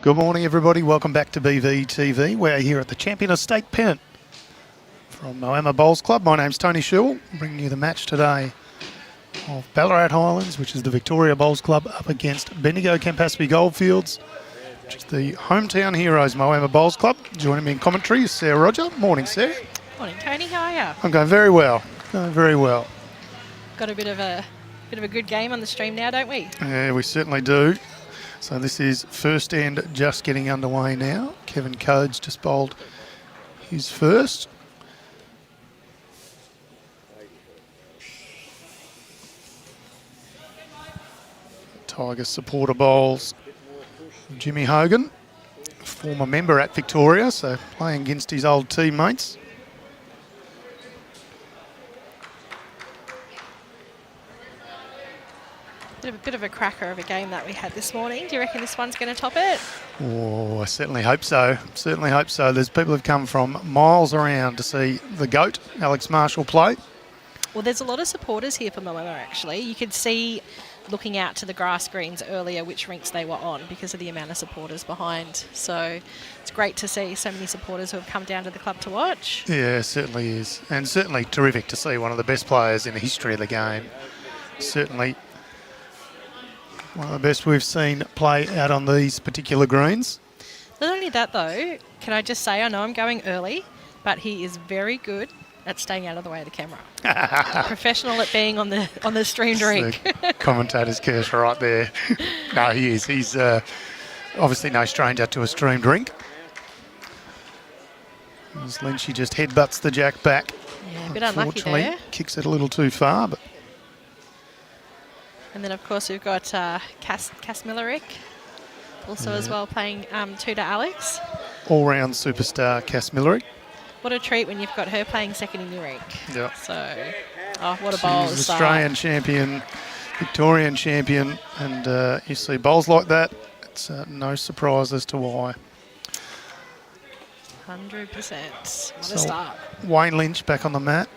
Good morning, everybody. Welcome back to BV TV. We're here at the Champion of State Pennant from Moama Bowls Club. My name's Tony Shewell, bringing you the match today of Ballarat Highlands, which is the Victoria Bowls Club, up against Bendigo Campaspe Goldfields, which is the hometown heroes, Moama Bowls Club. Joining me in commentary is Sarah Roger. Morning, Sarah. Morning, Tony. How are you? I'm going very well. Going very well. Got a bit of a good game on the stream now, don't we? Yeah, we certainly do. So this is first end just getting underway now. Kevin Coads just bowled his first. Tigers supporter bowls Jimmy Hogan, former member at Victoria, so playing against his old teammates. Bit of a cracker of a game that we had this morning. Do you reckon this one's going to top it? Oh, I certainly hope so. Certainly hope so. There's people who've come from miles around to see the GOAT, Alex Marshall, play. Well, there's a lot of supporters here for Moama, actually. You could see, looking out to the grass greens earlier, which rinks they were on because of the amount of supporters behind. So it's great to see so many supporters who have come down to the club to watch. Yeah, it certainly is. And certainly terrific to see one of the best players in the history of the game. Certainly one of the best we've seen play out on these particular greens. Not only that, though, can I just say, I know I'm going early, but he is very good at staying out of the way of the camera. Professional at being on the streamed rink. The commentator's curse right there. No, he is. He's obviously no stranger to a streamed rink. As Lynchy just headbutts the jack back. Yeah, a bit unlucky there. Kicks it a little too far, but. And then, of course, we've got Cass Millerick also as well playing two to Alex. All-round superstar Cass Millerick. What a treat when you've got her playing second in your rink. Yeah. So, what a bowl. She's Australian champion, Victorian champion, and you see bowls like that, it's no surprise as to why. 100%. What a start. Wayne Lynch back on the mat.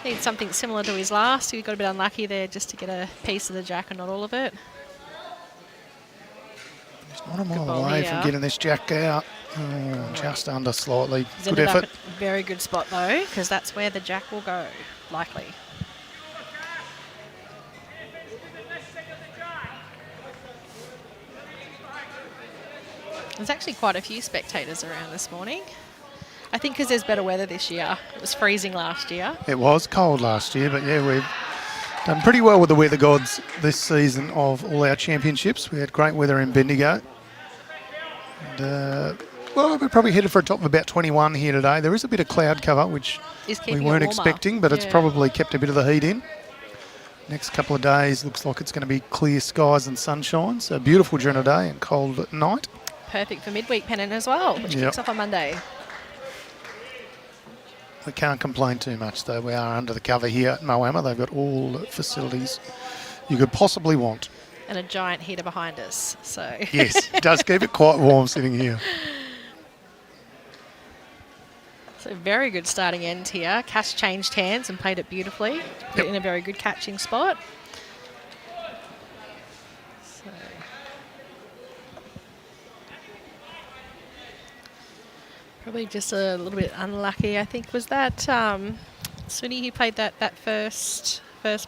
Need something similar to his last. He got a bit unlucky there just to get a piece of the jack and not all of it. He's not a mile away from getting this jack out. Oh, just under slightly. He's good effort. Up at a very good spot though, because that's where the jack will go, likely. There's actually quite a few spectators around this morning. I think because there's better weather this year. It was freezing last year. It was cold last year, but yeah, we've done pretty well with the weather gods this season of all our championships. We had great weather in Bendigo. And, well, we're probably headed for a top of about 21 here today. There is a bit of cloud cover, which we weren't expecting, but it's probably kept a bit of the heat in. Next couple of days looks like it's going to be clear skies and sunshine. So beautiful during the day and cold at night. Perfect for midweek pennant as well, which kicks off on Monday. We can't complain too much, though. We are under the cover here at Moama. They've got all the facilities you could possibly want. And a giant heater behind us. So yes, it does keep it quite warm sitting here. So very good starting end here. Cass changed hands and played it beautifully. Put it in a very good catching spot. So probably just a little bit unlucky, I think. Was that Sunny who played that first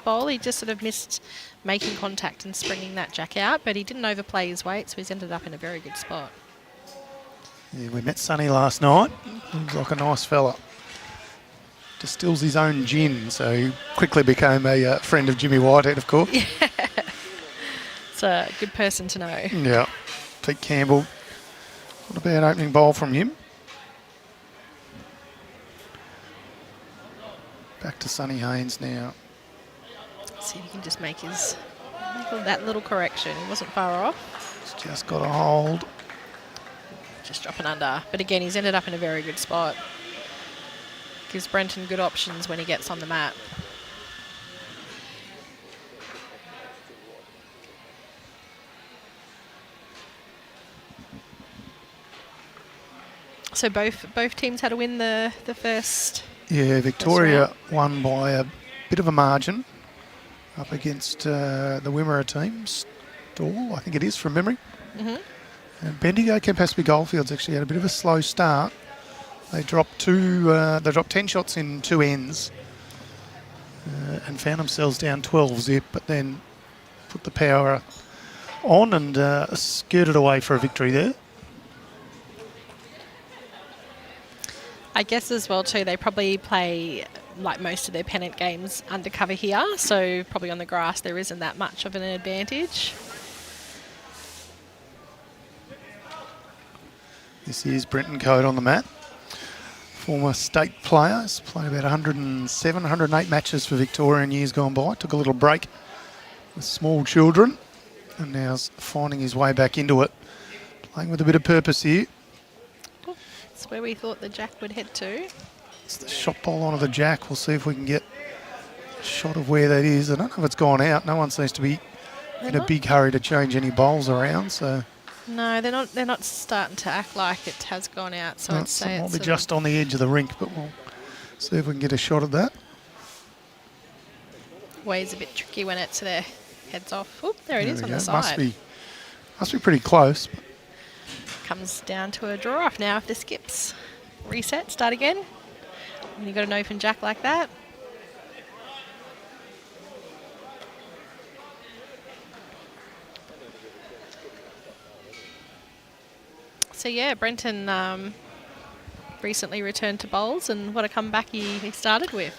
bowl? He just sort of missed making contact and springing that jack out, but he didn't overplay his weight, so he's ended up in a very good spot. Yeah, we met Sonny last night. Looks like a nice fella. Distills his own gin, so he quickly became a friend of Jimmy Whitehead, of course. Yeah. It's a good person to know. Yeah. Pete Campbell. Not a bad opening bowl from him. Back to Sonny Haynes now. See if he can just make that little correction. He wasn't far off. He's just got a hold. Just dropping under. But again, he's ended up in a very good spot. Gives Brenton good options when he gets on the mat. So both teams had to win the first. Yeah, Victoria won by a bit of a margin up against the Wimmera team. Stall, I think it is from memory. And Bendigo Campaspe Goldfields actually had a bit of a slow start. They dropped 10 shots in 2 ends and found themselves down 12-0, but then put the power on and skirted away for a victory there. I guess as well too, they probably play like most of their Pennant games undercover here, so probably on the grass there isn't that much of an advantage. This is Brenton Coad on the mat. Former state player. He's played about 107, 108 matches for Victoria in years gone by. Took a little break with small children and now's finding his way back into it. Playing with a bit of purpose here. That's where we thought the jack would head to. It's the shot ball onto the jack. We'll see if we can get a shot of where that is. I don't know if it's gone out. No one seems to be in a big hurry to change any bowls around. So no, they're not starting to act like it has gone out. So I'd say it it's might be just on the edge of the rink, but we'll see if we can get a shot at that. Ways a bit tricky when it's their heads off. Oop, there it is on the side. Must be pretty close. Comes down to a draw off now if the skips. Reset, start again. And you've got an open jack like that. So yeah, Brenton recently returned to bowls, and what a comeback he started with.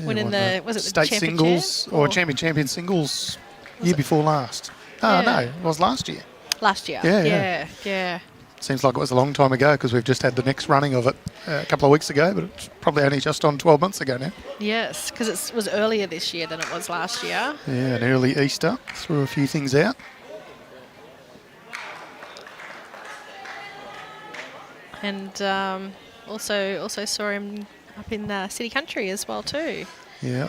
Winning the state singles or champion singles year before last. No, it was last year. Last year. Yeah. Seems like it was a long time ago because we've just had the next running of it a couple of weeks ago, but it's probably only just on 12 months ago now. Yes, because it was earlier this year than it was last year. Yeah, an early Easter. Threw a few things out. And also saw him up in the City Country as well too. Yeah,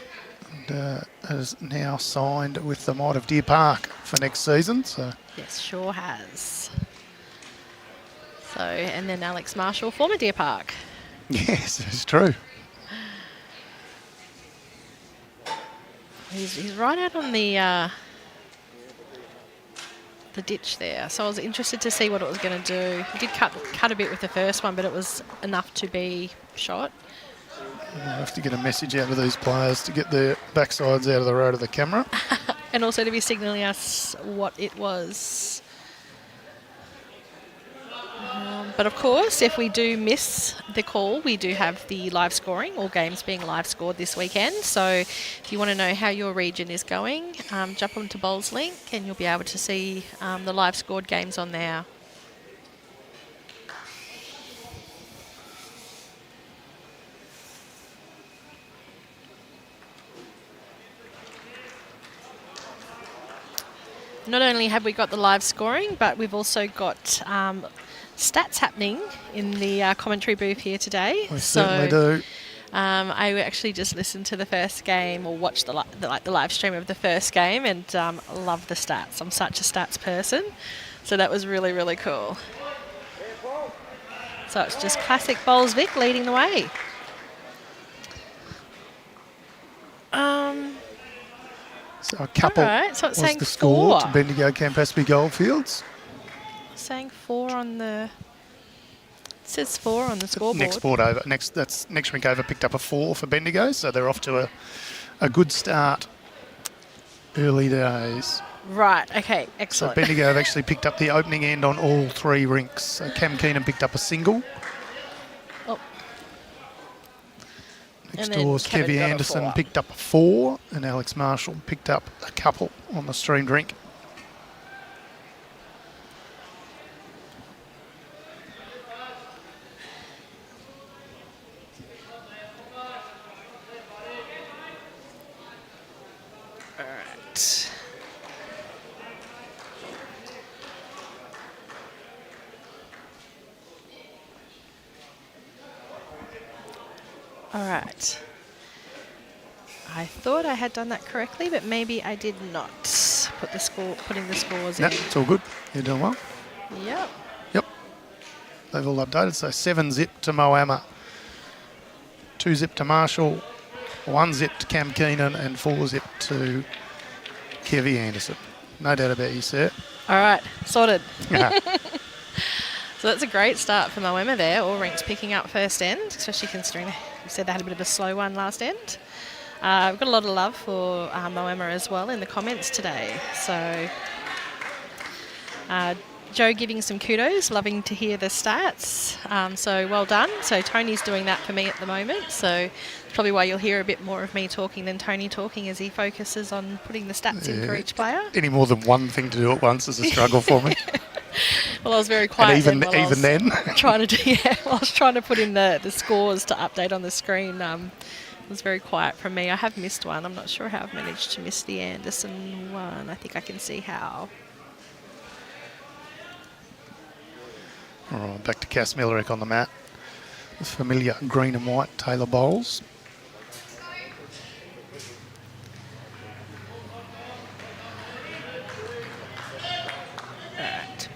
and has now signed with the Might of Deer Park for next season. So yes, sure has. So, and then Alex Marshall, former Deer Park. Yes, it's true. He's right out on the ditch there. So I was interested to see what it was going to do. He did cut a bit with the first one, but it was enough to be shot. We'll have to get a message out of these players to get their backsides out of the road of the camera. And also to be signalling us what it was. But of course, if we do miss the call, we do have the live scoring, all games being live scored this weekend. So if you want to know how your region is going, jump onto Bowls Link and you'll be able to see the live scored games on there. Not only have we got the live scoring, but we've also got stats happening in the commentary booth here today. We certainly do. I actually just listened to the first game or watched the live stream of the first game and love the stats. I'm such a stats person, so that was really, really cool. So it's just classic Bowls Vic leading the way. So a couple so it's was saying the score 4. to Bendigo Campaspe Goldfields. Saying 4 on the... It says 4 on the scoreboard. Next board over. Next rink over picked up a 4 for Bendigo, so they're off to a good start. Early days. Right, okay, excellent. So Bendigo have actually picked up the opening end on all 3 rinks. So Cam Keenan picked up a single. Oh. Next door's Kevy Anderson picked up a 4, and Alex Marshall picked up a couple on the streamed rink. right. All right. I thought I had done that correctly, but maybe I did not. Putting the scores No, in. it's all good. You're doing well. Yep. Yep. They've all updated. So 7 zip to Moama, 2 zip to Marshall, 1 zip to Cam Keenan, and 4 zip to Kevy Anderson. No doubt about you, sir. All right. Sorted. Yeah. So that's a great start for Moama there. All ranks picking up first end, especially considering you said they had a bit of a slow one last end. We've got a lot of love for Moama as well in the comments today. So Joe giving some kudos, loving to hear the stats. So well done. So Tony's doing that for me at the moment. So it's probably why you'll hear a bit more of me talking than Tony talking as he focuses on putting the stats in for each player. Any more than one thing to do at once is a struggle for me. Well, I was very quiet. And even then. Trying to I was trying to put in the scores to update on the screen. It was very quiet from me. I have missed one. I'm not sure how I've managed to miss the Anderson one. I think I can see how. All right, back to Cass Millerick on the mat. The familiar green and white Taylor bowls. Alright.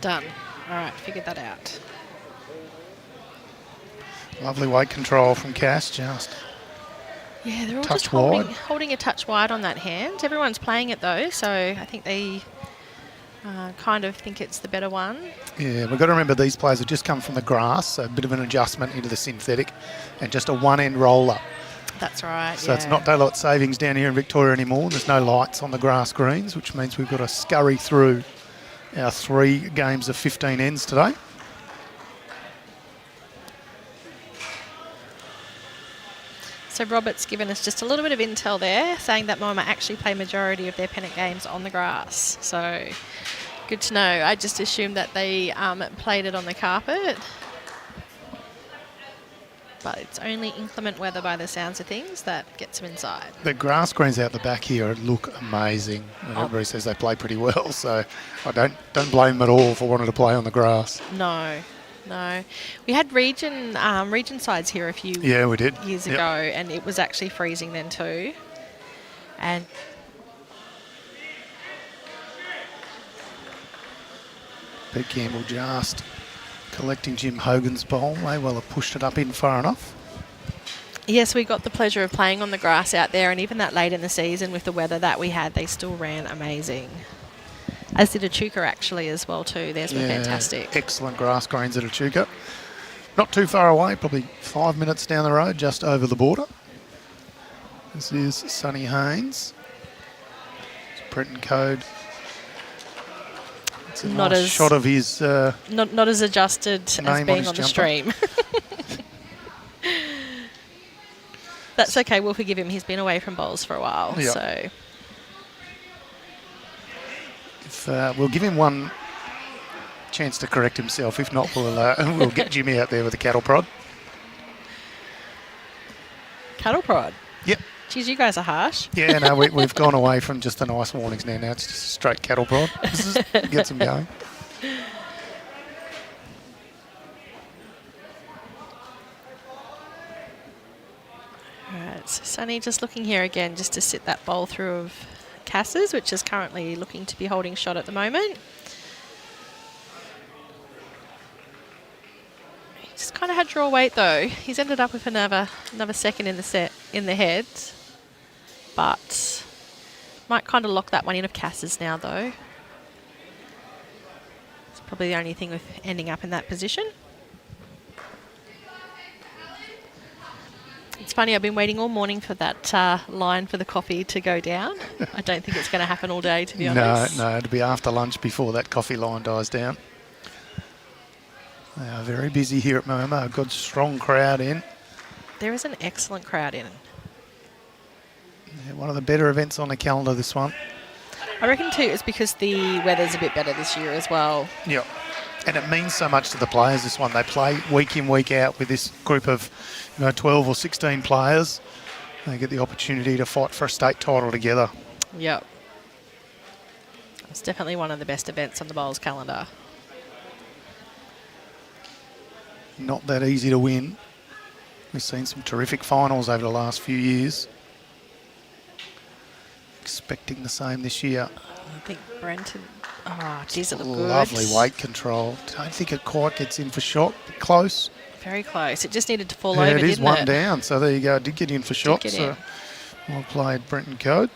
Done. Alright, figured that out. Lovely weight control from Cass, just Yeah, they're all touch just holding a touch wide on that hand. Everyone's playing it though, so I think they kind of think it's the better one. Yeah, we've got to remember these players have just come from the grass, so a bit of an adjustment into the synthetic and just a one-end roller. That's right, So it's not daylight savings down here in Victoria anymore. There's no lights on the grass greens, which means we've got to scurry through our 3 games of 15 ends today. So Robert's given us just a little bit of intel there, saying that Moama actually play majority of their Pennant games on the grass. So good to know. I just assumed that they played it on the carpet. But it's only inclement weather by the sounds of things that gets them inside. The grass greens out the back here look amazing. And everybody says they play pretty well, so I don't blame them at all for wanting to play on the grass. No. We had region sides here a few years ago, and it was actually freezing then too. And Pete Campbell just collecting Jim Hogan's bowl. May well have pushed it up in far enough. yes, we got the pleasure of playing on the grass out there, and even that late in the season with the weather that we had, they still ran amazing. As did Echuca actually as well too. Theirs were fantastic. Excellent grass greens at Echuca. Not too far away, probably 5 minutes down the road, just over the border. This is Sonny Haynes. It's Brenton Coad. It's a nice shot of his not as adjusted as being on the stream. That's okay, we'll forgive him. He's been away from bowls for a while. Yep. So we'll give him one chance to correct himself. If not, we'll get Jimmy out there with a cattle prod. Cattle prod? Yep. Geez, you guys are harsh. Yeah, no, we've gone away from just the nice warnings now. Now it's just a straight cattle prod. Gets them going. All right, so Sonny just looking here again just to sit that bowl through of Cass's, which is currently looking to be holding shot at the moment. He just kind of had to draw weight though. He's ended up with another second in the head, but might kind of lock that one in of Cass's now though. It's probably the only thing with ending up in that position. It's funny, I've been waiting all morning for that line for the coffee to go down. I don't think it's going to happen all day, to be honest. No, it'll be after lunch before that coffee line dies down. They are very busy here at Moama. A good strong crowd in. There is an excellent crowd in. Yeah, one of the better events on the calendar, this one. I reckon too it's because the weather's a bit better this year as well. Yeah. And it means so much to the players, this one. They play week in, week out with this group of 12 or 16 players. they get the opportunity to fight for a state title together. Yep. It's definitely one of the best events on the bowls calendar. Not that easy to win. We've seen some terrific finals over the last few years. Expecting the same this year. I think Brenton... Oh, geez, it looked good. Lovely weight control. Don't think it quite gets in for shot. Close. Very close. It just needed to fall Yeah, over, it is didn't one it? down. So there you go. It did get in for shot. Get So in. well played, Brenton Coad.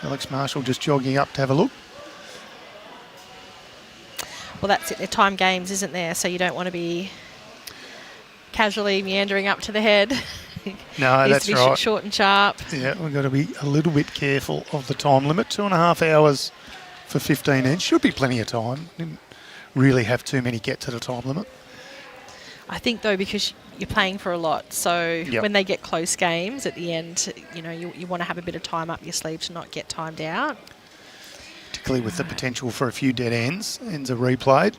Alex Marshall just jogging up to have a look. Well, that's it. They're time games, isn't there? So you don't want to be casually meandering up to the head. No, Needs that's to be right. short and sharp. Yeah, we've got to be a little bit careful of the time limit. 2.5 hours for 15 each. Should be plenty of time. Didn't really have too many get to the time limit. I think, though, because you're playing for a lot, so Yep. when they get close games at the end, you know, you want to have a bit of time up your sleeve to not get timed out. Particularly with the potential for a few dead ends. Ends are replayed.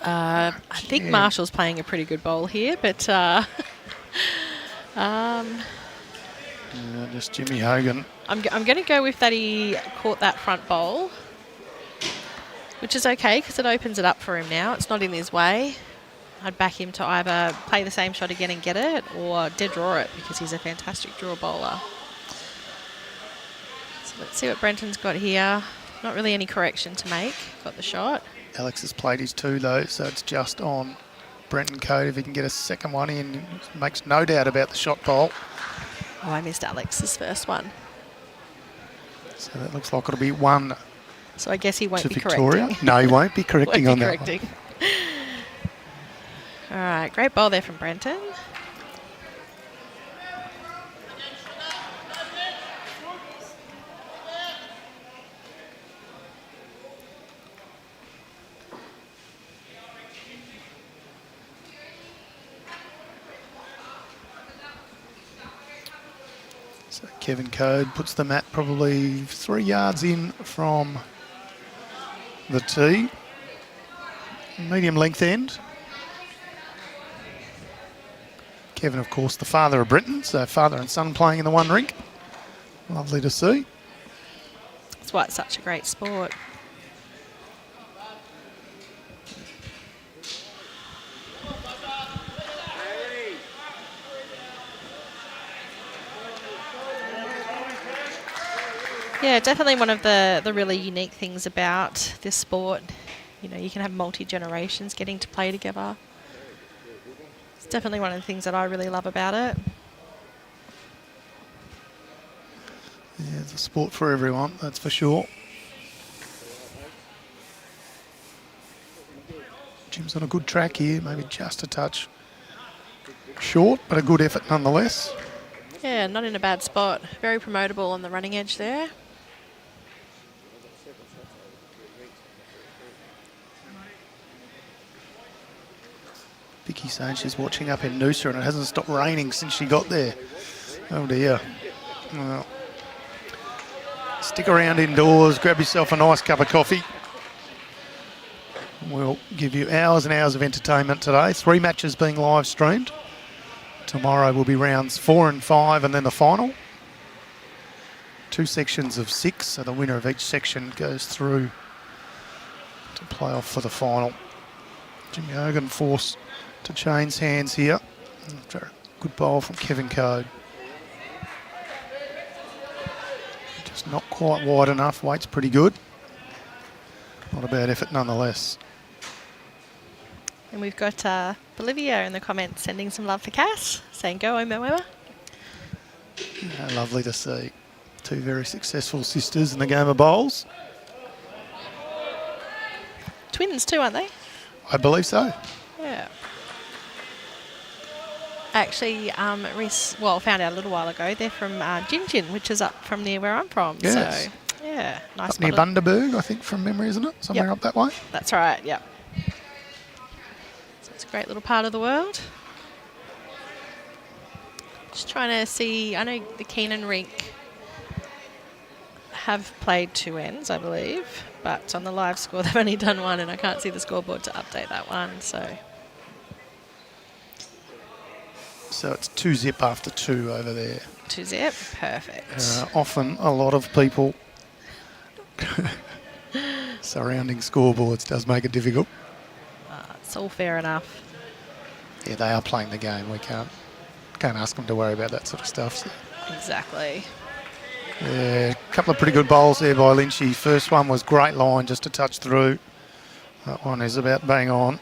I think Marshall's playing a pretty good bowl here, but Just Jimmy Hogan. I'm going to go with that he caught that front bowl, which is okay because it opens it up for him now. It's not in his way. I'd back him to either play the same shot again and get it or dead draw it because he's a fantastic draw bowler. So let's see what Brenton's got here. Not really any correction to make. Got the shot. Alex has played his 2 though, so it's just on Brenton Coad. If he can get a second one in, makes no doubt about the shot bowl. Oh, I missed Alex's first one. So that looks like it'll be 1 So I guess he won't to be Victoria. correcting. No, he won't be correcting Won't be on correcting. All right, great bowl there from Brenton. So Kevin Coad puts the mat probably 3 yards in from the tee. Medium length end. Kevin, of course, the father of Brenton, so father and son playing in the one rink. Lovely to see. That's why it's such a great sport. Yeah, definitely one of the really unique things about this sport. You know, you can have multi-generations getting to play together. It's definitely one of the things that I really love about it. Yeah, it's a sport for everyone, that's for sure. Jim's on a good track here, maybe just a touch short, but a good effort nonetheless. Yeah, not in a bad spot. Very promotable on the running edge there. Vicky's saying she's watching up in Noosa and it hasn't stopped raining since she got there. Oh dear. Well, stick around indoors, grab yourself a nice cup of coffee. We'll give you hours and hours of entertainment today. 3 matches being live streamed. Tomorrow will be rounds 4 and 5 and then the final. 2 sections of 6, so the winner of each section goes through to play off for the final. Jimmy Hogan forced to change hands here. After a good bowl from Kevin Coad. Just not quite wide enough. Weight's pretty good. Not a bad effort nonetheless. And we've got Bolivia in the comments sending some love for Cass, saying go Moama. Yeah, lovely to see. 2 very successful sisters in the game of bowls. Twins too, aren't they? I believe so. Yeah. Actually, Reese, found out a little while ago, they're from Gin, which is up from near where I'm from. Yes. So, yeah, nice. Up near Bundaberg, I think, from memory, isn't it? Somewhere Yep. up that way. That's right, yep. So it's a great little part of the world. Just trying to see, I know the Keenan rink have played 2 ends, I believe, but on the live score they've only done 1, and I can't see the scoreboard to update that one. So it's 2-zip after 2 over there. 2-zip, perfect. Often a lot of people surrounding scoreboards does make it difficult. It's all fair enough. Yeah, they are playing the game. We can't ask them to worry about that sort of stuff. So. Exactly. Yeah, a couple of pretty good bowls there by Lynchy. First one was great line, just to touch through. That one is about bang on.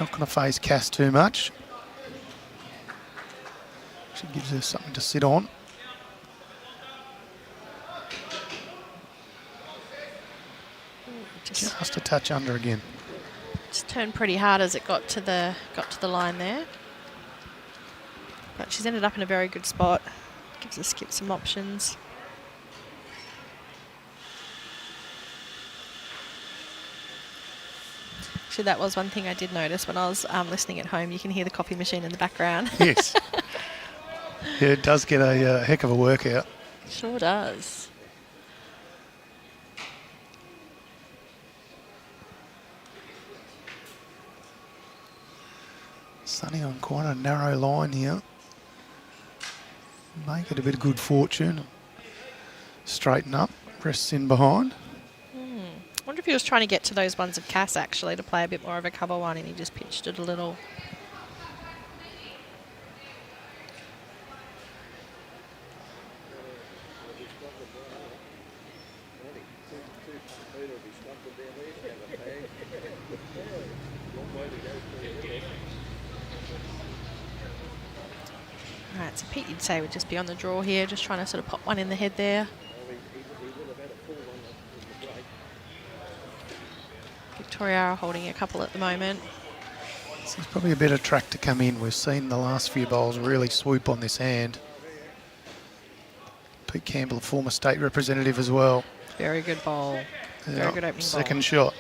Not going to phase Cass too much. She gives her something to sit on. Just a touch under again. Just turned pretty hard as it got to the line there. But she's ended up in a very good spot. Gives the skip some options. Actually, that was one thing I did notice when I was listening at home. You can hear the coffee machine in the background. Yes. Yeah, it does get a heck of a workout. Sure does. Sunny on quite a narrow line here. Make it a bit of good fortune. Straighten up, rests in behind. I wonder if he was trying to get to those ones of Cass, actually, to play a bit more of a cover one, and he just pitched it a little. Alright, so Pete, you'd say, would just be on the draw here, just trying to sort of pop one in the head there. Victoria are holding a couple at the moment. So there's probably a better track to come in. We've seen the last few bowls really swoop on this hand. Pete Campbell, a former state representative as well. Very good bowl. Very good opening second bowl. shot.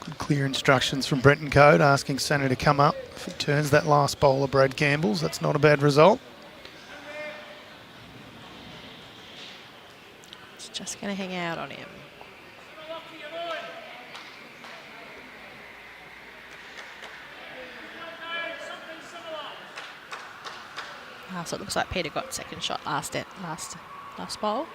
Good clear instructions from Brenton Coad, asking Sonny to come up. If he turns that last bowl of Brad Campbell's, that's not a bad result. It's just going to hang out on him. So it looks like Peter got second shot last bowl.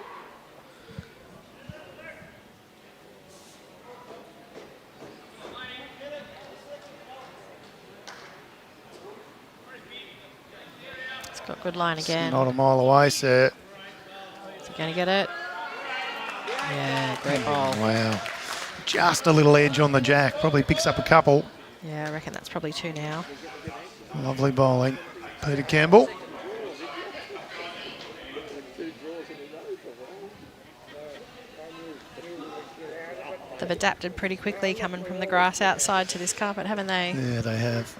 It's got good line again. It's not a mile away, sir. Is he going to get it? Yeah, great ball. Wow. Just a little edge on the jack. Probably picks up a couple. Yeah, I reckon that's probably 2 now. Lovely bowling. Peter Campbell. They've adapted pretty quickly coming from the grass outside to this carpet, haven't they? Yeah, they have.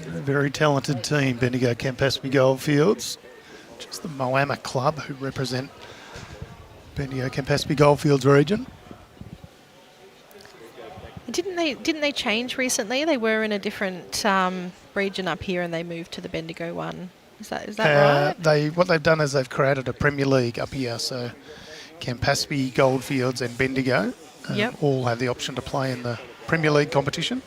A very talented team, Bendigo Campaspe Goldfields. Just the Moama club who represent Bendigo Campaspe Goldfields region. Didn't they change recently? They were in a different region up here, and they moved to the Bendigo one. Is that right? What they've done is they've created a Premier League up here. So Campaspe, Goldfields, and Bendigo all have the option to play in the Premier League competition,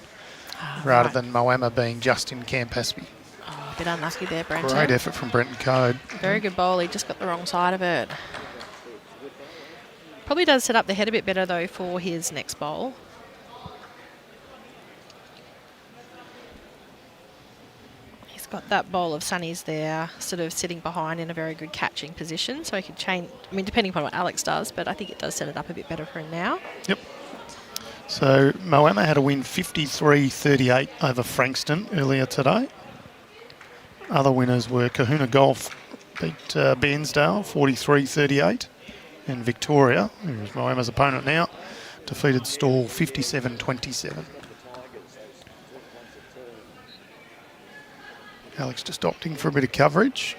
rather than Moama being just in Campaspe. Oh, a bit unlucky there, Brenton. Great effort from Brenton Coad. Very good bowl. He just got the wrong side of it. Probably does set up the head a bit better though for his next bowl. Got that bowl of Sunnies there, sort of sitting behind in a very good catching position, so he could change. I mean, depending upon what Alex does, but I think it does set it up a bit better for him now. Yep. So Moama had a win 53-38 over Frankston earlier today. Other winners were Kahuna Golf beat Bairnsdale 43-38, and Victoria, who's Moama's opponent now, defeated Stawell 57-27. Alex just opting for a bit of coverage.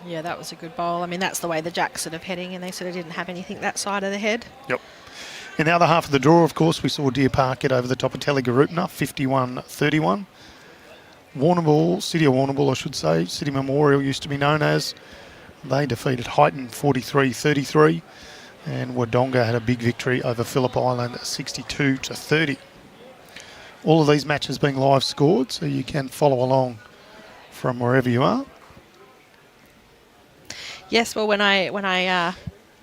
Yeah, that was a good bowl. I mean, that's the way the Jacks sort of heading, and they sort of didn't have anything that side of the head. Yep. In the other half of the draw, of course, we saw Deer Park get over the top of Telegaroopna, 51-31. Warrnambool, City of Warrnambool, I should say, City Memorial used to be known as. They defeated Highton 43-33. And Wodonga had a big victory over Phillip Island, 62-30. All of these matches being live scored, so you can follow along from wherever you are. Yes, well, when I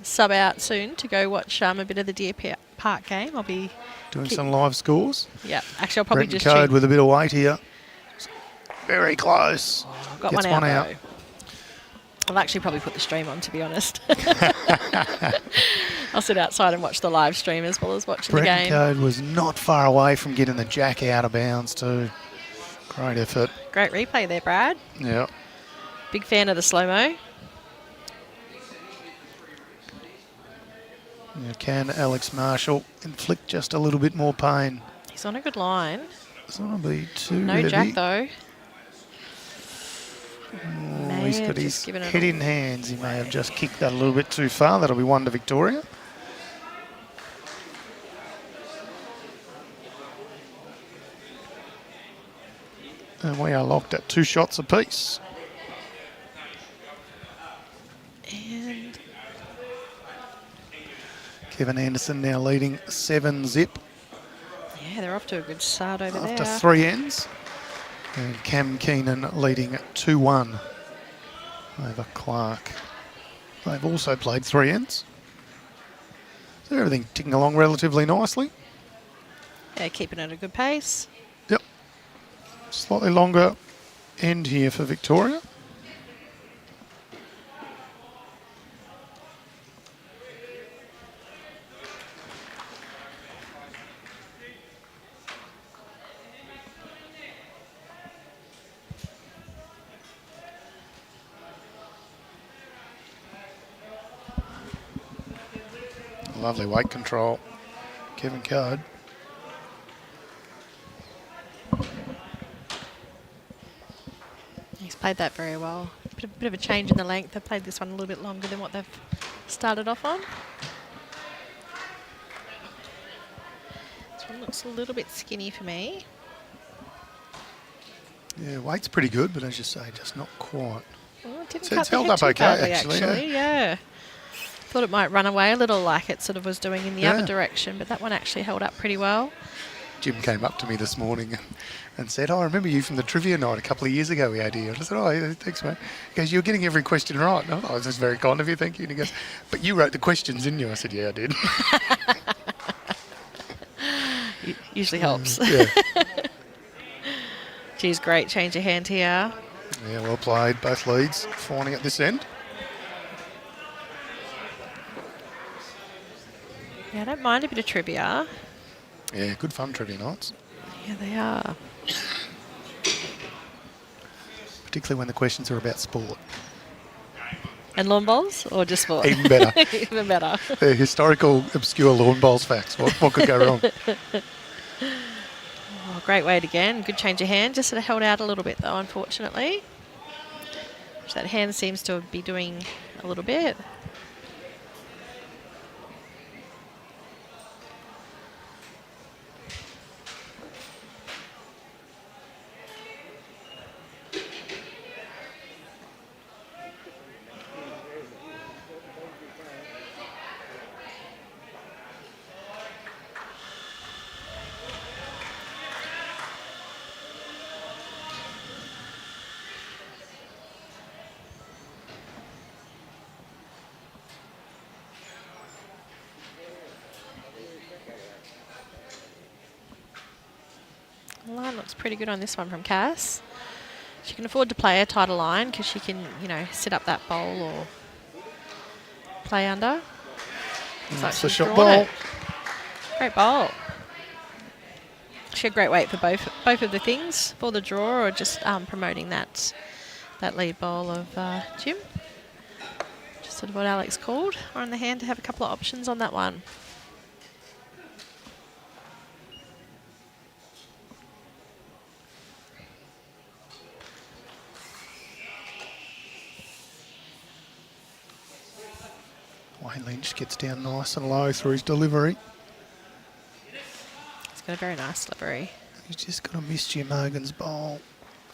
sub out soon to go watch a bit of the Deer Park game, I'll be Doing some live scores. Yeah, actually, I'll probably Brenton just Coad check. with a bit of weight here. Very close. I've got Gets one out. out. Though. I'll actually probably put the stream on, to be honest. I'll sit outside and watch the live stream as well as watching Brenton the game. Coad was not far away from getting the jack out of bounds too. Great effort. Great replay there, Brad. Yeah. Big fan of the slow-mo. Can Alex Marshall inflict just a little bit more pain? He's on a good line. It's not going to be too No heavy. jack, though. Oh, he's got his given it head in hands. He may have just kicked that a little bit too far. That'll be one to Victoria. And we are locked at 2 shots apiece. And Kevin Anderson now leading 7-zip yeah, they're off to a good start over after there. 3 ends. And Cam Keenan leading 2-1 over Clark. They've also played 3 ends. So everything ticking along relatively nicely. Yeah, keeping it at a good pace. Yep. Slightly longer end here for Victoria. Lovely weight control, Kevin Coad. He's played that very well. Bit of a change in the length. They've played this one a little bit longer than what they've started off on. This one looks a little bit skinny for me. Yeah, weight's pretty good, but as you say, just not quite. Oh, it didn't So cut it's the held head up too okay, badly, actually, yeah. Thought it might run away a little like it sort of was doing in the Yeah. other direction, but that one actually held up pretty well. Jim came up to me this morning and said, "Oh, I remember you from the trivia night a couple of years ago we had here." And I said, "Oh, yeah, thanks, mate." He goes, "You're getting every question right." And I thought, "Oh, that's very kind of you, thank you." And he goes, "But you wrote the questions, didn't you?" I said, "Yeah, I did." Usually helps. Yeah. Geez, great change of hand here. Yeah, well played. Both leads fawning at this end. Yeah, I don't mind a bit of trivia. Yeah, good fun trivia nights, Yeah, they are. particularly when the questions are about sport. And lawn bowls or just sport? Even better. Even better. They're historical, obscure lawn bowls facts. What could go wrong? Oh, great weight again. Good change of hand. Just sort of held out a little bit though, unfortunately. Which that hand seems to be doing a little bit. The line looks pretty good on this one from Cass. She can afford to play a tighter line because she can, sit up that bowl or play under. Looks like It's a she's shot drawn ball. it. Great bowl. She had great weight for both of the things, for the draw or just promoting that lead bowl of Jim. Just sort of what Alex called. Or in the hand to have a couple of options on that one. Wayne Lynch gets down nice and low through his delivery. He's got a very nice delivery. He's just got to miss Jim Hogan's bowl.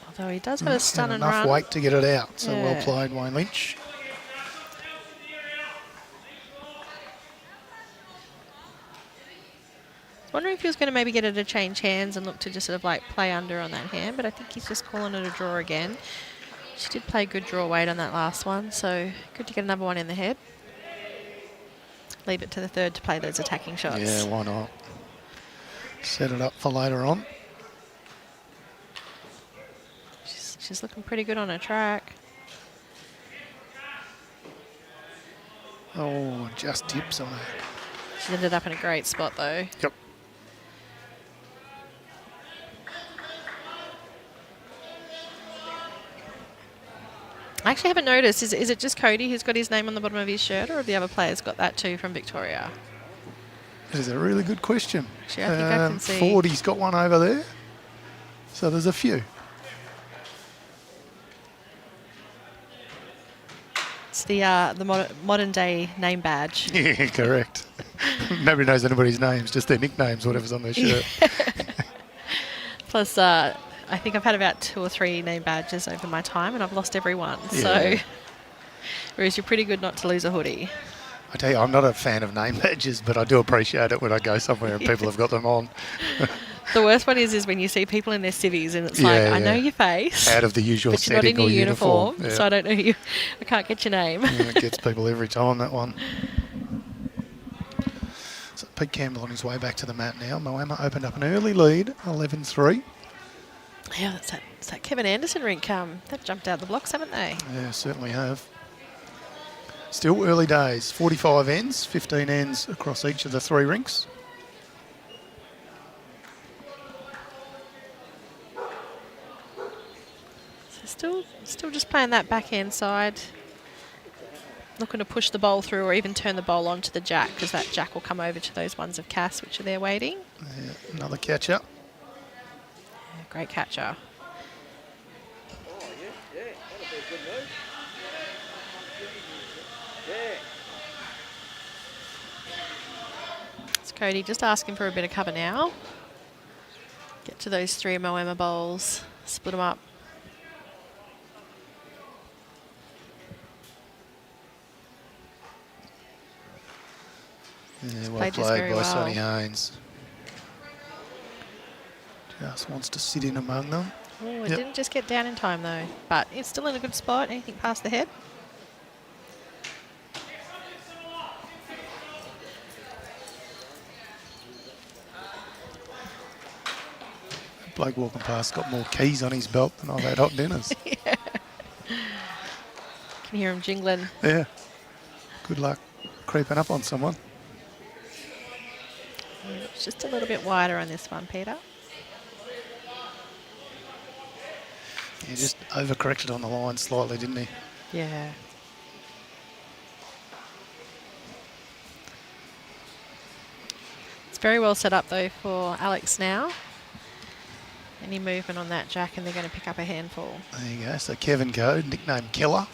Although he does have a stun and enough run. weight to get it out. So Yeah. well played, Wayne Lynch. Wondering if he was going to maybe get it to change hands and look to just sort of like play under on that hand, but I think he's just calling it a draw again. She did play good draw weight on that last one, so good to get another one in the head. Leave it to the third to play those attacking shots. Yeah, why not? Set it up for later on. She's looking pretty good on her track. Oh, just dips on her. She ended up in a great spot though. Yep. I actually haven't noticed. Is it just Cody who's got his name on the bottom of his shirt, or have the other players got that too from Victoria? That is a really good question. Actually, I think I can see. 40's got one over there. So there's a few. It's the modern day name badge. Yeah, correct. Nobody knows anybody's names, just their nicknames, whatever's on their shirt. Plus, I think I've had about 2 or 3 name badges over my time, and I've lost every one. Yeah. So, whereas you're pretty good not to lose a hoodie. I tell you, I'm not a fan of name badges, but I do appreciate it when I go somewhere and people have got them on. The worst one is when you see people in their civvies and it's Yeah, like, I know yeah. your face, Out of the usual but you're not setting in your or uniform, Yeah. so I don't know you. I can't get your name. Yeah, it gets people every time, that one. So Pete Campbell on his way back to the mat now. Moama opened up an early lead, 11-3. Yeah, it's that Kevin Anderson rink. They've jumped out the blocks, haven't they? Yeah, certainly have. Still early days. 45 ends, 15 ends across each of the 3 rinks. So still just playing that backhand side. Looking to push the bowl through or even turn the bowl onto the jack, because that jack will come over to those ones of Cass, which are there waiting. Yeah, another catcher. Yeah, great catcher. It's Cody just asking for a bit of cover now. Get to those 3 Moama bowls, split them up. Yeah, well Played just played very by well. Sonny Haynes. Just wants to sit in among them. Oh, it Yep. didn't just get down in time though, but it's still in a good spot. Anything past the head? Bloke walking past got more keys on his belt than I've had hot dinners. Yeah. Can hear him jingling. Yeah. Good luck creeping up on someone. It's just a little bit wider on this one, Peter. He just overcorrected on the line slightly, didn't he? Yeah. It's very well set up though for Alex now. Any movement on that jack and they're going to pick up a handful. There you go. So Kevin Coad, nickname Killer.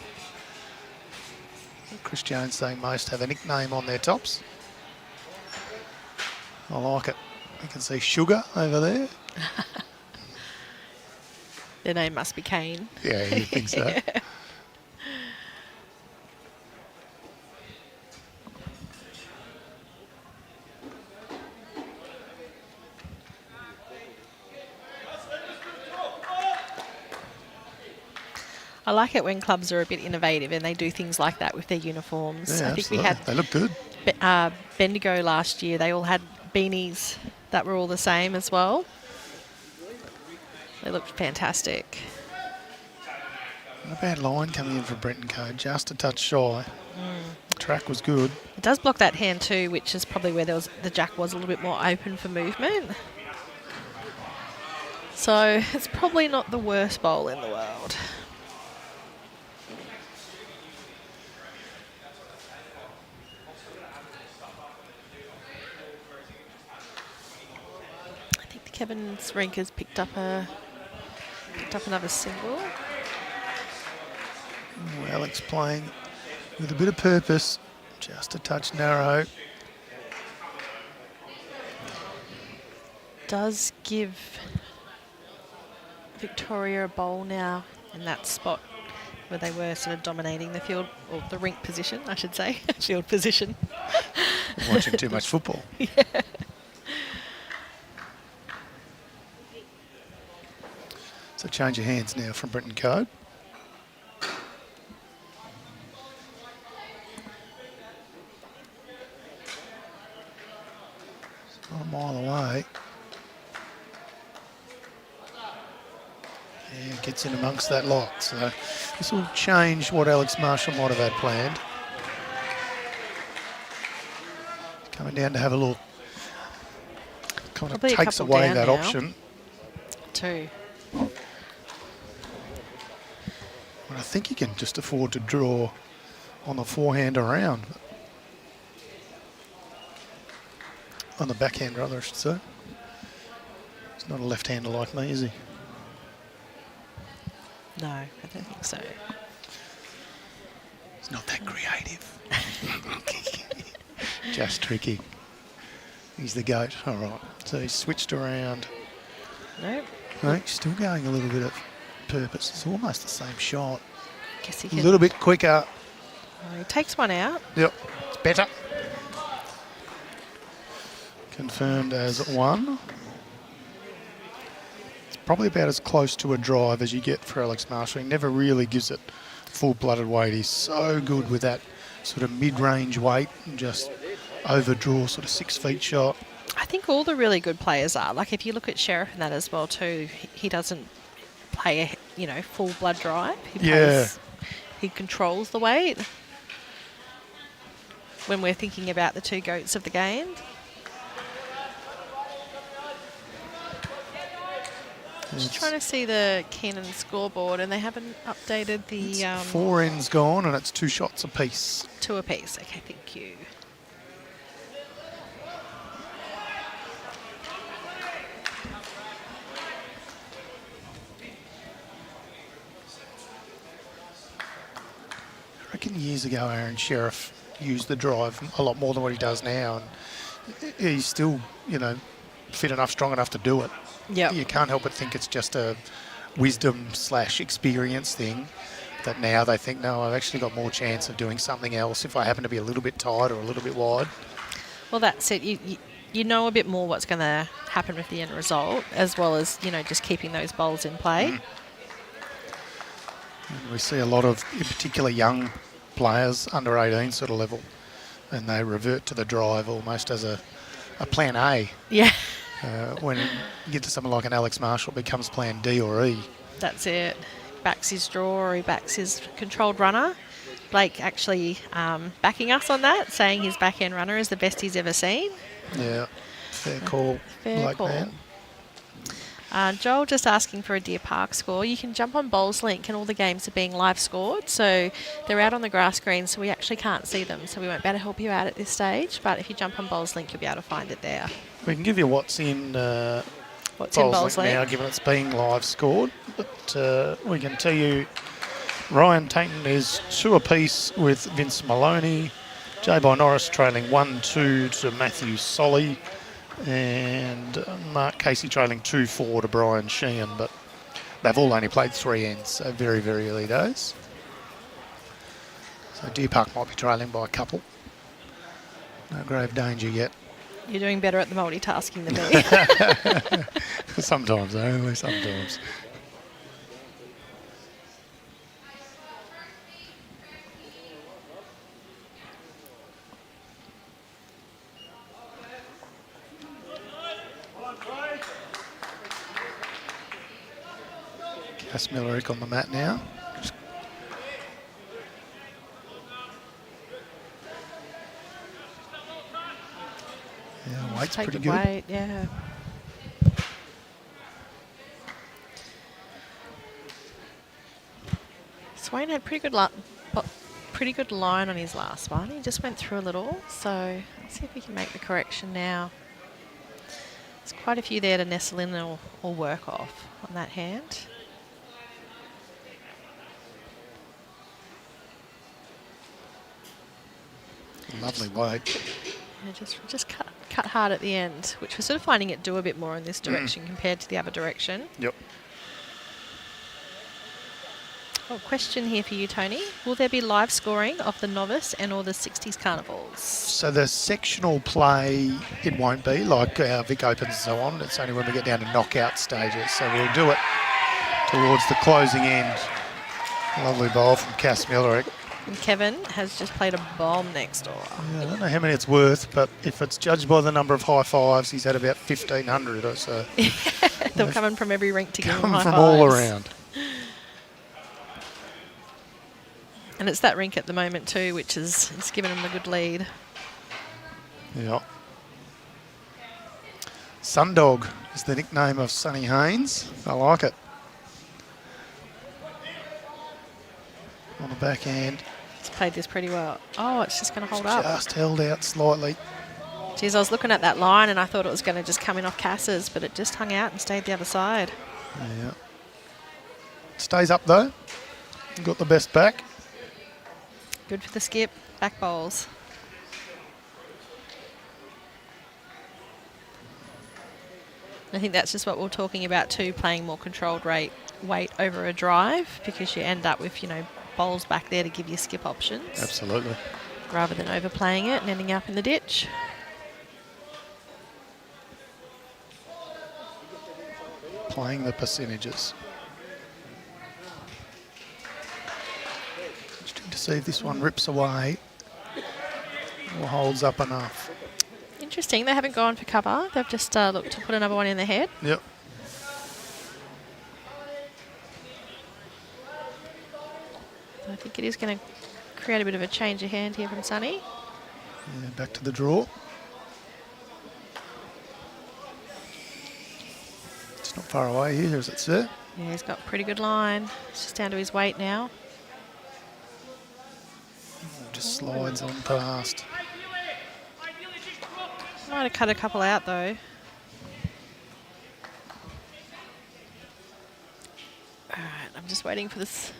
Chris Jones saying most have a nickname on their tops. I like it. You can see Sugar over there. Their name must be Kane. Yeah, you think so. I like it when clubs are a bit innovative and they do things like that with their uniforms. Yeah, I think absolutely. we had They look good. Bendigo last year. They all had beanies that were all the same as well. They looked fantastic. Not a bad line coming in for Brenton Coad, just a touch shy. The track was good. It does block that hand too, which is probably where the jack was a little bit more open for movement. So it's probably not the worst bowl in the world. I think the Kevin's rink has picked up another single. Oh, Alex playing with a bit of purpose. Just a touch narrow. Does give Victoria a bowl now in that spot where they were sort of dominating the field, or the rink position, I should say, field position. Watching too much football. Yeah. So change of hands now from Brenton Coad. It's not a mile away. Yeah, gets in amongst that lot. So this will change what Alex Marshall might have had planned. Coming down to have a look. Kind of Probably a takes couple away down that now. option. 2. And I think he can just afford to draw on the forehand around. On the backhand, rather, I should say. He's not a left-hander like me, is he? No, I don't think so. He's not that creative. Just tricky. He's the goat. All right. So he's switched around. Nope. No, he's still going a little bit of purpose. It's almost the same shot. Guess he A can. little bit quicker. Oh, he takes one out. Yep. It's better. Confirmed as 1. It's probably about as close to a drive as you get for Alex Marshall. He never really gives it full-blooded weight. He's so good with that sort of mid-range weight and just overdraw sort of 6 feet shot. I think all the really good players are. Like if you look at Sheriff and that as well too, he doesn't play a full blood drive. He controls the weight. When we're thinking about the 2 goats of the game. Just trying to see the Keenan scoreboard, and they haven't updated the 4 ends gone, and it's 2 shots apiece. 2 apiece. Okay, thank you. I reckon years ago Aaron Sheriff used the drive a lot more than what he does now, and he's still, fit enough, strong enough to do it. Yeah. You can't help but think it's just a wisdom/experience thing, that now they think, no, I've actually got more chance of doing something else if I happen to be a little bit tight or a little bit wide. Well, that's it. You know a bit more what's going to happen with the end result, as well as, just keeping those bowls in play. And we see a lot of, in particular, young players under 18 sort of level, and they revert to the drive almost as a plan A. Yeah. When you get to someone like an Alex Marshall, it becomes plan D or E. That's it. Backs his draw, or he backs his controlled runner. Blake actually backing us on that, saying his backhand runner is the best he's ever seen. Yeah, fair call. Fair Blake call. Man. Joel just asking for a Deer Park score. You can jump on Bowls Link and all the games are being live scored. So they're out on the grass green, so we actually can't see them. So we won't be able to help you out at this stage. But if you jump on Bowls Link, you'll be able to find it there. We can give you what's in Bowls Link now, given it's being live scored. But we can tell you Ryan Tainton is 2 apiece with Vince Maloney. J-By Norris trailing 1-2 to Matthew Solly. And Mark Casey trailing 2-4 to Brian Sheehan, but they've all only played 3 ends, so very, very early days. So Deer Park might be trailing by a couple. No grave danger yet. You're doing better at the multitasking than me. Sometimes, only sometimes. Cass Millerick on the mat now. Yeah, weight's Take pretty the good. weight, yeah. Swain had pretty good line on his last one. He just went through a little, so let's see if we can make the correction now. There's quite a few there to nestle in or work off on that hand. Lovely weight. Yeah, just cut hard at the end, which we're sort of finding it do a bit more in this direction compared to the other direction. Yep. Oh, question here for you, Tony. Will there be live scoring of the novice and or the 60s carnivals? So the sectional play, it won't be like our Vic Opens and so on. It's only when we get down to knockout stages. So we'll do it towards the closing end. Lovely bowl from Cass Millerick. And Kevin has just played a bomb next door. Yeah, I don't know how many it's worth, but if it's judged by the number of high fives, he's had about 1,500 or so. They're coming from every rink to give him high Come from fives. all around. And it's that rink at the moment too, which is it's given him a good lead. Yeah. Sundog is the nickname of Sonny Haynes. I like it. On the backhand. He's played this pretty well. Oh, it's just going to hold up. Just held out slightly. Geez, I was looking at that line and I thought it was going to just come in off Cass's, but it just hung out and stayed the other side. Yeah. Stays up though. Got the best back. Good for the skip. Back bowls. I think that's just what we're talking about too, playing more controlled weight over a drive, because you end up with, bowls back there to give you skip options. Absolutely. Rather than overplaying it and ending up in the ditch. Playing the percentages. Interesting to see if this one rips away or holds up enough. Interesting, they haven't gone for cover. They've just looked to put another one in the head. Yep. I think it is going to create a bit of a change of hand here from Sonny. Yeah, back to the draw. It's not far away here, is it, sir? Yeah, he's got a pretty good line. It's just down to his weight now. Just slides on past. Might have cut a couple out though. Alright, I'm just waiting for this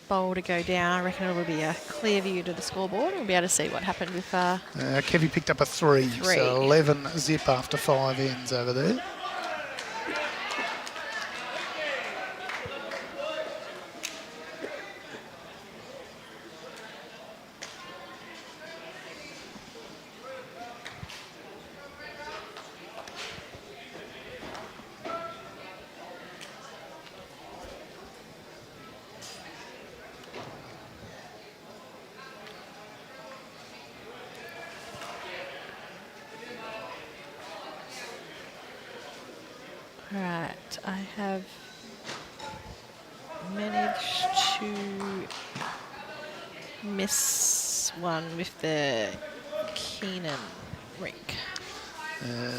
bowl to go down. I reckon it will be a clear view to the scoreboard. We'll be able to see what happened with... Kevy picked up a three. So 11 zip after 5 ends over there. Right, I have managed to miss one with the Keenan rink.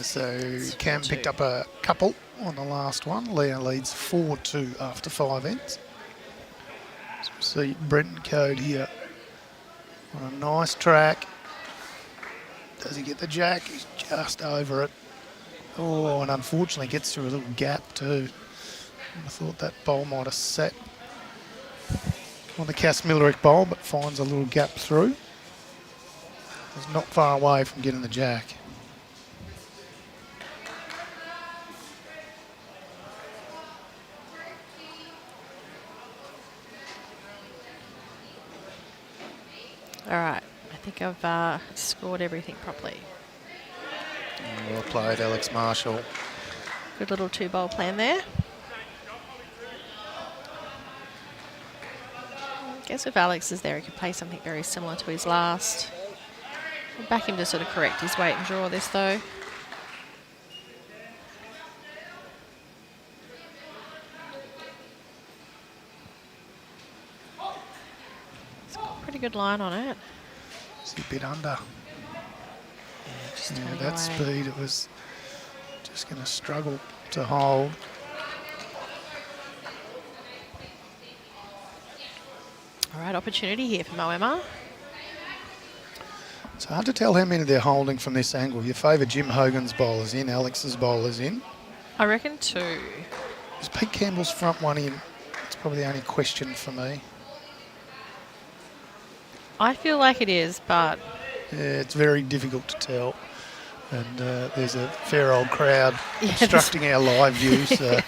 So Cam picked up a couple on the last one. Leo leads 4-2 after 5 ends. So we see Brenton Coad here on a nice track. Does he get the jack? He's just over it. Oh, and unfortunately gets through a little gap too. I thought that bowl might have sat on the Cass Millerick bowl, but finds a little gap through. It's not far away from getting the jack. All right, I think I've scored everything properly. Well played, Alex Marshall. Good little 2-bowl plan there. I guess if Alex is there, he could play something very similar to his last. I'll back him to sort of correct his weight and draw this though. It's got a pretty good line on it. It's a bit under. Yeah, that speed, it was just going to struggle to hold. All right, opportunity here for Moama. It's hard to tell how many they're holding from this angle. You favour Jim Hogan's bowlers in, Alex's bowlers in. I reckon 2. Is Pete Campbell's front one in? That's probably the only question for me. I feel like it is, but it's very difficult to tell. And there's a fair old crowd obstructing our live view. So.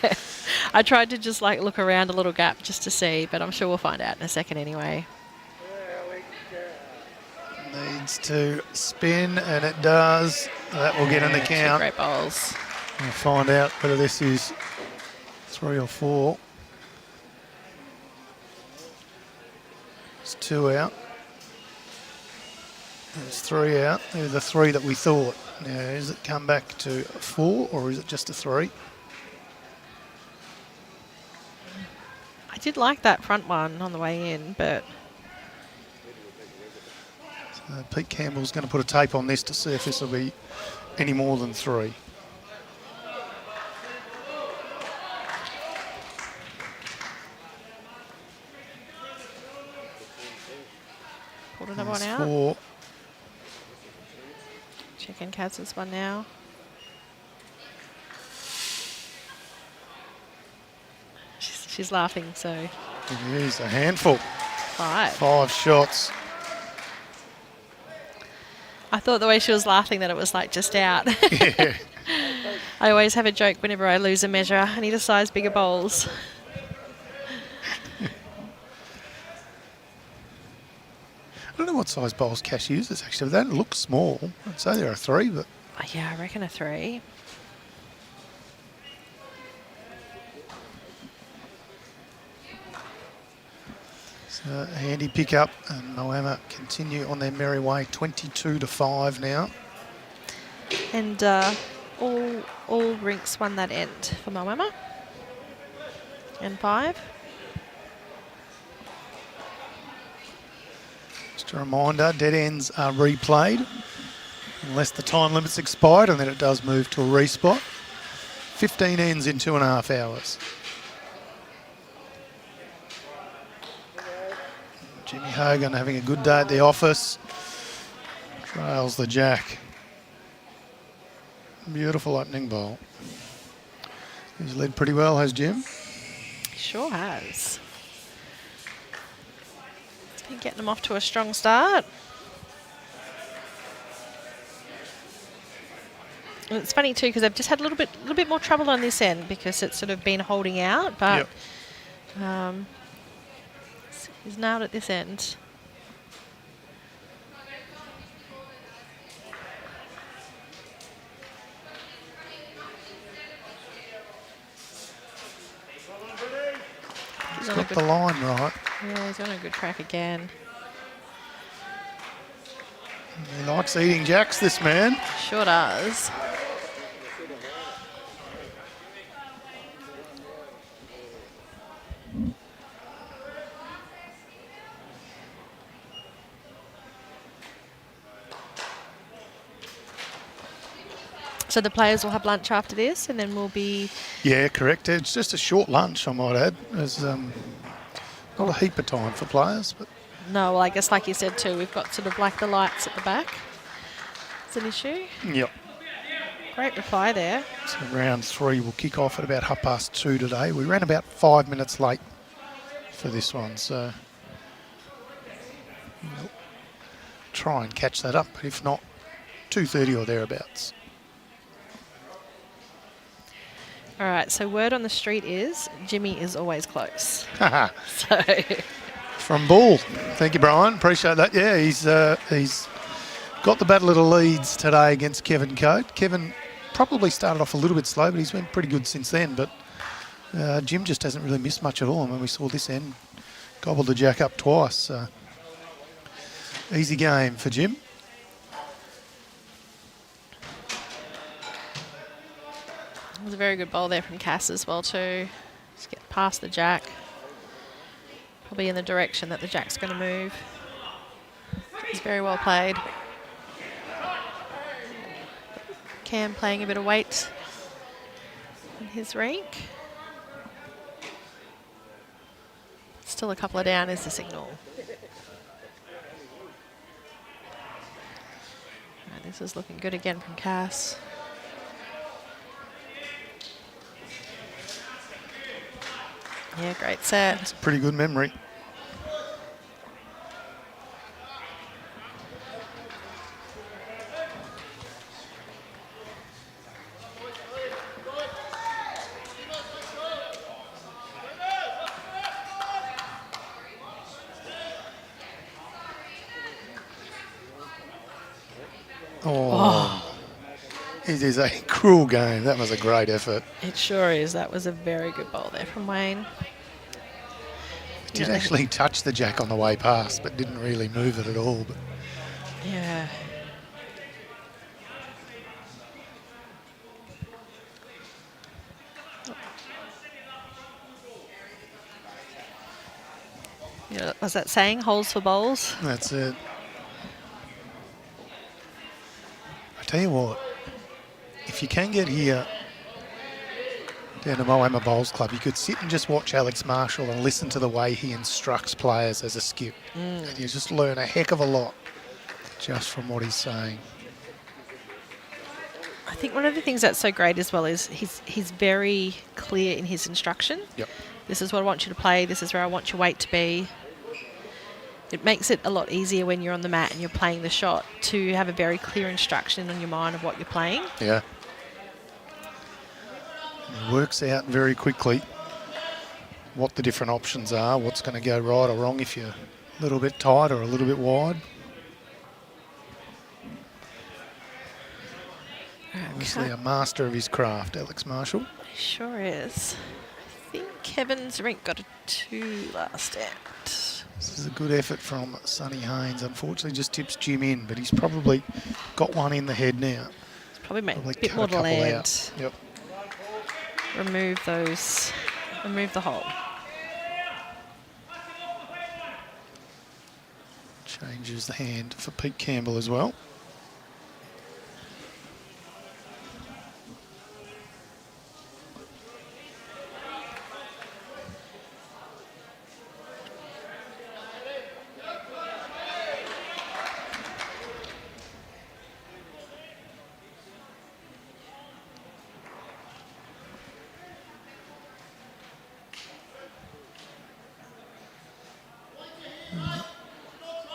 I tried to just like look around a little gap just to see, but I'm sure we'll find out in a second anyway. Needs to spin, and it does. That will get in the count. 2 great bowls. We'll find out whether this is 3 or 4. It's 2 out. There's 3 out. They're the 3 that we thought. Now, is it come back to 4 or is it just a 3? I did like that front one on the way in, but... So Pete Campbell's going to put a tape on this to see if this will be any more than 3. Pulled another one There's out. 4. Checking Kaz's one now. She's laughing, so... It is a handful. 5. 5 shots. I thought the way she was laughing that it was like just out. Yeah. I always have a joke whenever I lose a measure. I need a size bigger bowls. I don't know what size bowls Cash uses, actually. They don't look small. I'd say there are 3, but... Yeah, I reckon a 3. So a handy pick up, and Moama continue on their merry way, 22-5 now. And all rinks won that end for Moama. And 5. Just a reminder, dead ends are replayed unless the time limit's expired, and then it does move to a respot. 15 ends in 2.5 hours. Jimmy Hogan having a good day at the office. Trails the jack. Beautiful opening bowl. He's led pretty well, has Jim? Sure has. It's been getting them off to a strong start. And it's funny too because they've just had a little bit more trouble on this end because it's sort of been holding out, but he's nailed at this end. He's got the line right. Yeah, he's on a good track again. He likes eating jacks, this man. Sure does. So the players will have lunch after this, and then we'll be... Yeah, correct. It's just a short lunch, I might add. There's not a heap of time for players, but... No, well, I guess like you said too, we've got sort of like the lights at the back. It's an issue. Yep. Great reply there. So round 3 will kick off at about 2:30 today. We ran about 5 minutes late for this one, so... we'll try and catch that up, but if not, 2:30 or thereabouts. All right, so word on the street is Jimmy is always close. Haha. So... From Bull. Thank you, Brian. Appreciate that. Yeah, he's got the battle of the leads today against Brenton Coad. Kevin probably started off a little bit slow, but he's been pretty good since then. But Jim just hasn't really missed much at all. And when we saw this end, gobbled the jack up twice. So easy game for Jim. It was a very good bowl there from Cass as well too. Just get past the jack. Probably in the direction that the jack's going to move. It's very well played. Cam playing a bit of weight in his rink. Still a couple of down is the signal. Right, this is looking good again from Cass. Yeah, great set. It's a pretty good memory. Oh. It is a cruel game. That was a great effort. It sure is. That was a very good bowl there from Wayne. It did actually touch the jack on the way past, but didn't really move it at all. But yeah. Yeah, was that saying, holes for bowls? that's it. I tell you what, if you can get here down to Moama Bowls Club, you could sit and just watch Alex Marshall and listen to the way he instructs players as a skip. And you just learn a heck of a lot just from what he's saying. I think one of the things that's so great as well is he's very clear in his instruction. Yep. This is what I want you to play. This is where I want your weight to be. It makes it a lot easier when you're on the mat and you're playing the shot to have a very clear instruction on your mind of what you're playing. Yeah. It works out very quickly what the different options are, what's going to go right or wrong if you're a little bit tight or a little bit wide. Obviously a master of his craft, Alex Marshall. He sure is. I think Kevin's rink got a 2 last out. This is a good effort from Sonny Haynes. Unfortunately, just tips Jim in, but he's probably got one in the head now. It's probably made a bit cut more a to couple land. out. Yep. Remove the hole. Changes the hand for Pete Campbell as well.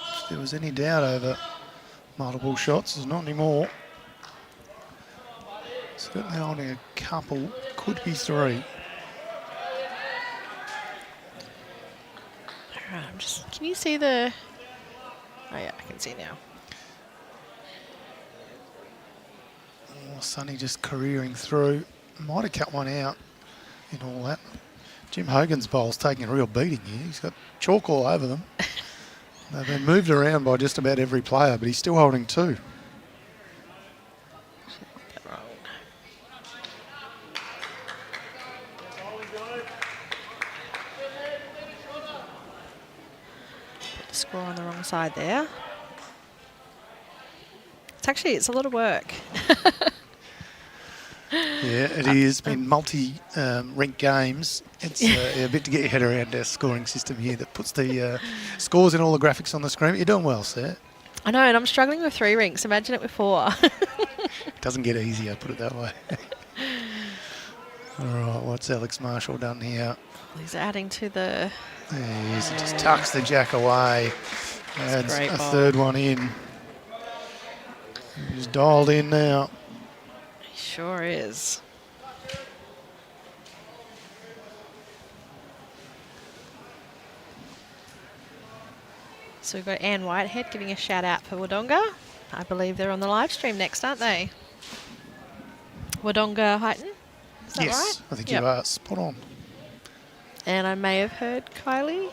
If there was any doubt over multiple shots, there's not anymore. Certainly only a couple, could be 3. All right, can you see the... Oh yeah, I can see now. Oh, Sonny just careering through. Might have cut one out in all that. Jim Hogan's bowl's taking a real beating here. He's got chalk all over them. They've been moved around by just about every player, but he's still holding 2. Put the score on the wrong side there. It's a lot of work. Yeah, it is. Been multi-rink games. It's a bit to get your head around our scoring system here that puts the scores and all the graphics on the screen. You're doing well, sir. I know, and I'm struggling with 3 rinks. Imagine it with 4. It doesn't get easier, put it that way. All right, what's Alex Marshall done here? He's adding to the... There he is. He just tucks the jack away. Adds a bowl. 3rd one in. He's dialed in now. He sure is. So we've got Anne Whitehead giving a shout out for Wodonga. I believe they're on the live stream next, aren't they? Wodonga Highton? Is that Yes, right? I think you are spot on. And I may have heard Kylie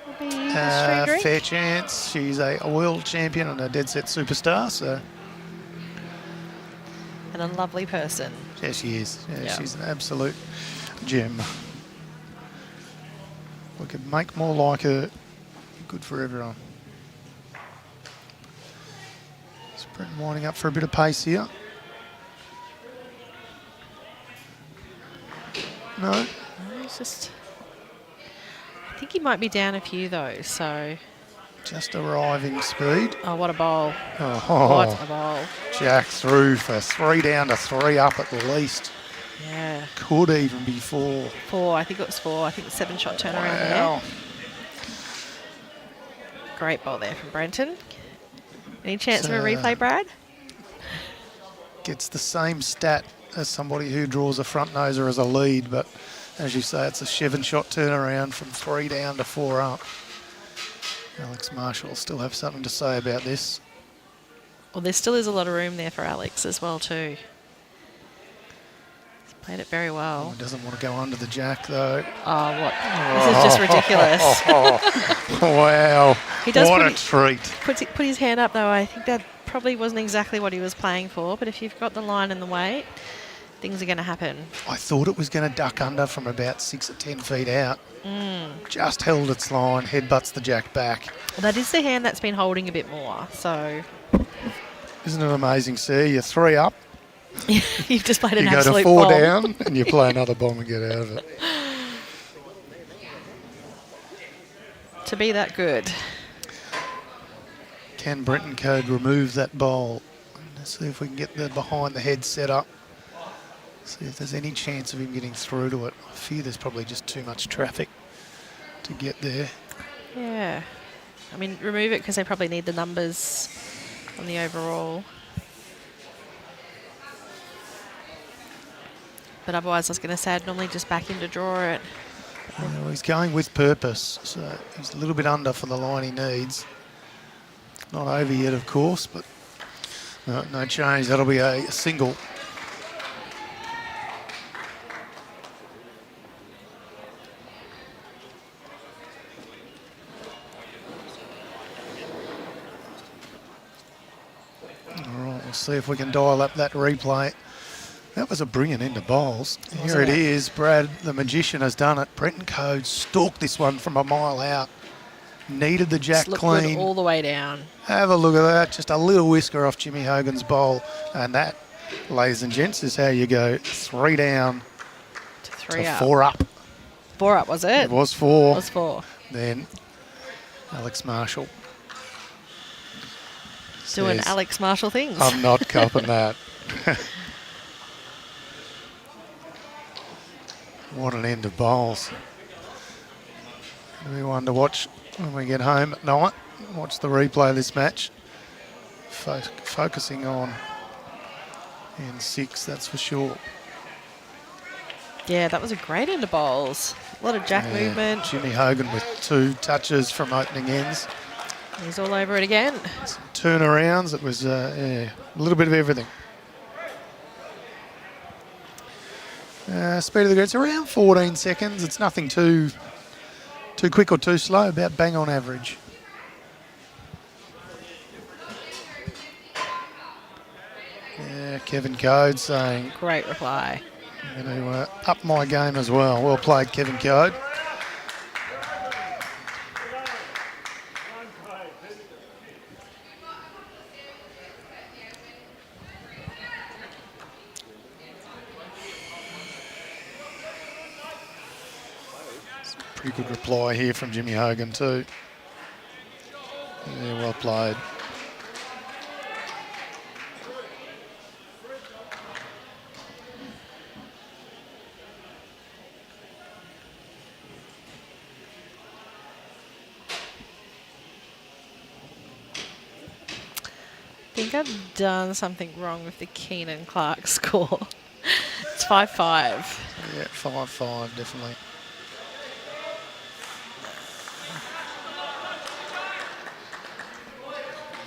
will be the street drink. Fair chance. She's a world champion and a dead set superstar, so... And a lovely person. Yeah, she is. Yeah, Yeah. She's an absolute gem. We could make more like her. Good for everyone. Is Brenton winding up for a bit of pace here? No. No, it's just... I think he might be down a few though, so... Just arriving speed. Oh, what a bowl. Oh, What a bowl. Jack through for 3 down to 3 up at least. Yeah. Could even be 4. 4, I think it was 4. I think the 7-shot turnaround Wow. there. Great bowl there from Brenton. Any chance of a replay, Brad? Gets the same stat as somebody who draws a front noser as a lead, but as you say, it's a 7-shot turnaround from 3 down to 4 up. Alex Marshall will still have something to say about this. Well, there still is a lot of room there for Alex as well too. He's played it very well. Oh, he doesn't want to go under the jack though. Oh, what? This is just ridiculous. Wow. He does what a treat. Put his hand up though. I think that probably wasn't exactly what he was playing for, but if you've got the line and the weight, things are going to happen. I thought it was going to duck under from about 6 or 10 feet out. Just held its line, headbutts the jack back. Well, that is the hand that's been holding a bit more, so... Isn't it amazing, see? You're 3 up. You've just played an you absolute go to 4 bomb. down and you play another bomb and get out of it. To be that good. Can Brenton Coad remove that bowl? Let's see if we can get the behind the head set up. See if there's any chance of him getting through to it. I fear there's probably just too much traffic to get there. Yeah. I mean, remove it because they probably need the numbers on the overall. But otherwise, I was going to say I'd normally just back him to draw it. Yeah, well, he's going with purpose, so he's a little bit under for the line he needs. Not over yet, of course, but no change. That'll be a single. All right, we'll see if we can dial up that replay. That was a brilliant end of bowls. Here it is. Brad, the magician, has done it. Brenton Coad stalked this one from a mile out. Needed the jack clean. All the way down. Have a look at that. Just a little whisker off Jimmy Hogan's bowl. And that, ladies and gents, is how you go 3 down to 3 up. 4 up. 4 up, was it? It was 4. It was 4. Then Alex Marshall. Doing says, Alex Marshall things. I'm not copping that. What an end of bowls. It'll be one to watch when we get home at night. Watch the replay of this match. Focusing on N6, that's for sure. Yeah, that was a great end of bowls. A lot of jack movement. Jimmy Hogan with 2 touches from opening ends. He's all over it again. Some turnarounds. It was a little bit of everything. Speed of the grid, it's around 14 seconds. It's nothing too quick or too slow, about bang on average. Yeah, Kevin Coad saying... Great reply. I'm going to up my game as well. Well played, Kevin Coad. Pretty good reply here from Jimmy Hogan too. Yeah, well played. I think I've done something wrong with the Keenan Clark score. It's 5-5. Yeah, 5-5, definitely.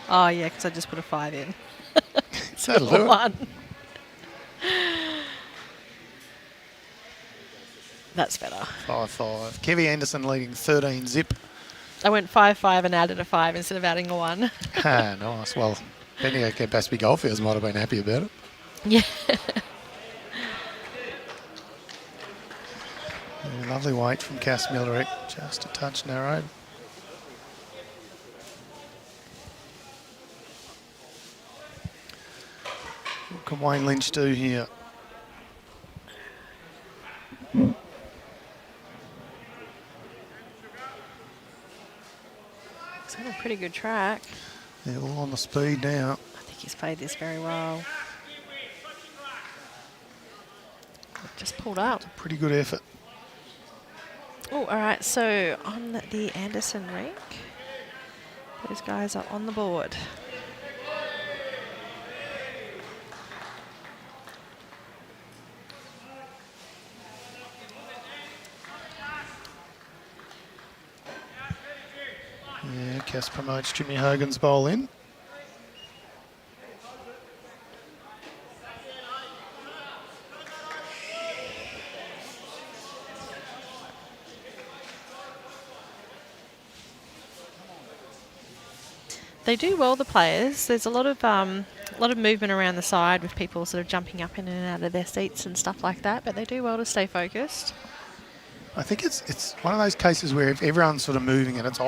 Oh, yeah, because I just put a 5 in. That'll do it. 1. That's better. 5-5. Kevy Anderson leading 13 zip. I went 5-5 and added a 5 instead of adding a 1. Ah, nice. Well, Benny Campaspe Goldfields might have been happy about it. Yeah. Lovely weight from Cass Millerick. Just a touch narrowed. What can Wayne Lynch do here? He's on a pretty good track. They're all on the speed now. I think he's played this very well. Just pulled up. Pretty good effort. Oh, all right. So on the Anderson rink, those guys are on the board. Yeah, Cass promotes Jimmy Hogan's bowl in. They do well, the players. There's a lot of movement around the side with people sort of jumping up in and out of their seats and stuff like that, but they do well to stay focused. I think it's one of those cases where if everyone's sort of moving, and it's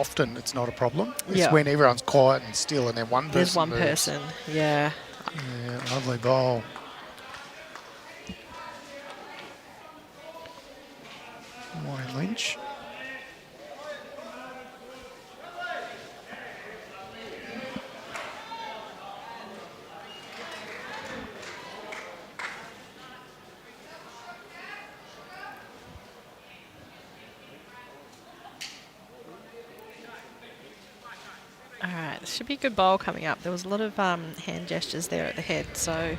not a problem. It's Yeah. when everyone's quiet and still and then one person There's one moves. person, yeah. Yeah, lovely bowl. Wayne Lynch. All right, this should be a good bowl coming up. There was a lot of hand gestures there at the head, so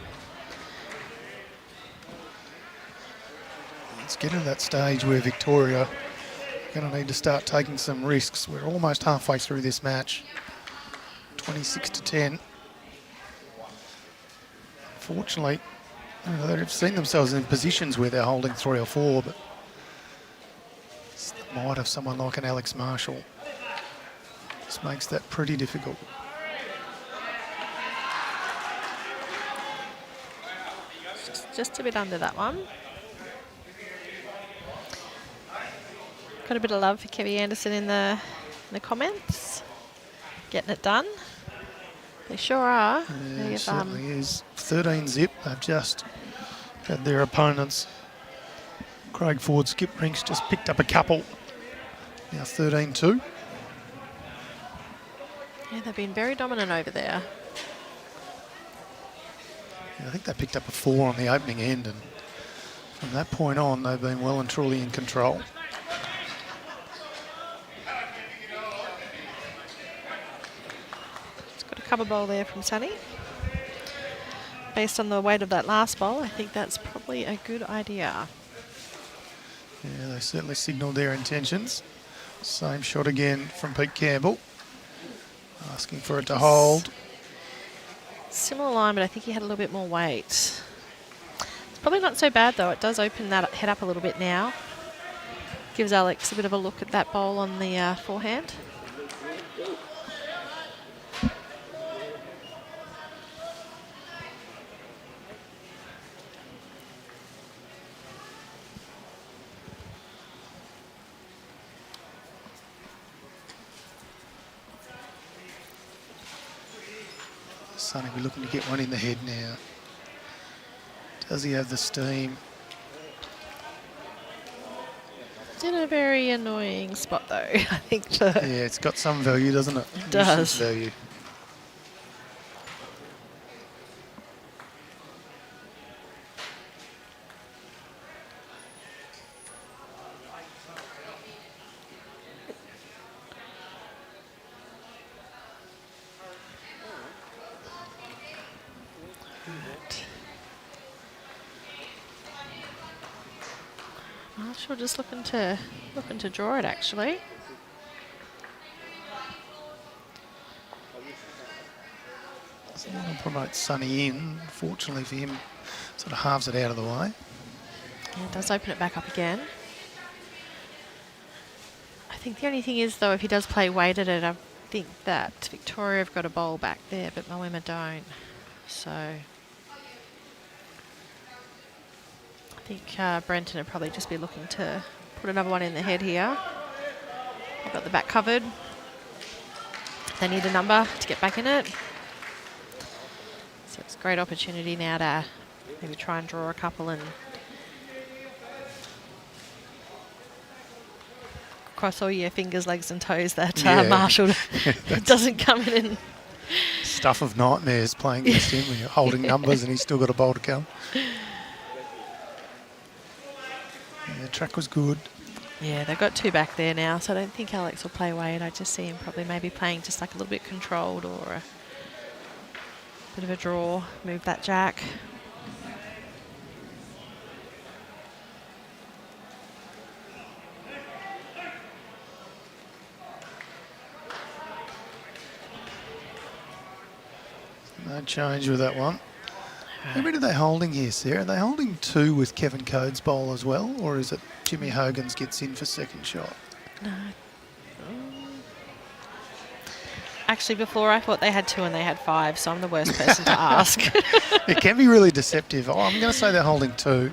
Let's get to that stage where Victoria are going to need to start taking some risks. We're almost halfway through this match. 26-10. Fortunately, they've seen themselves in positions where they're holding 3 or 4, but it's the might of someone like an Alex Marshall. This makes that pretty difficult. just a bit under that one. Got a bit of love for Kevy Anderson in the comments. Getting it done. They sure are. Yeah, it certainly is. 13 zip. They've just had their opponents. Craig Ford skip rinks just picked up a couple. Now 13-2. Yeah, they've been very dominant over there. Yeah, I think they picked up a 4 on the opening end, and from that point on, they've been well and truly in control. It's got a cover bowl there from Sunny. Based on the weight of that last bowl, I think that's probably a good idea. Yeah, they certainly signalled their intentions. Same shot again from Pete Campbell. Asking for it to hold. Similar line, but I think he had a little bit more weight. It's probably not so bad, though. It does open that head up a little bit now. Gives Alex a bit of a look at that bowl on the forehand. Sonny be looking to get one in the head now. Does he have the steam? It's in a very annoying spot, though, I think. For Yeah, it's got some value, doesn't it? It does. Nuisance value. Marshall just looking to draw it, actually. Doesn't want to promote Sonny in. Fortunately for him, sort of halves it out of the way. Yeah, it does open it back up again. I think the only thing is, though, if he does play weight at it, I think that Victoria have got a bowl back there, but Moama don't. So I think Brenton would probably just be looking to put another one in the head here. They've got the back covered. They need a number to get back in it. So it's a great opportunity now to maybe try and draw a couple and cross all your fingers, legs and toes that Yeah. Marshall doesn't come in and Stuff of nightmares playing against him when you're holding numbers and he's still got a bowl to come. Yeah, the track was good. yeah, they've got two back there now, so I don't think Alex will play weight. I just see him probably maybe playing just like a little bit controlled or a bit of a draw, move that jack. No change with that one. How many are they holding here, Sarah? Are they holding 2 with Kevin Coad's bowl as well, or is it Jimmy Hogan's gets in for second shot? No. Actually, before I thought they had 2 and they had 5, so I'm the worst person to ask. It can be really deceptive. Oh, I'm going to say they're holding 2.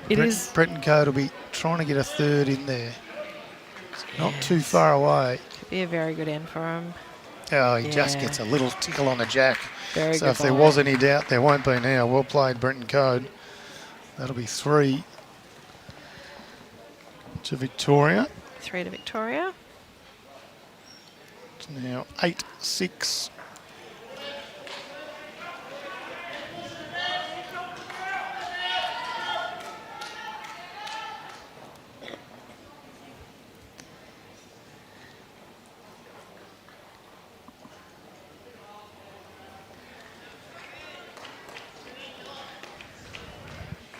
It is. Brenton Coad will be trying to get a third in there. It's not too far away. Could be a very good end for him. Oh, he just gets a little tickle on the jack. Very so good if there ball. was any doubt, there won't be now. Well played, Brenton Coad. That'll be 3 to Victoria. 3 to Victoria. It's now 8-6.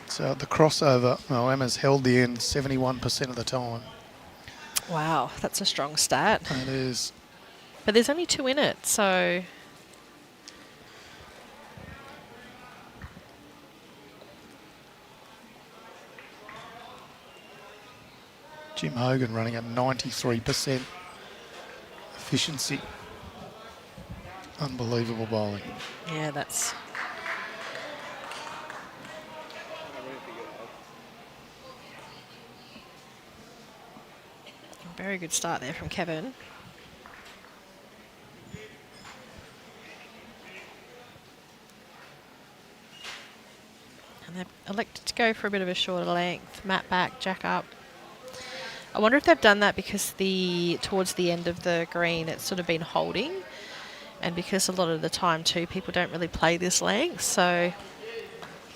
So at the crossover, Moama's held the end 71% of the time. Wow, that's a strong stat. It is. But there's only 2 in it, so... Jim Hogan running at 93% efficiency. Unbelievable bowling. Yeah, that's... Very good start there from Kevin. And they've elected to go for a bit of a shorter length. Mat back, jack up. I wonder if they've done that because towards the end of the green it's sort of been holding. And because a lot of the time too, people don't really play this length. So I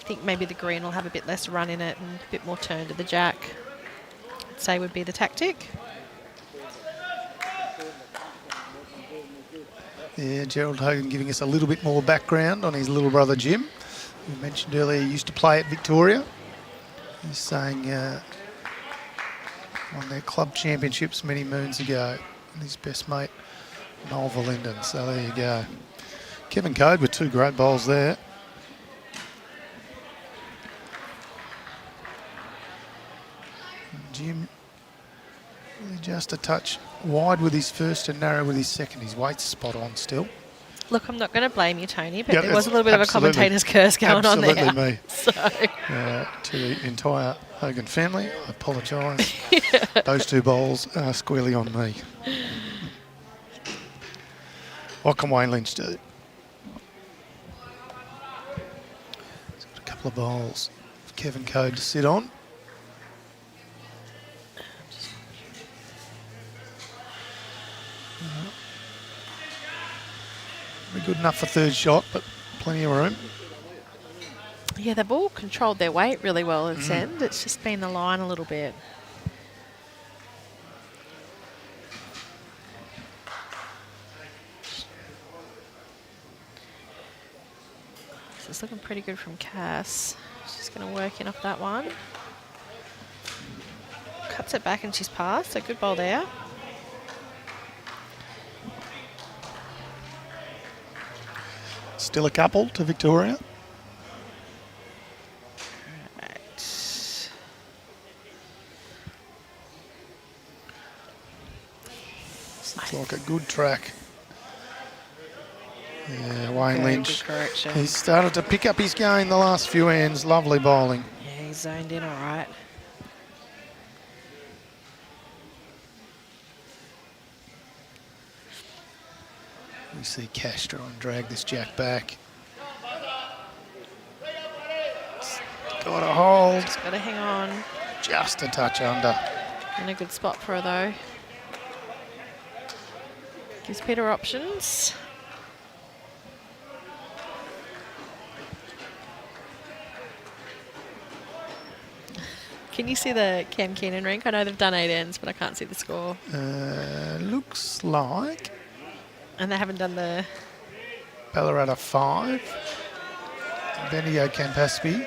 think maybe the green will have a bit less run in it and a bit more turn to the jack. I'd say would be the tactic. Yeah, Gerald Hogan giving us a little bit more background on his little brother Jim. We mentioned earlier he used to play at Victoria. He's saying won their club championships many moons ago. And his best mate, Noel Verlinden. So there you go. Kevin Coad with 2 great bowls there. And Jim really just a touch wide with his first and narrow with his second. His weight's spot on still. Look, I'm not going to blame you, Tony, but Yeah, there was a little bit of a commentator's curse going on there. Absolutely me. So. To the entire Hogan family, I apologise. Those 2 bowls are squarely on me. What can Wayne Lynch do? He's got a couple of bowls for Kevin Coad to sit on. Be good enough for third shot, but plenty of room. Yeah, they've all controlled their weight really well at its end. It's just been the line a little bit. So it's looking pretty good from Cass. She's going to work in off that one. Cuts it back and she's passed. A good bowl there. Still a couple to Victoria. Right. Looks like a good track. Yeah, Wayne Very Lynch. good correction. He's started to pick up his game the last few ends. Lovely bowling. Yeah, he's zoned in all right. We see Cash try and drag this jack back. Got a hold. Just got to hang on. Just a touch under. In a good spot for her though. Gives Peter options. Can you see the Cam Keenan rank? I know they've done 8 ends, but I can't see the score. Looks like And they haven't done the... Ballarat 5. Bendigo Campaspe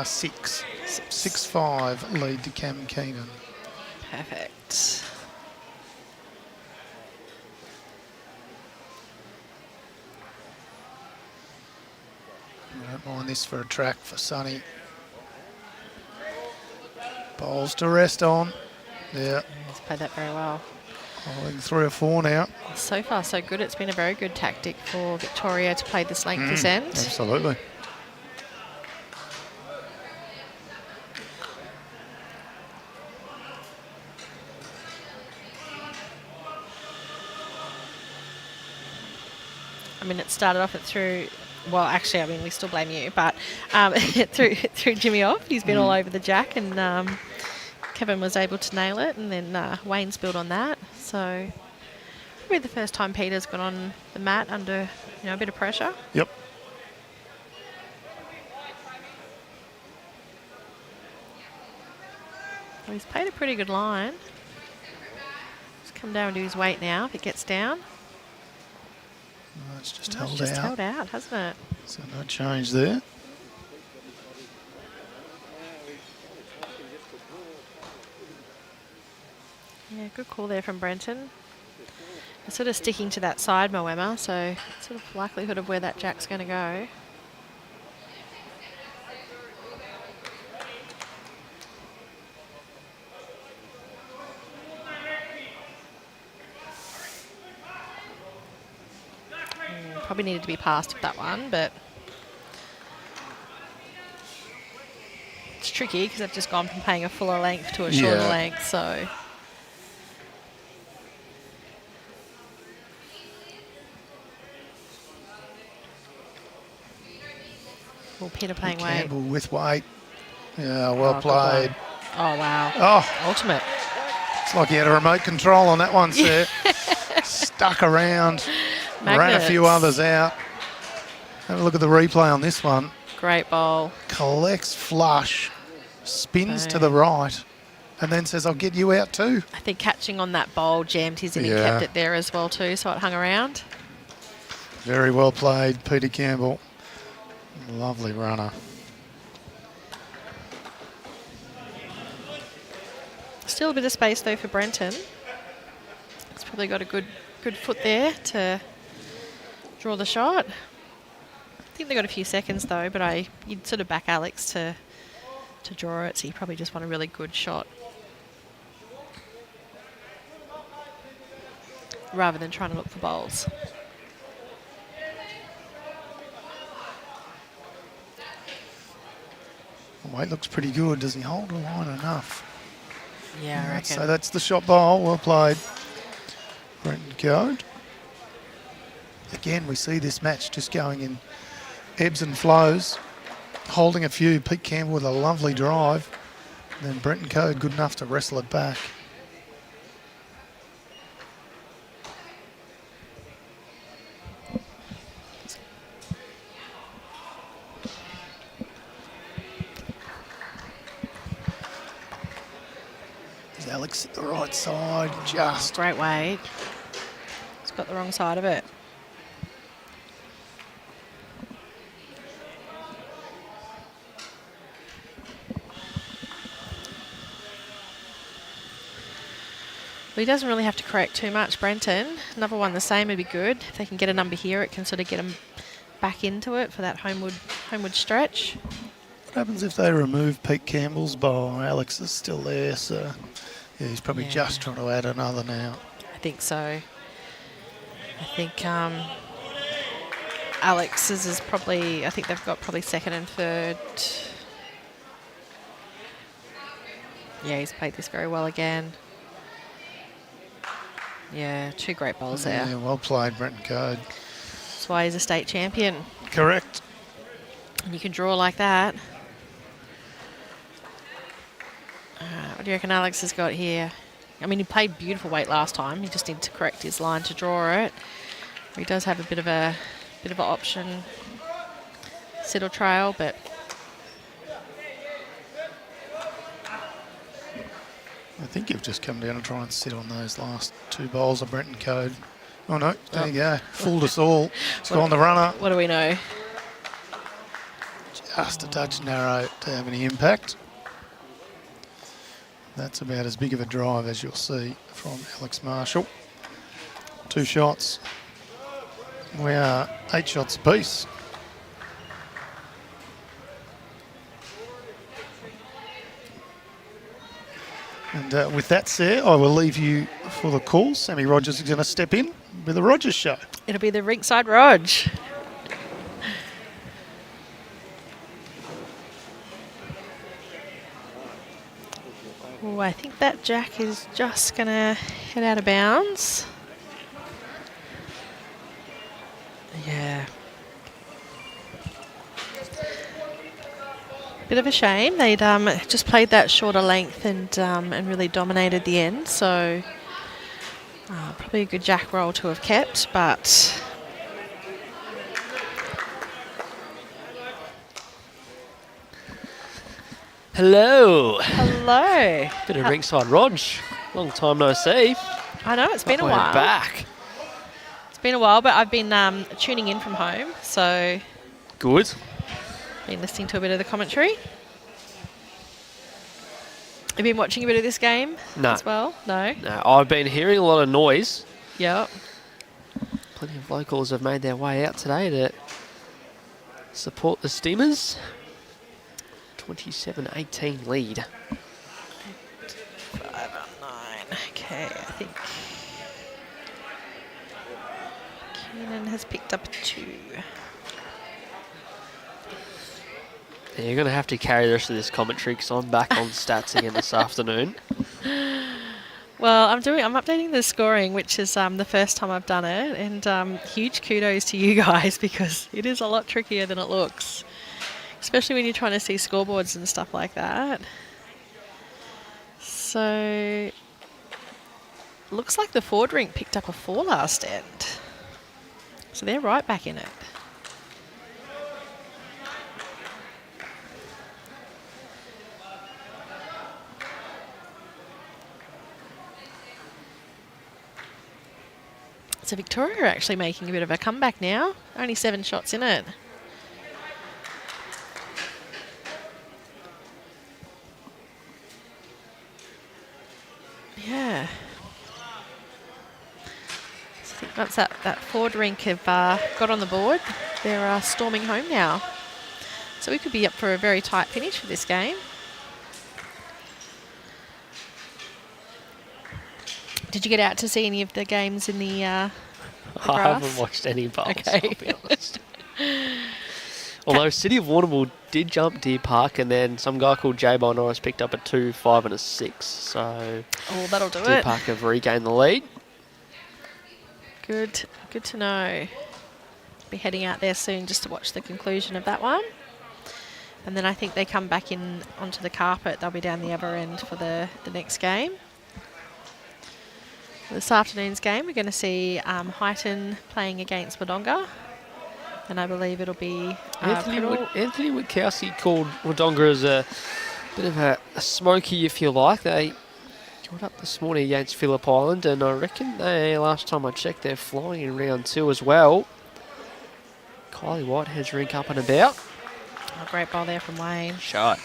6. 6-5 lead to Cam Keenan. Perfect. I don't mind this for a track for Sonny. Bowls to rest on. Yeah. He's played that very well. Holding 3 or 4 now. So far, so good. It's been a very good tactic for Victoria to play this length this end. Absolutely. I mean, it started off through. Well, actually, I mean, we still blame you, but through Jimmy off. He's been all over the jack, and Kevin was able to nail it, and then Wayne's built on that. So probably the first time Peter's gone on the mat under a bit of pressure. Yep. Well, he's played a pretty good line. Just come down and do his weight now if it gets down. Oh, it's just Oh, held it's just out. held out, hasn't it? So no change there. Yeah, good call there from Brenton. They're sort of sticking to that side, Moama, so sort of likelihood of where that jack's going to go. Probably needed to be passed with that one, but it's tricky because I've just gone from playing a fuller length to a shorter length, so. Well, Peter playing weight. Campbell with weight. Yeah, well good played. one. Oh, wow. Oh, Ultimate. it's like he had a remote control on that one, sir. Stuck around. Ran a few Magnets. others out. Have a look at the replay on this one. Great bowl. Collects flush, spins to Boom. the right, and then says, I'll get you out too. I think catching on that bowl jammed his in and Yeah. kept it there as well too, so it hung around. Very well played, Peter Campbell. Lovely runner. Still a bit of space though for Brenton. He's probably got a good foot there to draw the shot. I think they got a few seconds though, but you'd sort of back Alex to draw it, so you probably just want a really good shot rather than trying to look for bowls. Weight looks pretty good. Does he hold the line enough? Yeah, I reckon. So that's the shot bowl. Well played, Brenton Coad. Again, we see this match just going in ebbs and flows. Holding a few. Pete Campbell with a lovely drive. And then Brenton Coad good enough to wrestle it back. Is Alex at the right side? Just. Great weight. He's got the wrong side of it. Well, he doesn't really have to correct too much, Brenton. Another one the same would be good. If they can get a number here, it can sort of get them back into it for that homeward stretch. What happens if they remove Pete Campbell's bowl? Alex is still there, so yeah, he's probably just trying to add another now. I think so. I think Alex's is probably, I think they've got probably second and third. Yeah, he's played this very well again. Yeah, two great bowls there. Yeah, well played, Brenton Coad. That's why he's a state champion. Correct. And you can draw like that. What do you reckon Alex has got here? I mean, he played beautiful weight last time. He just needs to correct his line to draw it. He does have a bit of an option sit or trail, but I think you've just come down and try and sit on those last two bowls of Brenton Coad. Oh no, there you go. Fooled us all. It's gone the runner. what do we know? Just a touch narrow to have any impact. That's about as big of a drive as you'll see from Alex Marshall. 2 shots. We are 8 shots apiece. And with that said, I will leave you for the call. Sammy Rogers is going to step in with the Rogers Show. It'll be the ringside Rog. Oh, I think that jack is just going to head out of bounds. Yeah. Bit of a shame. They'd just played that shorter length and really dominated the end. So probably a good jack roll to have kept, but Hello. hello. Bit of ringside Rog. Long time no see. I know it's been a We're while. back. It's been a while, but I've been tuning in from home, so Good. been listening to a bit of the commentary. Have you been watching a bit of this game No. as well? No. No, I've been hearing a lot of noise. Yep. Plenty of locals have made their way out today to support the Steamers. 27-18 lead. 5-9. Okay, I think Keenan has picked up 2. Yeah, you're going to have to carry the rest of this commentary because I'm back on stats again this afternoon. Well, I'm updating the scoring, which is the first time I've done it, and huge kudos to you guys because it is a lot trickier than it looks, especially when you're trying to see scoreboards and stuff like that. So, looks like the Ford rink picked up a 4 last end, so they're right back in it. So Victoria are actually making a bit of a comeback now. Only 7 shots in it. Yeah. So I think once that Ford rink have got on the board, they're storming home now. So we could be up for a very tight finish for this game. Did you get out to see any of the games in the I grass? haven't watched any bowls, Okay. I'll be honest. Although City of Warrnambool did jump Deer Park, and then some guy called J-Bar Norris picked up a 2, 5 and a 6. So Oh, that'll do Deer it. Park have regained the lead. Good to know. Be heading out there soon just to watch the conclusion of that one. And then I think they come back in onto the carpet. They'll be down the other end for the next game. This afternoon's game, we're going to see Highton playing against Wodonga. And I believe it'll be Anthony Witkowski called Wodonga as a bit of a smoky, if you like. They got up this morning against Phillip Island, and I reckon last time I checked, they're flying in round 2 as well. Kylie Whitehead's rink up and about. a great ball there from Wayne. Shot.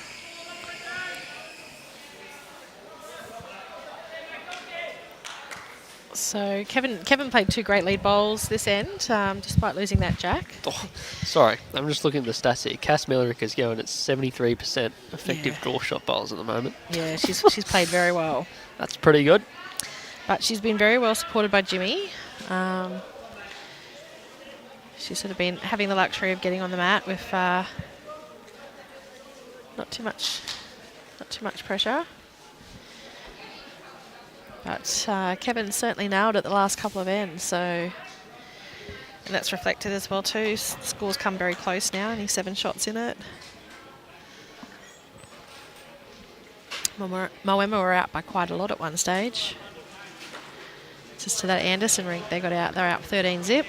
So Kevin played 2 great lead bowls this end, despite losing that jack. Oh, sorry, I'm just looking at the stats here. Cass Millerick is going at 73% effective Yeah. draw shot bowls at the moment. Yeah, she's played very well. That's pretty good. But she's been very well supported by Jimmy. She's sort of been having the luxury of getting on the mat with not too much pressure. But Kevin certainly nailed it the last couple of ends, so and that's reflected as well too. Score's come very close now, only 7 shots in it. Moama were out by quite a lot at one stage. Just to that Anderson rink, they're out 13 zip.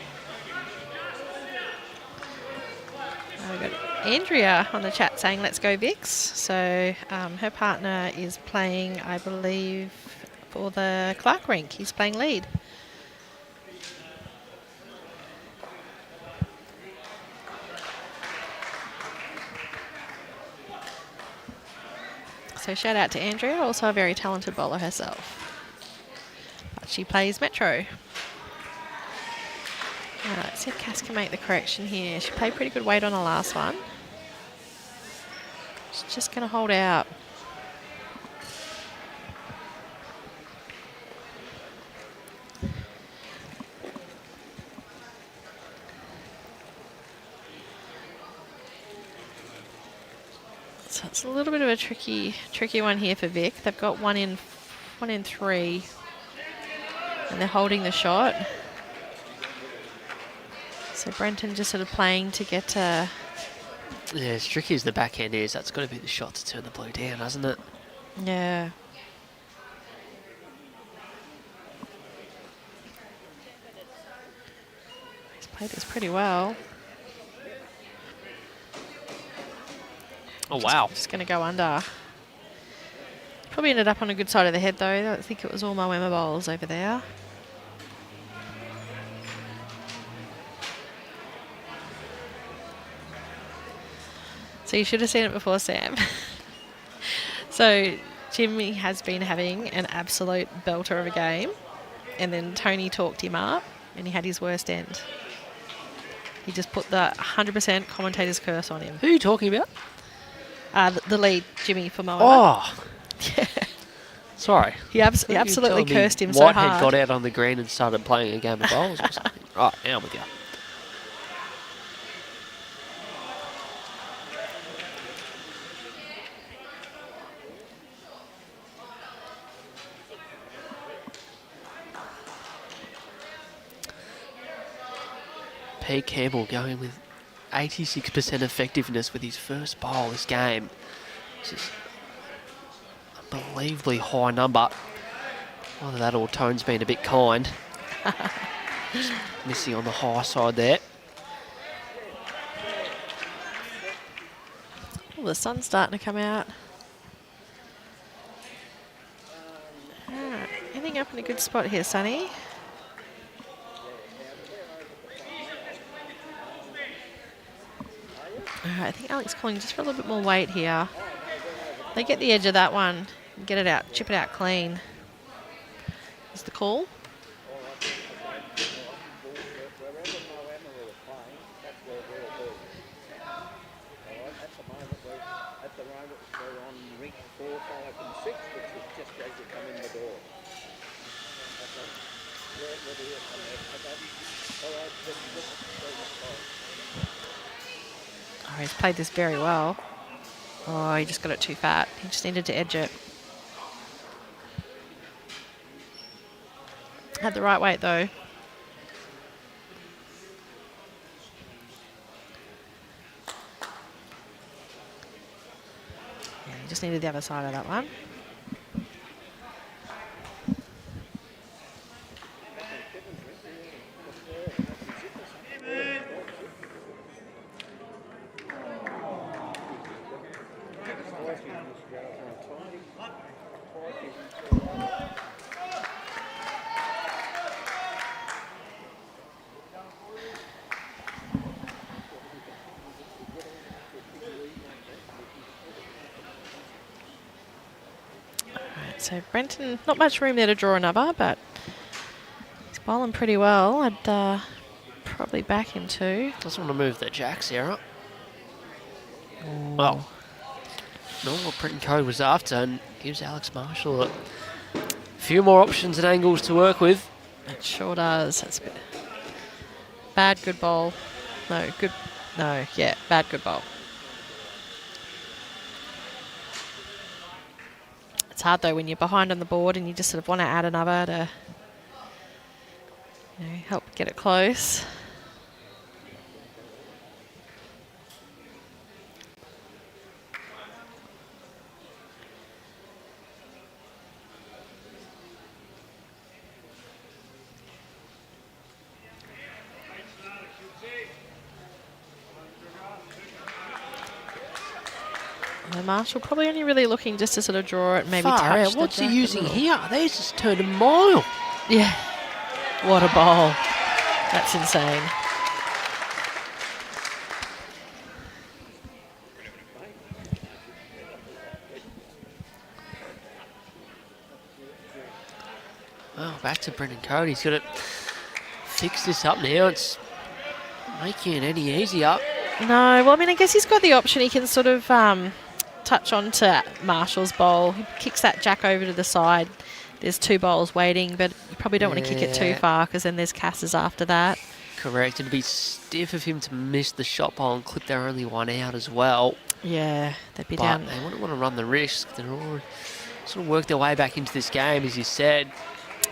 We've got Andrea on the chat saying, let's go Vix. So her partner is playing, I believe, for the Clark rink. He's playing lead. So shout out to Andrea, also a very talented bowler herself. But she plays Metro. Let's see if Cass can make the correction here. She played pretty good weight on the last one. She's just going to hold out. So it's a little bit of a tricky one here for Vic. They've got one in 3, and they're holding the shot. So Brenton just sort of playing to get Yeah, as tricky as the backhand is, that's got to be the shot to turn the blue down, hasn't it? Yeah. He's played this pretty well. Oh, wow. Just going to go under. Probably ended up on a good side of the head, though. I don't think it was all Moama bowls over there. So you should have seen it before, Sam. So Jimmy has been having an absolute belter of a game, and then Tony talked him up, and he had his worst end. He just put the 100% commentator's curse on him. Who are you talking about? The lead, Jimmy, for Moama. Oh! Yeah. Sorry. He absolutely cursed him so hard. Whitehead got out on the green and started playing a game of bowls or something. Right, now I'm with you. Pete Campbell going with 86% effectiveness with his first bowl this game. Just unbelievably high number. Whether that or Tone's been a bit kind. Just missing on the high side there. Well, the sun's starting to come out. Alright, ending up in a good spot here, Sonny. I think Alex calling just for a little bit more weight here. They get the edge of that one, get it out, chip it out clean. Is the call? Oh, he's played this very well. Oh, he just got it too fat. He just needed to edge it. Had the right weight though. Yeah, he just needed the other side of that one. So Brenton, not much room there to draw another, but he's bowling pretty well. I'd probably back him too. Doesn't want to move the jack, Sarah. Well, not what Brenton Coad was after, and gives Alex Marshall a few more options and angles to work with. It sure does. That's a bit bad, good bowl. No, good. No, yeah, bad, good bowl. It's hard though when you're behind on the board and you just sort of want to add another to, you know, help get it close. And Marshall probably only really looking just to sort of draw it, maybe touch out. the What's he jack a using little. here? They just turned a mile. Yeah. What a bowl. That's insane. Well, back to Brenton Coad. He's got to fix this up now. It's making it any easier. No, well, I mean, I guess he's got the option. He can sort of touch on to Marshall's bowl. He kicks that jack over to the side. There's two bowls waiting, but you probably don't want to kick it too far because then there's Cass's after that. Correct. It'd be stiff of him to miss the shot ball and clip their only one out as well. Yeah, they'd be But down. they wouldn't want to run the risk. They're all sort of worked their way back into this game, as you said.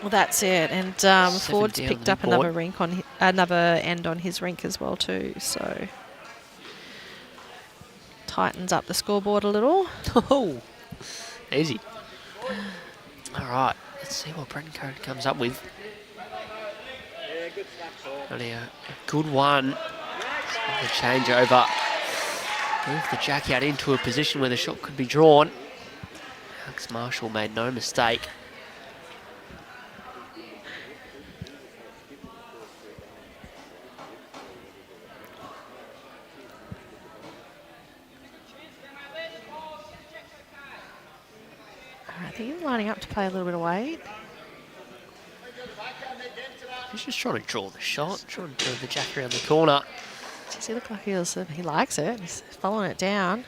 Well, that's it. And Ford's down picked the up board. another rink on another end on his rink as well too. So tightens up the scoreboard a little. Oh, easy. All right, let's see what Brenton Coad comes up with. Only a good one. The changeover. Move the jack out into a position where the shot could be drawn. Alex Marshall made no mistake. I think he's lining up to play a little bit of weight. He's just trying to draw the shot, trying to throw the jack around the corner. Does he look like he likes it? He's following it down.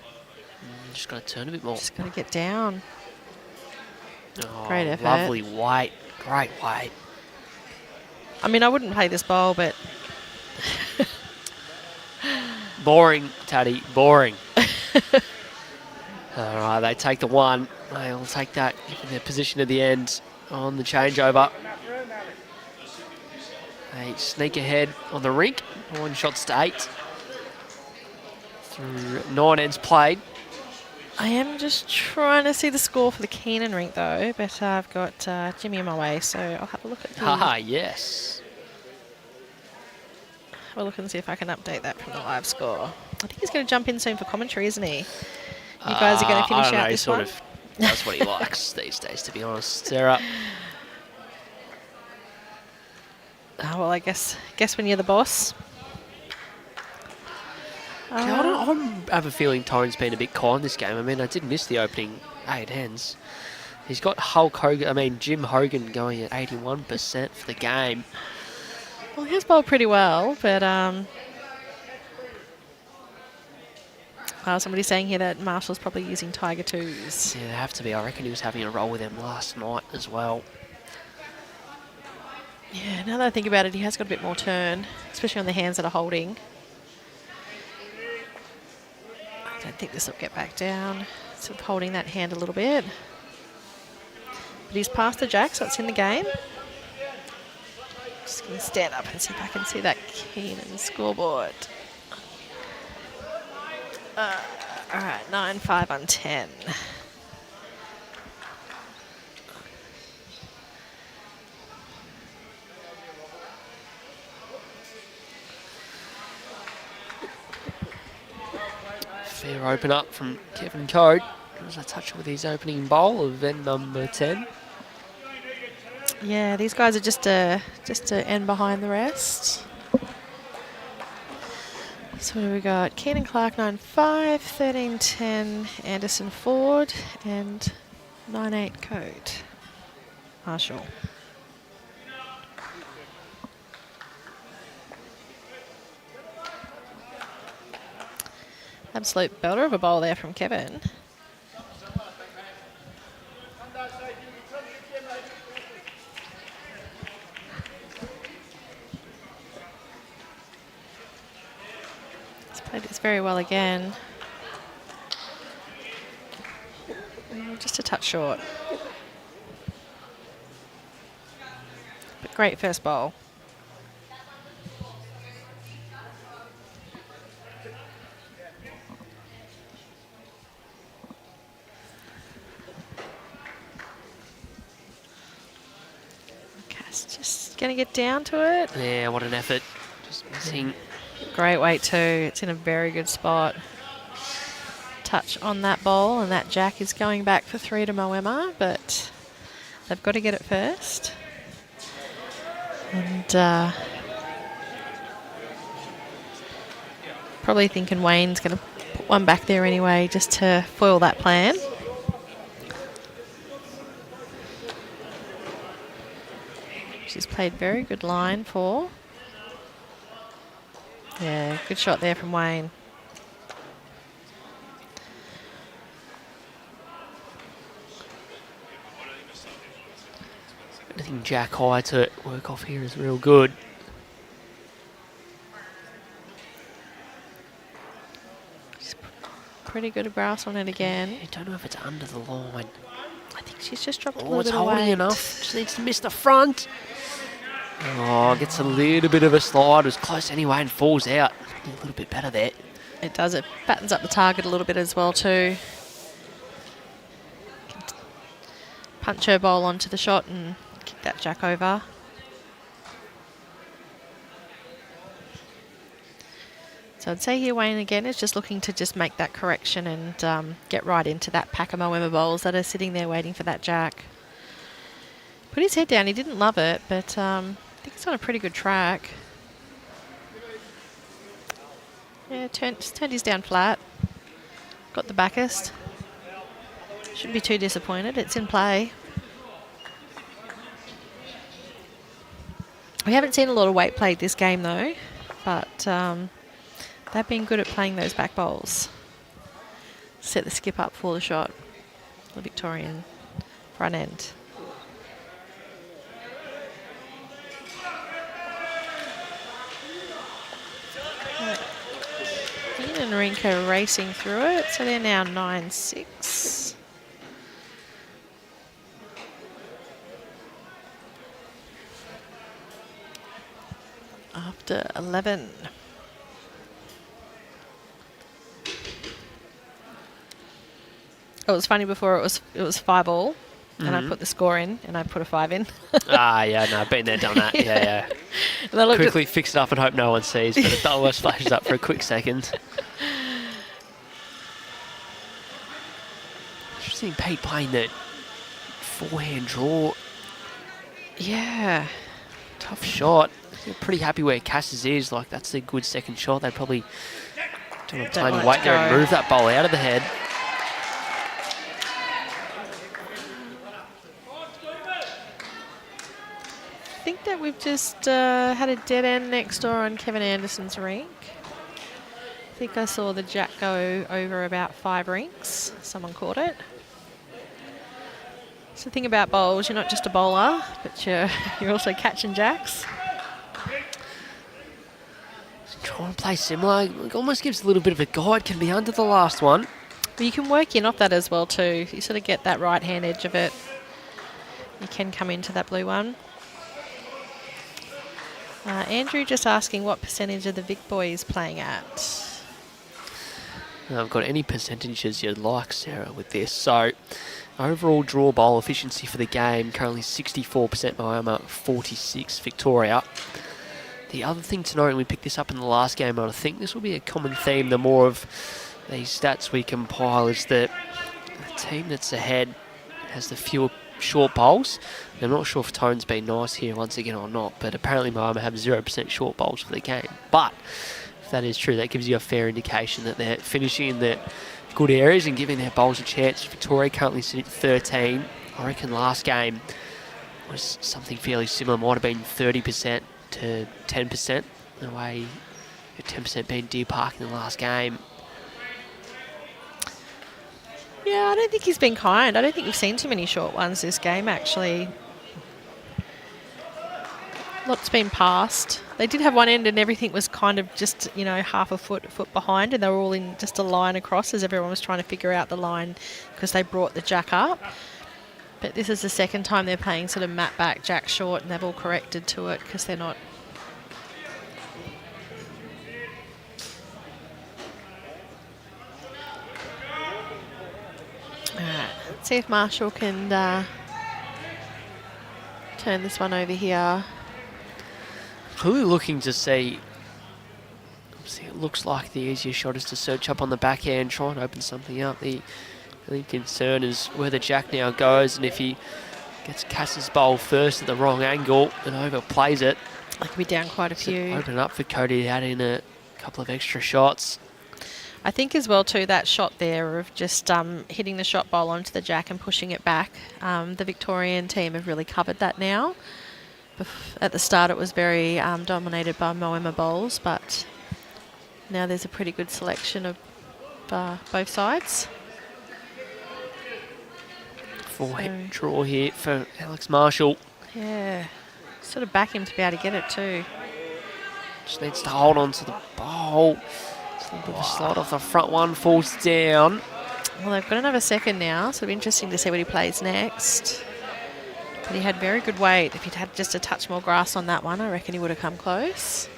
Just got to turn a bit more. Just got to get down. Oh, Great effort. lovely weight. Great weight. I mean, I wouldn't play this bowl, but Boring, Taddy, boring. All right, they take the one. They'll take that in their position at the end on the changeover. They sneak ahead on the rink. 1 shots to 8. Through 9 ends played. I am just trying to see the score for the Keenan rink though. But I've got Jimmy in my way, so I'll have a look at the. Haha, yes. Have a look and see if I can update that from the live score. I think he's going to jump in soon for commentary, isn't he? You guys are going to finish I don't know, out he this sort one? of does what he likes these days, to be honest. Sarah. Oh, well, I guess when you're the boss. I have a feeling Torren's been a bit kind this game. I mean, I did miss the opening 8 ends. He's got Jim Hogan going at 81% for the game. Well, he has bowled pretty well, but somebody's saying here that Marshall's probably using Tiger 2s. Yeah, they have to be. I reckon he was having a roll with them last night as well. Yeah, now that I think about it, he has got a bit more turn, especially on the hands that are holding. I don't think this will get back down. Sort of holding that hand a little bit. But he's past the jack, so it's in the game. Just going to stand up and see if I can see that Keenan scoreboard. All right, 9-5 on 10. Fair open up from Kevin Coad. There's a touch with his opening bowl of end number 10. Yeah, these guys are just to end behind the rest. So what do we got? Keenan Clark 9-5, 13-10 Anderson Ford, and 9-8 Coad Marshall. Absolute belter of a bowl there from Kevin. He's played this very well again. Just a touch short. But great first bowl. Just going to get down to it. Yeah, what an effort. Just missing. Great weight too. It's in a very good spot. Touch on that ball, and that jack is going back for 3 to Moama, but they've got to get it first. And probably thinking Wayne's going to put one back there anyway, just to foil that plan. She's played very good line for. Yeah, good shot there from Wayne. I think Jack High to work off here is real good. pretty good grasp on it again. I don't know if it's under the line. I think she's just dropped a Oh, little it's bit of holding weight. enough. Just needs to miss the front. Oh, gets a little bit of a slide. It was close anyway and falls out. A little bit better there. It does. It battens up the target a little bit as well too. Punch her bowl onto the shot and kick that jack over. So I'd say here Wayne again is just looking to just make that correction and get right into that pack of Moama bowls that are sitting there waiting for that jack. Put his head down. He didn't love it, but I think he's on a pretty good track. Yeah, just turned his down flat. Got the backest. Shouldn't be too disappointed. It's in play. We haven't seen a lot of weight played this game though, but they've been good at playing those back bowls. Set the skip up for the shot. The Victorian front end. Ian and Rinka racing through it, so they're now 9-6. After 11. It was funny before it was 5-all, and I put the score in, and I put a 5 in. Yeah, no, been there, done that. Yeah. And I looked Quickly fix it up and hope no one sees, but it always flashes up for a quick second. Interesting, Pete playing that forehand draw. Yeah. Tough shot. They're pretty happy where Cass's is. Like, that's a good second shot. They probably do a tiny want weight to there and go. move that bowl out of the head. I think that we've just had a dead end next door on Kevin Anderson's rink. I think I saw the jack go over about 5 rinks. Someone caught it. It's the thing about bowls, you're not just a bowler, but you're also catching jacks. Trying to play similar. It almost gives a little bit of a guide. Can be under the last one. But you can work in off that as well too. You sort of get that right hand edge of it. You can come into that blue one. Andrew just asking what percentage of the Vic boys playing at. I've got any percentages you'd like, Sarah, with this. So, overall draw bowl efficiency for the game, currently 64% Moama, 46% Victoria. The other thing to note, and we picked this up in the last game, and I think this will be a common theme, the more of these stats we compile, is that the team that's ahead has the fewer short bowls. I'm not sure if Tone's been nice here once again or not, but apparently Moama have 0% short bowls for the game. But if that is true, that gives you a fair indication that they're finishing in the good areas and giving their bowls a chance. Victoria currently sitting at 13. I reckon last game was something fairly similar. Might have been 30% to 10%. In a way, 10% being Deer Park in the last game. Yeah, I don't think he's been kind. I don't think you've seen too many short ones this game, actually. Lots been passed. They did have one end and everything was kind of just, half a foot behind, and they were all in just a line across as everyone was trying to figure out the line because they brought the jack up. But this is the second time they're playing sort of mat back, jack short, and they've all corrected to it because they're not... Alright, let's see if Marshall can turn this one over here. Clearly looking to see, obviously it looks like the easier shot is to search up on the backhand, try and open something up. The only concern is where the jack now goes, and if he gets Cass's bowl first at the wrong angle and overplays it, I could be down quite a few. Open up for Cody to add in a couple of extra shots. I think as well too, that shot there of just hitting the shot bowl onto the jack and pushing it back, the Victorian team have really covered that now. At the start it was very dominated by Moama bowls, but now there's a pretty good selection of both sides. Forehand draw here for Alex Marshall. Yeah, sort of back him to be able to get it too. Just needs to hold on to the bowl. A little bit of a slide off the front one, falls down. Well, they've got another second now, so it'll be interesting to see what he plays next. But he had very good weight. If he'd had just a touch more grass on that one, I reckon he would have come close.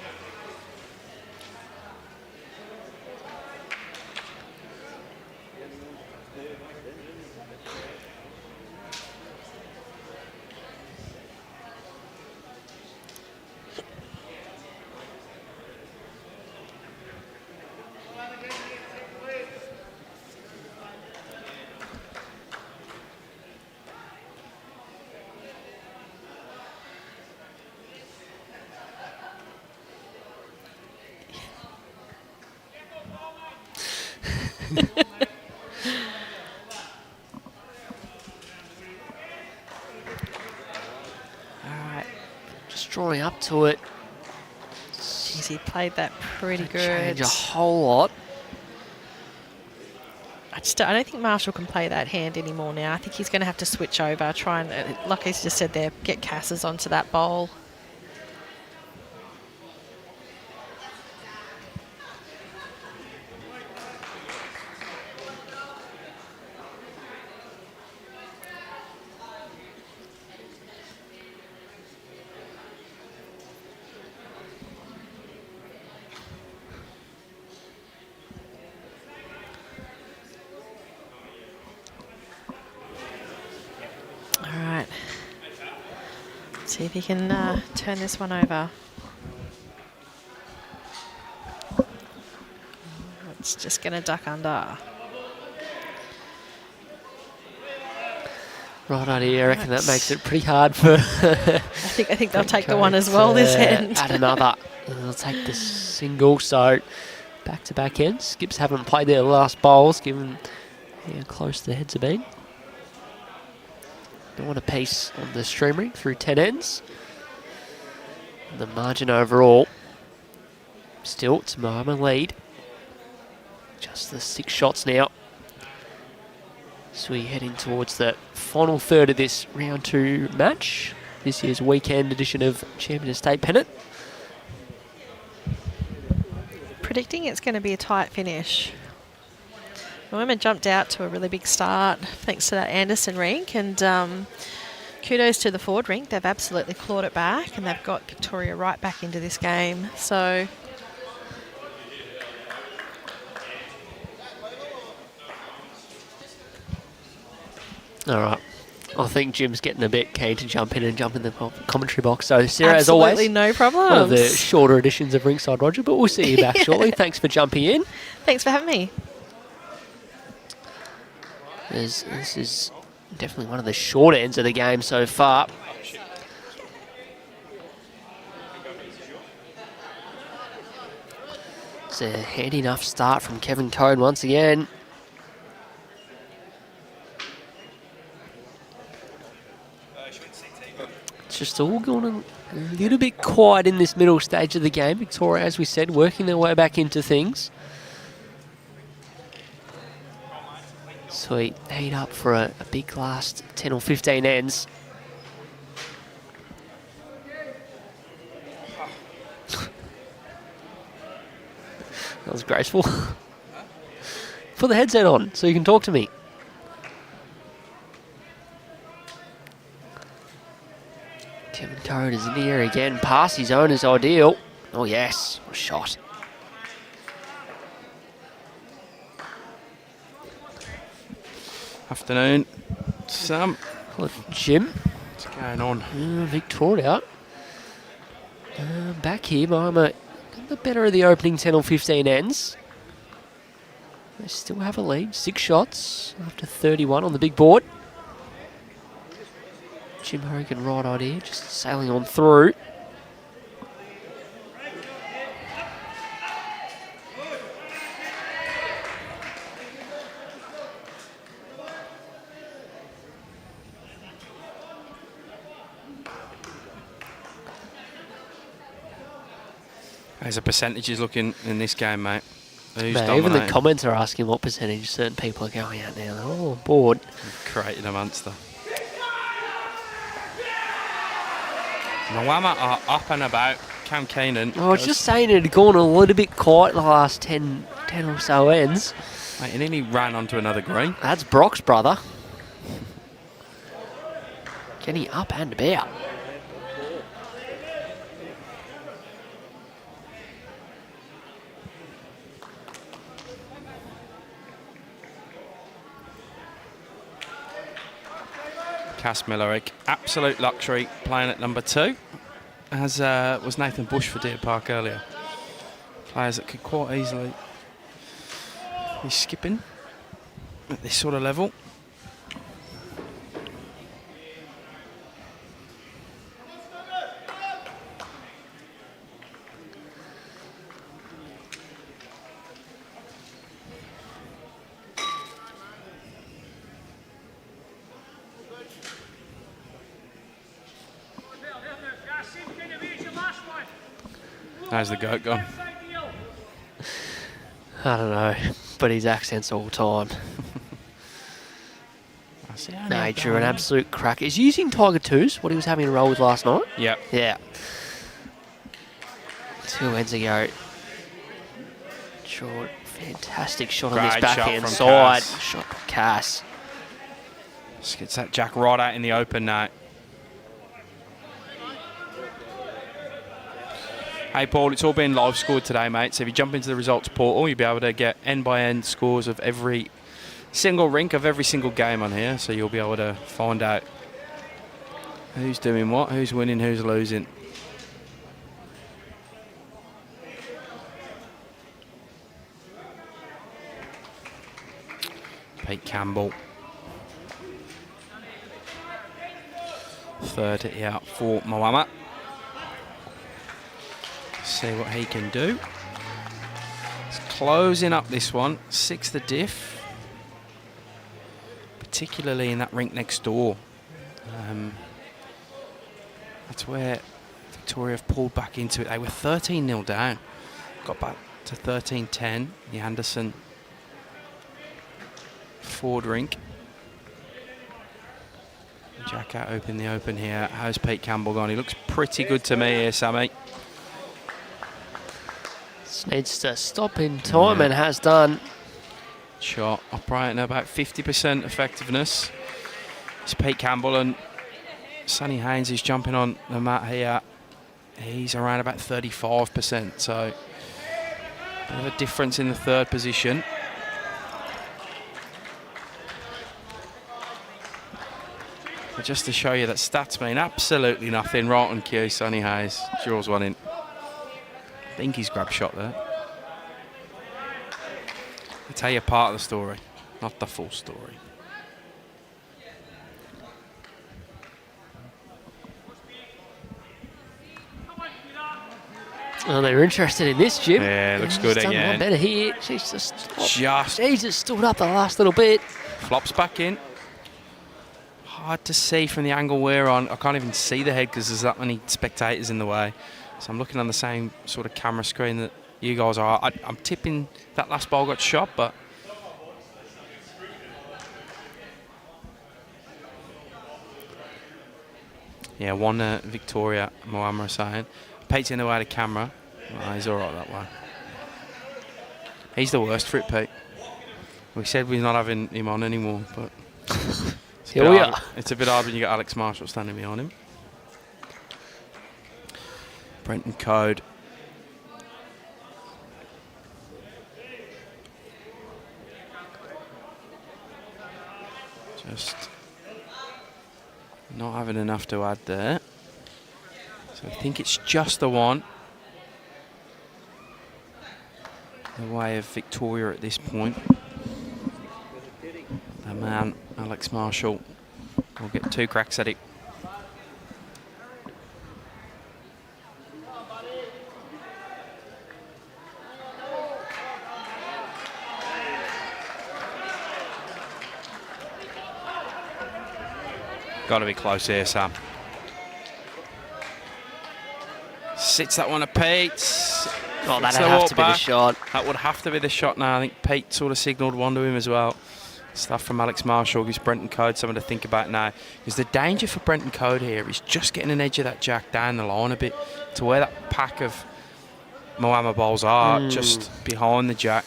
Alright. Just drawing up to it. Jeez, he played that pretty good. Change a whole lot. I don't think Marshall can play that hand anymore now. I think he's going to have to switch over, try and, like he's just said there, get Casses onto that bowl. See if he can turn this one over. It's just going to duck under. Right idea. I reckon that makes it pretty hard for. I think they'll take the one as well this end. Add another. They'll take the single. So back-to-back ends. Skips haven't played their last bowls, given how close the heads have been. They want a piece on the stream ring through 10 ends. And the margin overall, still it's Moama lead. Just the 6 shots now. So we're heading towards the final third of this round 2 match. This year's weekend edition of Champion Estate Pennant. Predicting it's going to be a tight finish. Moama jumped out to a really big start thanks to that Anderson rink, and kudos to the Ford rink. They've absolutely clawed it back, and they've got Victoria right back into this game. So all right. I think Jim's getting a bit keen to jump in the commentary box. So Sarah, as always, absolutely no problem. One of the shorter editions of Ringside Roger, but we'll see you back shortly. Thanks for jumping in. Thanks for having me. This is definitely one of the short ends of the game so far. It's a handy enough start from Kevin Coad once again. It's just all gone a little bit quiet in this middle stage of the game. Victoria, as we said, working their way back into things. Sweet, heat up for a big last 10 or 15 ends. That was graceful. Put the headset on so you can talk to me. Kevin Coad is in the air again, past his own is ideal. Oh yes, a shot. Afternoon, Sam. Hello, Jim. What's going on? Victoria. Back here, Moama got the better of the opening 10 or 15 ends. They still have a lead, 6 shots after 31 on the big board. Jim Hogan right idea, just sailing on through. How's the percentages looking in this game, mate? Who's Mate, even the dominating? comments are asking what percentage certain people are going out now. They're all on board. Created a monster. Moama are up and about. Cam Keenan. I was just saying it had gone a little bit quiet the last 10 or so ends. Mate, and then he ran onto another green. That's Brock's brother. Getting up and about. Cass Millerick, absolute luxury, playing at number 2, as was Nathan Bush for Deer Park earlier. Players that could quite easily be skipping at this sort of level. How's the goat gone? I don't know, but his accent's all the time. No, he drew an absolute crack. He's using Tiger 2s, what he was having a roll with last night. Yep. Yeah. 2 ends ago. Short, fantastic shot on this Great shot backhand from side. Cass. Shot from Cass. Just gets that jack right out in the open now. Hey Paul, it's all been live scored today, mate. So if you jump into the results portal, you'll be able to get end-by-end scores of every single rink of every single game on here. So you'll be able to find out who's doing what, who's winning, who's losing. Pete Campbell. 30 out for Moama. See what he can do. He's closing up this one, 6 the diff, particularly in that rink next door. That's where Victoria have pulled back into it. They were 13-0 down, got back to 13-10. The Anderson Ford rink. Jack out open the open here. How's Pete Campbell gone? He looks pretty good to me here, Sammy. Needs to stop in time and has done. Shot operating at about 50% effectiveness. It's Pete Campbell, and Sonny Haynes is jumping on the mat here. He's around about 35%, so a bit of a difference in the third position. But just to show you that stats mean absolutely nothing. Right on cue, Sonny Hayes draws one in. I think he's grabbed shot there. I'll tell you part of the story, not the full story. Oh, they're interested in this, Jim. Yeah, looks good He's done a lot again. better here. She's just stood up the last little bit. Flops back in. Hard to see from the angle we're on. I can't even see the head because there's that many spectators in the way. So I'm looking on the same sort of camera screen that you guys are. I'm tipping that last ball got shot, but yeah, one Victoria Moama saying. Pete's in the way of the camera. Oh, he's all right that way. He's the worst for it, Pete. We said we're not having him on anymore, but Here we are. It's a bit hard when you got Alex Marshall standing behind him. Brenton Coad. Just not having enough to add there. So I think it's just the one. The way of Victoria at this point. The man, Alex Marshall, will get 2 cracks at it. Got to be close here, Sam. Sits that one at Pete. Oh, that'd have to be the shot. That would have to be the shot now. I think Pete sort of signalled one to him as well. Stuff from Alex Marshall gives Brenton Coad something to think about now. Because the danger for Brenton Coad here is just getting an edge of that jack down the line a bit. to where that pack of Moama bowls are, just behind the jack.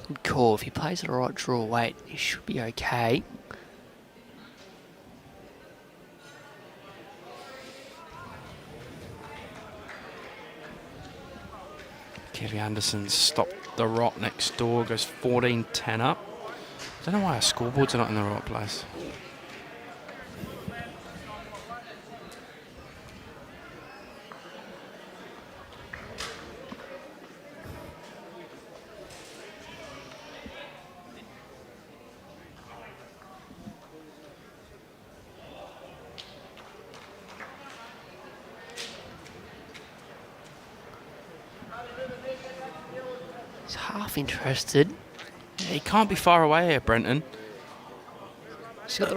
Good call. If he plays at a right draw weight, he should be okay. Kevin Anderson's stopped the rot next door, goes 14-10 up. I don't know why our scoreboards are not in the right place. He's half interested. Yeah, he can't be far away here, Brenton. He's got the...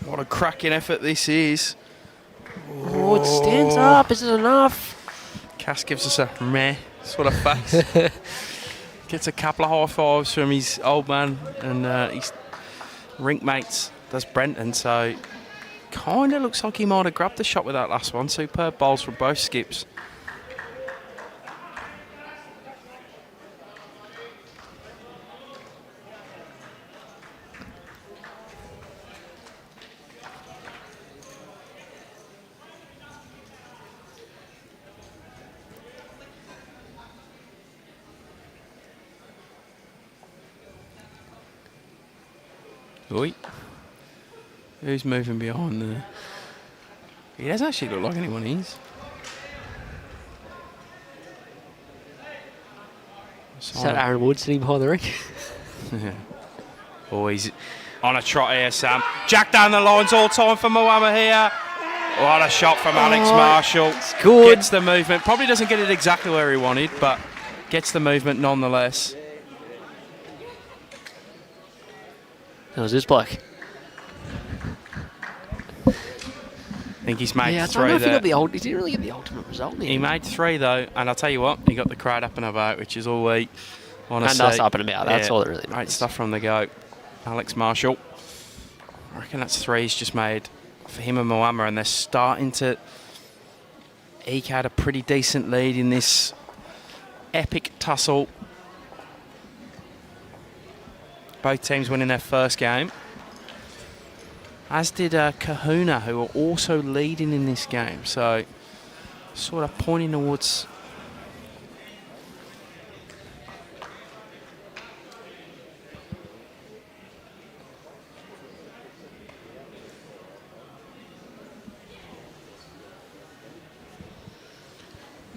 What a cracking effort this is. Oh, it stands up. Is it enough? Cass gives us a meh sort of face. Gets a couple of high fives from his old man and his rink mates. Does Brenton, so kind of looks like he might have grabbed the shot with that last one. Superb bowls from both skips. Oi. Who's moving behind there? He doesn't actually look like anyone is. Is that Aaron Wood sitting behind the ring? Yeah. Oh, he's on a trot here, Sam. Jack down the lines all time for Moama here. What a shot from Alex Marshall. It's good. Gets the movement. Probably doesn't get it exactly where he wanted, but gets the movement nonetheless. That was this bloke. I think he's made Yeah, I three don't know if he there. got the he didn't really get the ultimate result in the He end. made three though, and I'll tell you what, he got the crowd up and about, which is all we want to And see. us up and about. That's all that really Great matters. stuff from the go. Alex Marshall. I reckon that's three he's just made for him and Moama, and they're starting to eke out a pretty decent lead in this epic tussle. Both teams winning their first game. As did Kahuna, who are also leading in this game. So, sort of pointing towards...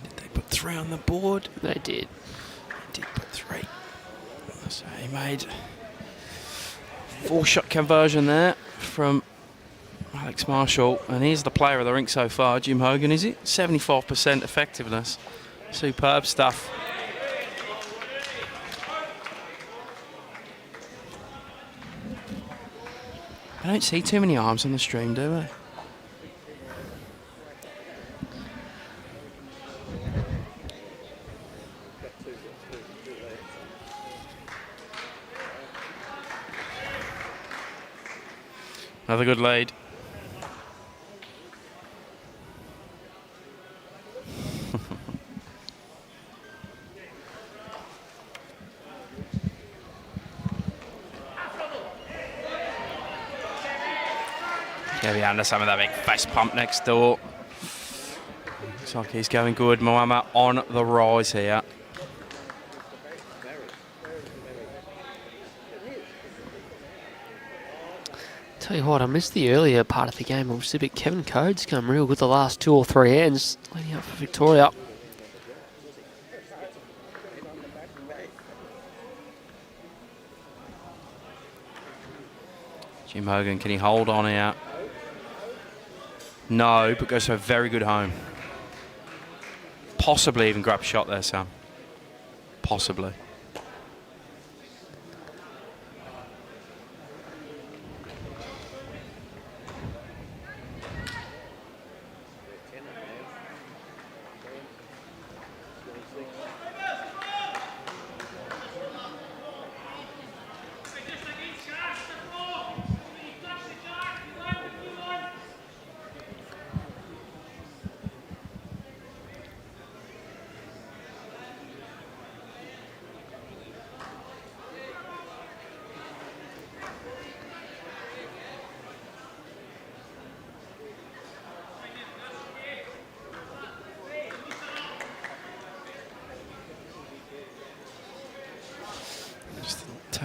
Did they put three on the board? They did. They did put three. So he made 4-shot conversion there from Alex Marshall. And here's the player of the rink so far, Jim Hogan, is it? 75% effectiveness. Superb stuff. I don't see too many arms on the stream, do I? Another good lead. Gary Anderson with that big face pump next door. Looks like he's going good. Moama on the rise here. Tell you what, I missed the earlier part of the game. Obviously, but Kevin Coad's come real good the last 2 or 3 ends, leading up for Victoria. Jim Hogan, can he hold on here? No, but goes for a very good home. Possibly even grab a shot there, Sam. Possibly.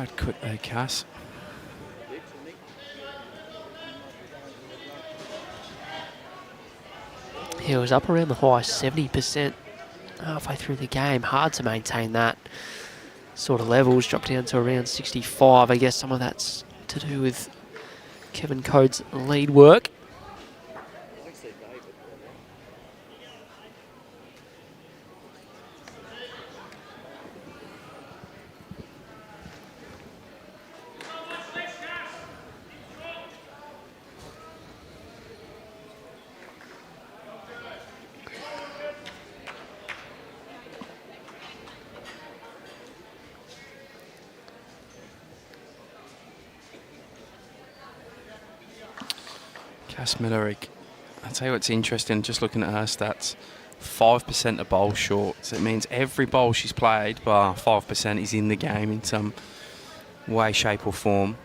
Had quick there, Cass. He was up around the high 70% halfway through the game. Hard to maintain that sort of levels. Dropped down to around 65. I guess some of that's to do with Kevin Coad's lead work. Cass Millerick. I'll tell you what's interesting, just looking at her stats, 5% of bowl short. So it means every bowl she's played, bar 5%, is in the game in some way, shape or form.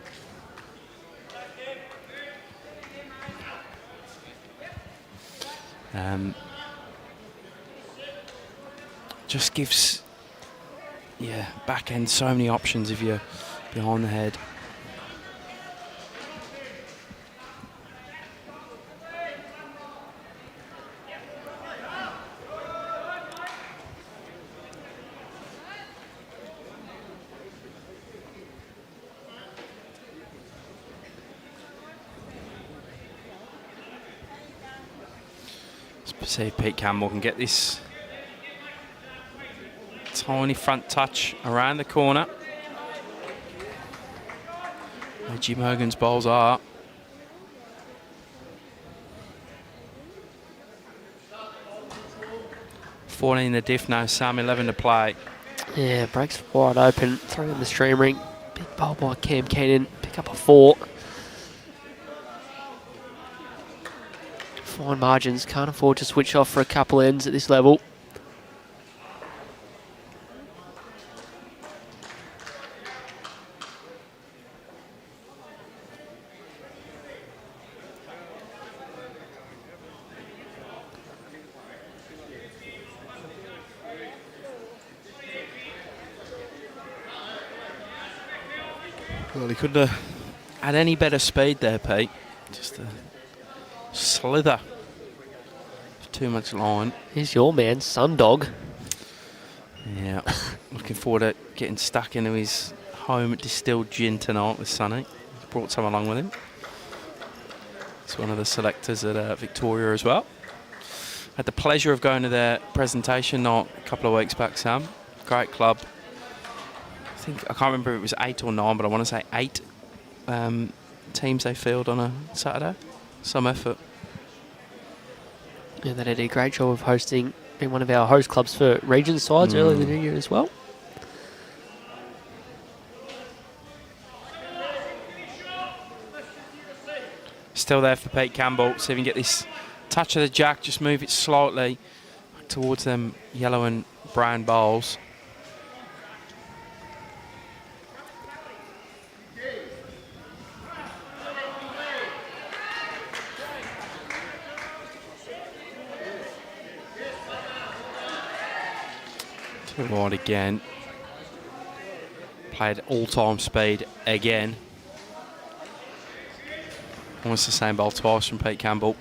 Just gives, back end so many options if you're behind the head. See if Pete Campbell can get this tiny front touch around the corner. Where Jim Hogan's bowls are. $14 the diff now, Sam, 11 to play. Yeah, breaks wide open. 3 in the stream ring. Big bowl by Cam Keenan. Pick up a 4. Fine margins, can't afford to switch off for a couple ends at this level. Well, he couldn't have had any better speed there, Pete. Just a slither. Too much line. Here's your man, Sundog. Yeah, looking forward to getting stuck into his home distilled gin tonight with Sonny. He's brought some along with him. He's one of the selectors at Victoria as well. Had the pleasure of going to their presentation night a couple of weeks back, Sam. Great club. I can't remember if it was 8 or 9, but I want to say 8 teams they field on a Saturday. Some effort. Yeah, they did a great job of hosting, being one of our host clubs for region sides early in the new year as well. Still there for Pete Campbell. See if he can get this touch of the jack, just move it slightly towards them yellow and brown bowls. Too wide again. Played all-time speed again. Almost the same bowl twice from Pete Campbell.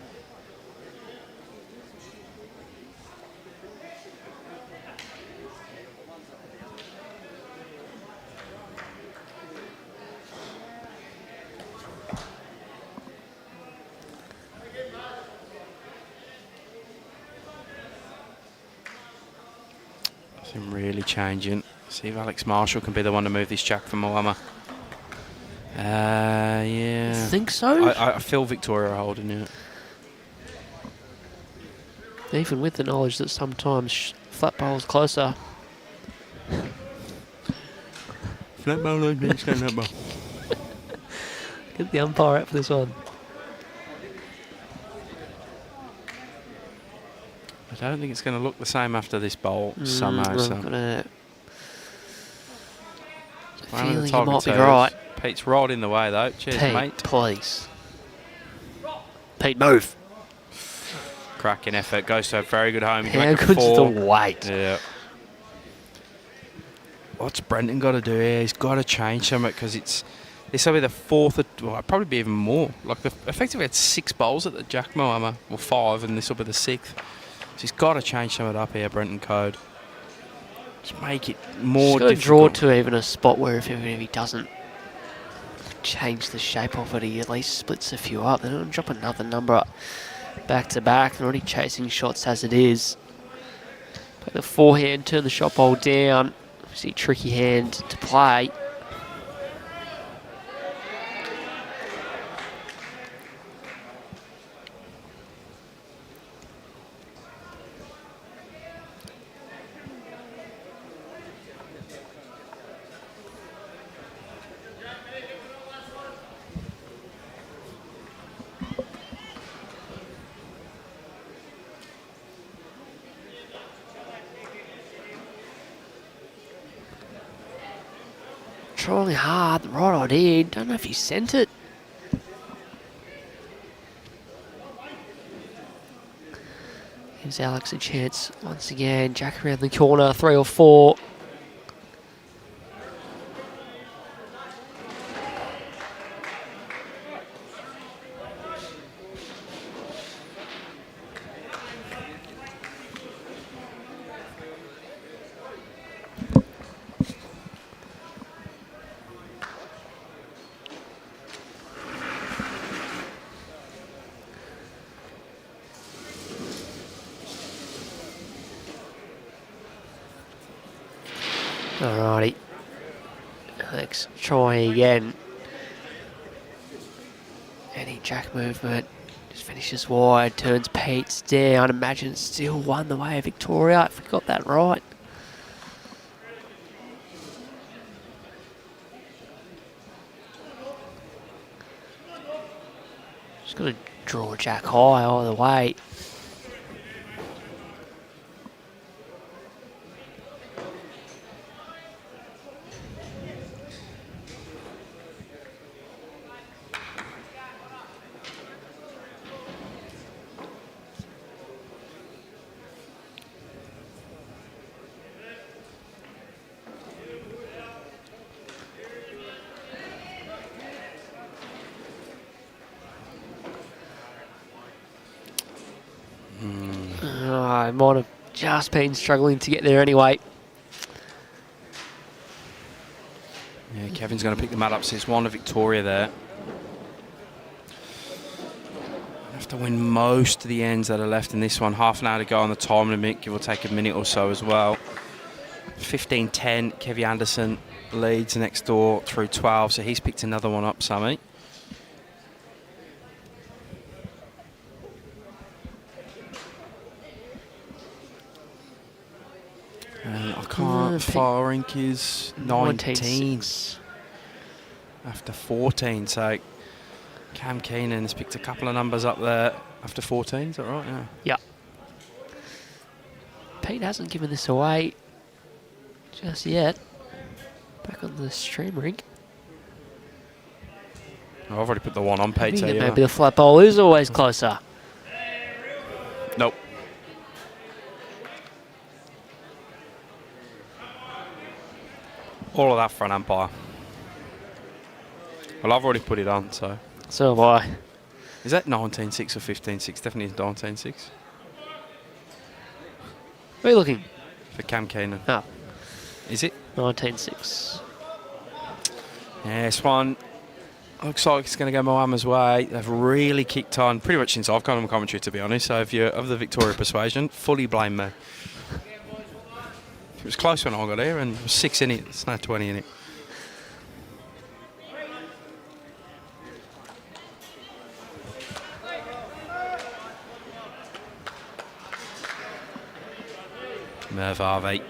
Nothing really changing. See if Alex Marshall can be the one to move this jack for Moama. Yeah. I think so. I feel Victoria are holding it. Even with the knowledge that sometimes flat bowl's closer. Flat bowl, no, flat bowl. Get the umpire out for this one. I don't think it's going to look the same after this bowl somehow. I've got a feeling you target might be toes. right. Pete's right in the way though. Cheers, Pete, mate. please. Pete, move. Cracking effort. Goes to a very good home. How good's the weight? Yeah. what's Brenton got to do here? He's got to change something because this will be the fourth, well, probably be even more. Like, effectively had 6 bowls at the Jack Moama, well 5, and this will be the 6th. So he's got to change something up here, Brenton Coad. Just make it more got to difficult. draw to even a spot where even if he doesn't change the shape of it, he at least splits a few up. Then he'll drop another number back to back. They're already chasing shots as it is. Play the forehand, turn the shot bowl down. Obviously, tricky hand to play. Trying hard, the right idea. Don't know if he sent it. Gives Alex a chance once again. Jack around the corner, 3 or 4. Alrighty. Alex trying again. Any jack movement. Just finishes wide, turns Pete's down. Imagine still won the way of Victoria if we got that right. Just got to draw jack high either way. I might have just been struggling to get there anyway. Yeah, Kevin's going to pick the mat up, so it's 1 to Victoria there. Have to win most of the ends that are left in this one. Half an hour to go on the time limit, give or take a minute or so as well. 15-10, Kevy Anderson leads next door through 12, so he's picked another one up, Sammy. And I can't. Far rank is 19 after 14. So Cam Keenan has picked a couple of numbers up there after 14. Is that right? Yeah. Yeah. Pete hasn't given this away just yet. Back on the stream rink. Oh, I've already put the one on Pete. Maybe the flat bowl is always closer. Nope. All of that front umpire. Well, I've already put it on, so. So have I. Is that 19.6 or 15.6? Definitely 19.6. Where are you looking? For Cam Keenan. Oh. Is it? 19.6. Yeah, this one looks like it's going to go Moama's way. They've really kicked on pretty much since I've come on commentary, to be honest. So if you're of the Victoria persuasion, fully blame me. It was close when I got here, and it was 6 in it. It's now 20 in it. Merv Harvey.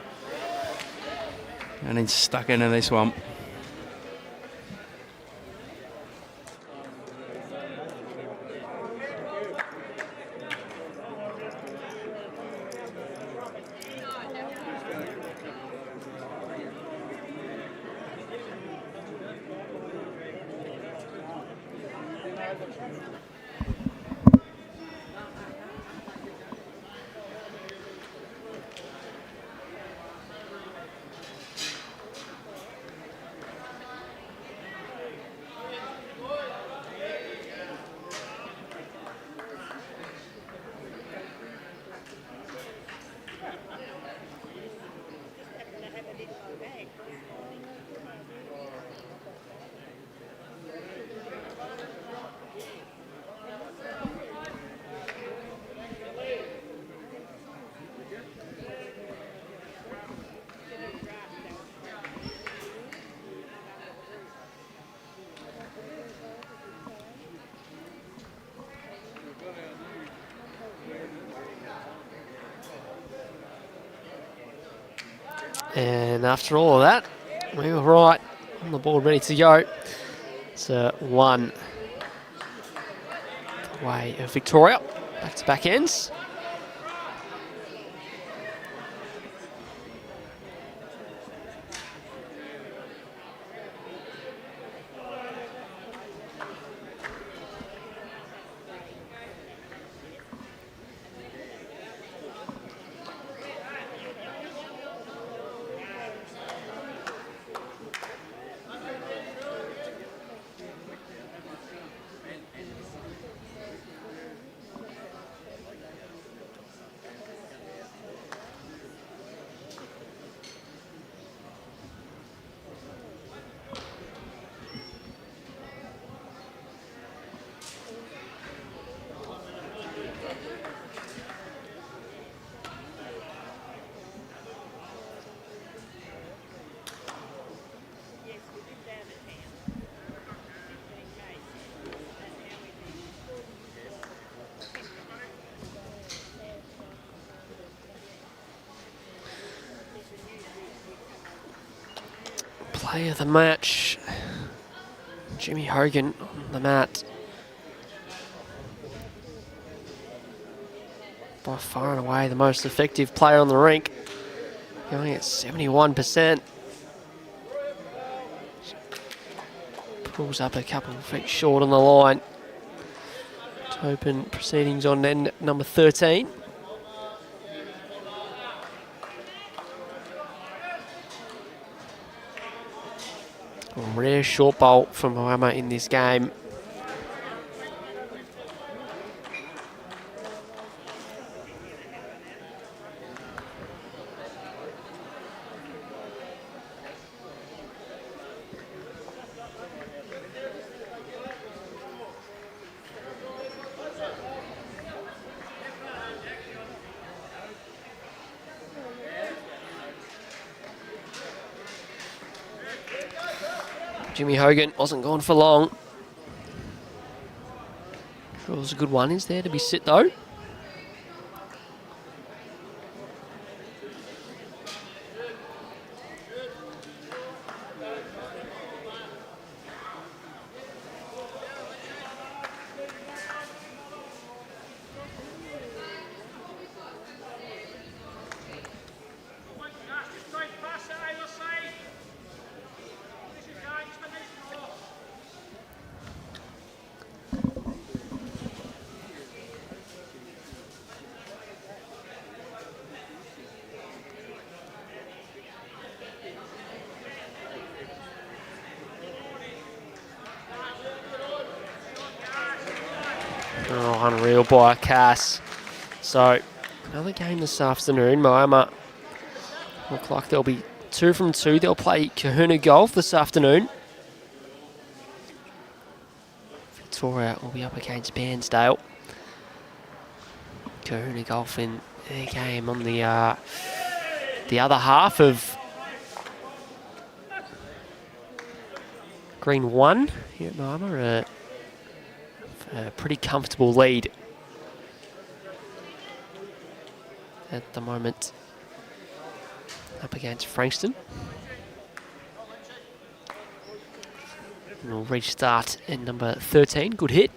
And then stuck into this one. And after all of that, we were right on the board, ready to go. It's a 1 the way of Victoria. Back to back ends. Player of the match, Jimmy Hogan on the mat. By far and away the most effective player on the rink, going at 71%. Pulls up a couple of feet short on the line to open proceedings on end number 13. A rare short bolt from Moama in this game. Jimmy Hogan wasn't gone for long. Sure, it was a good one. Is there to be sit though? Oh, unreal by Cass. So, another game this afternoon. Moama look like they'll be 2 from 2. They'll play Kahuna Golf this afternoon. Victoria will be up against Bairnsdale. Kahuna Golf in their game on the other half of Green 1 here at Moama. A pretty comfortable lead at the moment up against Frankston. And we'll restart in number 13. Good hit.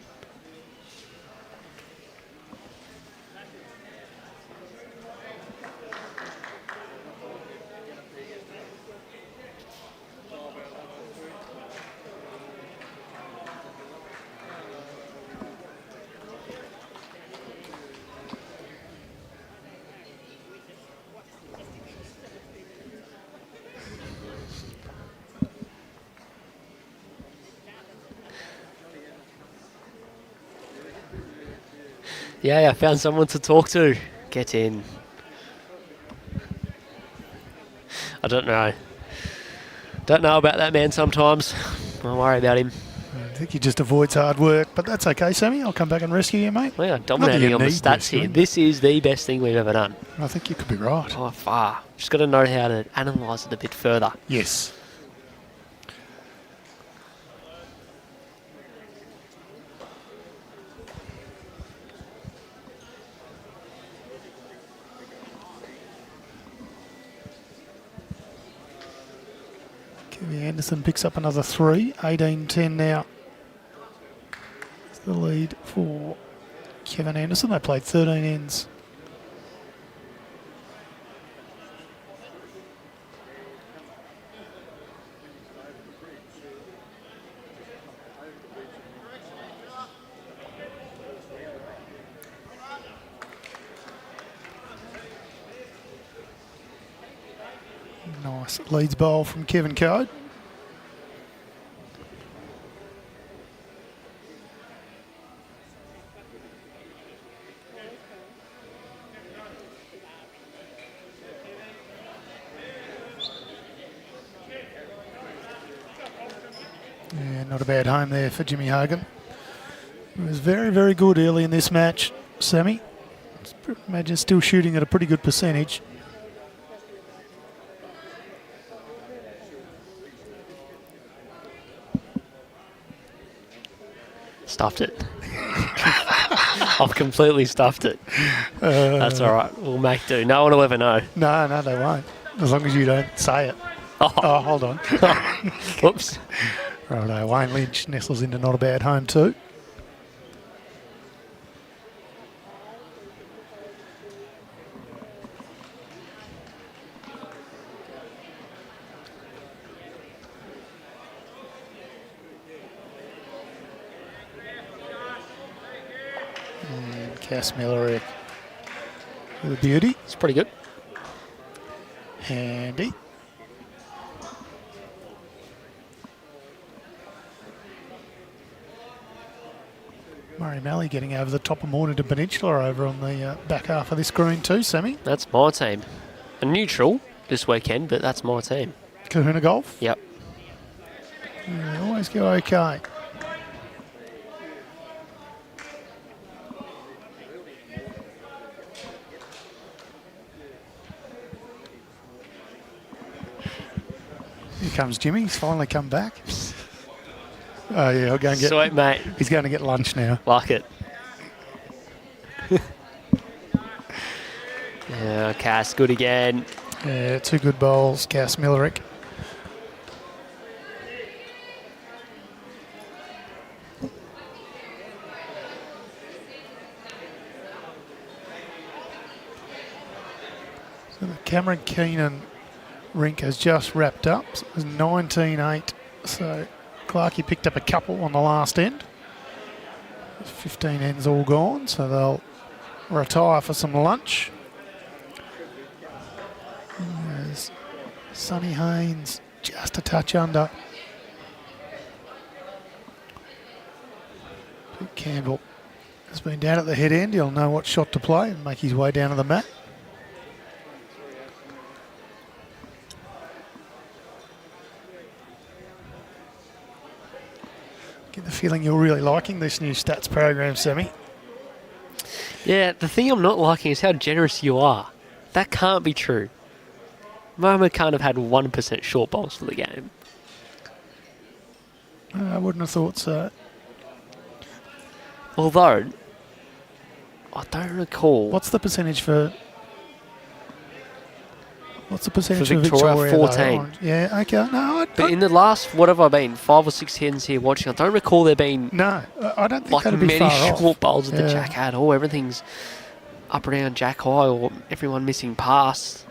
Yeah, I found someone to talk to. Get in. I don't know. Don't know about that man sometimes. I worry about him. I think he just avoids hard work, but that's okay, Sammy. I'll come back and rescue you, mate. We are dominating on the stats here. This is the best thing we've ever done. I think you could be right. By far. Just got to know how to analyse it a bit further. Yes. Kevin Anderson picks up another 3. 18-10 now. It's the lead for Kevin Anderson. They played 13 ends. Nice leads bowl from Kevin Coad. Yeah, not a bad home there for Jimmy Hogan. He was very, very good early in this match, Sammy. Imagine still shooting at a pretty good percentage. Stuffed it. I've completely stuffed it. That's all right. We'll make do. No one will ever know. No, they won't. As long as you don't say it. Oh, hold on. Whoops. Righto, Wayne Lynch nestles into not a bad home too. And Cass Millerick with a beauty. It's pretty good. Handy. Murray Malley getting over the top of Mornington Peninsula over on the back half of this green too, Sammy. That's my team. A neutral this weekend, but that's my team. Kahuna Golf. Yep. Yeah, they always go okay. Here comes Jimmy. He's finally come back. Oh yeah, I'll go and get. Sweet, mate. He's going to get lunch now. Like it. Yeah, Cass, good again. Yeah, 2 good bowls, Cass Millerick. So the Cameron Keenan rink has just wrapped up. So it was 19-8. So Clarkey picked up a couple on the last end. 15 ends all gone, so they'll retire for some lunch. There's Sonny Haynes just a touch under. Pete Campbell has been down at the head end. He'll know what shot to play and make his way down to the mat. Get the feeling you're really liking this new stats program, Sammy. Yeah, the thing I'm not liking is how generous you are. That can't be true. Moama can't have had 1% short bowls for the game. I wouldn't have thought so. Although, I don't recall. What's the percentage for? What's the percentage For for Victoria, Victoria? 14. Though? Yeah, okay. No, But in the last, what have I been, 5 or 6 hens here watching, I don't recall there being no, I don't think like that'd be many far short off. bowls at the Yeah. jack at all. Everything's up around jack high or everyone missing pass.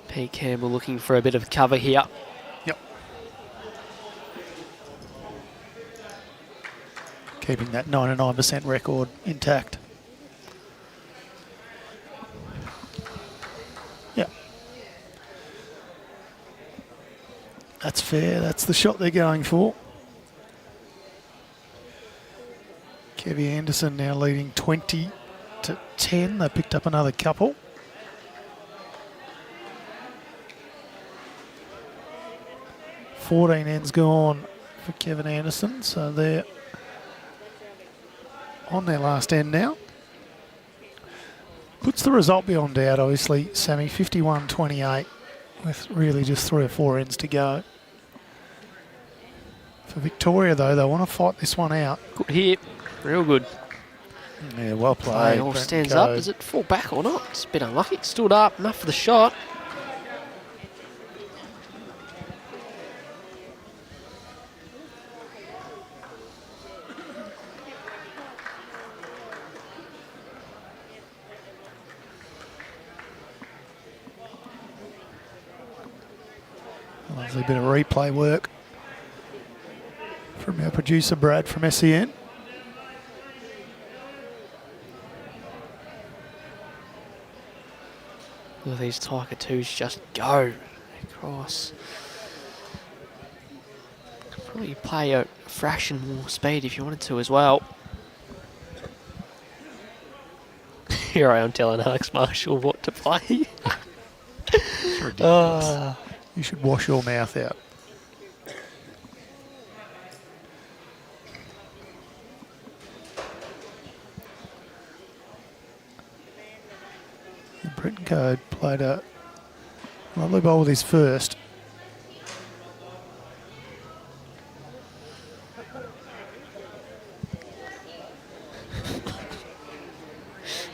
Pete Campbell looking for a bit of cover here. Yep. Keeping that 99% record intact. Yeah. That's fair. That's the shot they're going for. Kevy Anderson now leading 20-10. They picked up another couple. 14 ends gone for Kevin Anderson, so they're on their last end now. Puts the result beyond doubt, obviously, Sammy, 51-28, with really just 3 or 4 ends to go. For Victoria, though, they want to fight this one out. Good hit. Real good. Yeah, well Play played. all Brenton stands up. Coad. Does it fall back or not? It's a bit unlucky. It stood up. Enough for the shot. Lovely bit of replay work from our producer Brad from SEN. Look at these Tiger 2s just go across. Could probably play a fraction more speed if you wanted to as well. Here I am telling Alex Marshall what to play. It's ridiculous. You should wash your mouth out. Brenton Coad played a lovely ball with his first.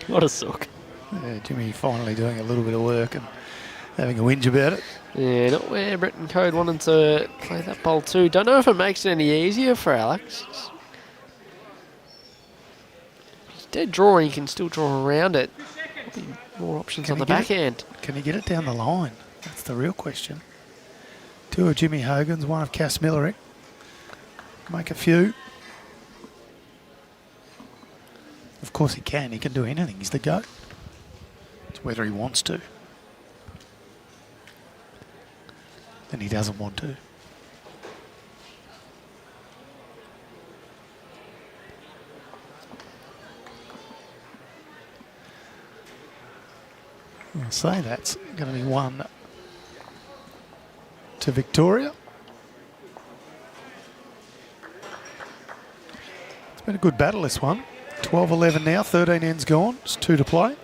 What a sook. Yeah, Jimmy finally doing a little bit of work and having a whinge about it. Yeah, not where Brenton Coad wanted to play that bowl too. Don't know if it makes it any easier for Alex. He's dead draw and he can still draw around it. Probably more options on the backhand. Can he get it down the line? That's the real question. 2 of Jimmy Hogan's, 1 of Cass Millerick. Make a few. Of course he can. He can do anything. He's the GOAT. It's whether he wants to. And he doesn't want to. I'll say that's going to be 1 to Victoria. It's been a good battle, this one. 12-11 now, 13 ends gone. Just 2 to play.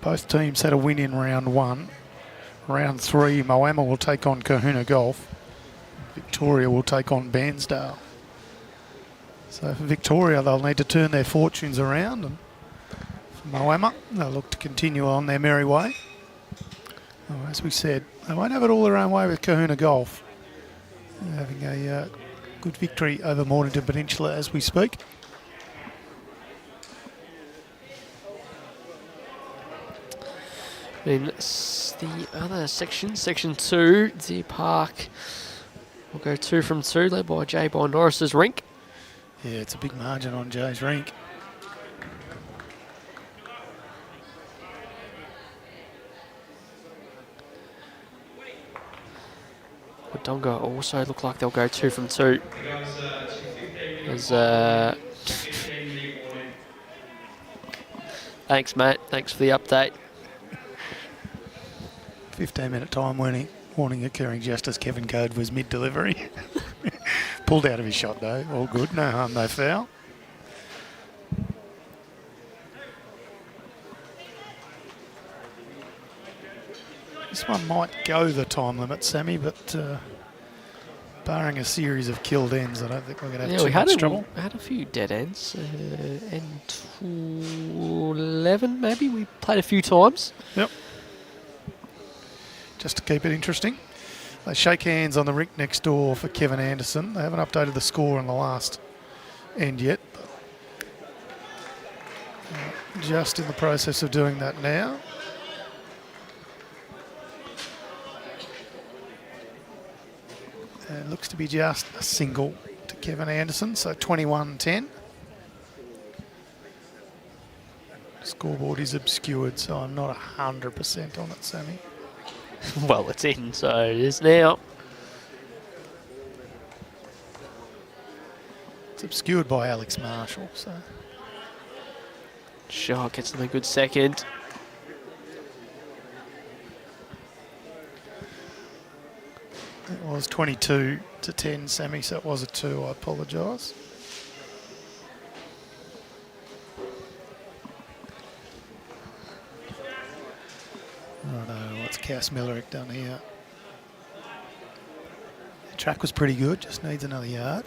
Both teams had a win in round 1. Round 3, Moama will take on Kahuna Golf. Victoria will take on Bairnsdale. So for Victoria, they'll need to turn their fortunes around. And for Moama, they'll look to continue on their merry way. Oh, as we said, they won't have it all their own way with Kahuna Golf. They're having a good victory over Mornington Peninsula as we speak. In the other section, section 2, Deer Park will go 2 from 2, led by Jay Norris's rink. Yeah, it's a big margin on Jay's rink. Wodonga also look like they'll go 2 from 2. As, thanks, mate. Thanks for the update. 15-minute time warning occurring just as Kevin Coad was mid-delivery. Pulled out of his shot though, all good, no harm, no foul. This one might go the time limit, Sammy, but barring a series of killed ends, I don't think we're going to have too much trouble. We had a few dead ends. End 11 maybe, we played a few times. Yep. Just to keep it interesting. They shake hands on the rink next door for Kevin Anderson. They haven't updated the score on the last end yet. But just in the process of doing that now. And it looks to be just a single to Kevin Anderson, so 21-10. Scoreboard is obscured, so I'm not 100% on it, Sammy. Well, it's in, so it is now. It's obscured by Alex Marshall, so... Shaw gets them a good second. It was 22-10, Sammy, so it was a 2. I apologise. Righto, what's Cass Millerick done here? The track was pretty good, just needs another yard.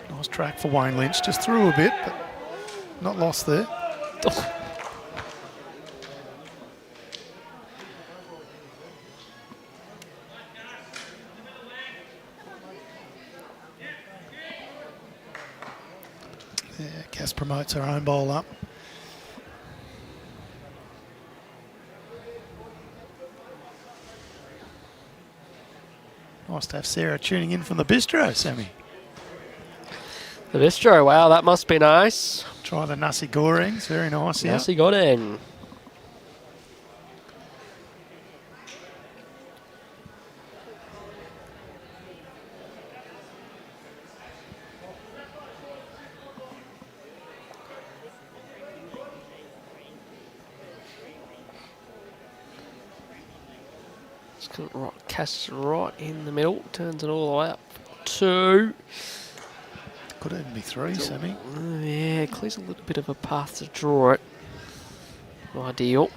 Nice track for Wayne Lynch, just threw a bit, but not lost there. Yeah, Cass promotes her own bowl up. Nice to have Sarah tuning in from the bistro, Sammy. The bistro, wow, that must be nice. Try the nasi goreng, very nice. Yeah. Nasi goreng. Casts right in the middle, turns it all the way up. 2. Could even be 3, Sammy. Yeah, clears a little bit of a path to draw it. Ideal.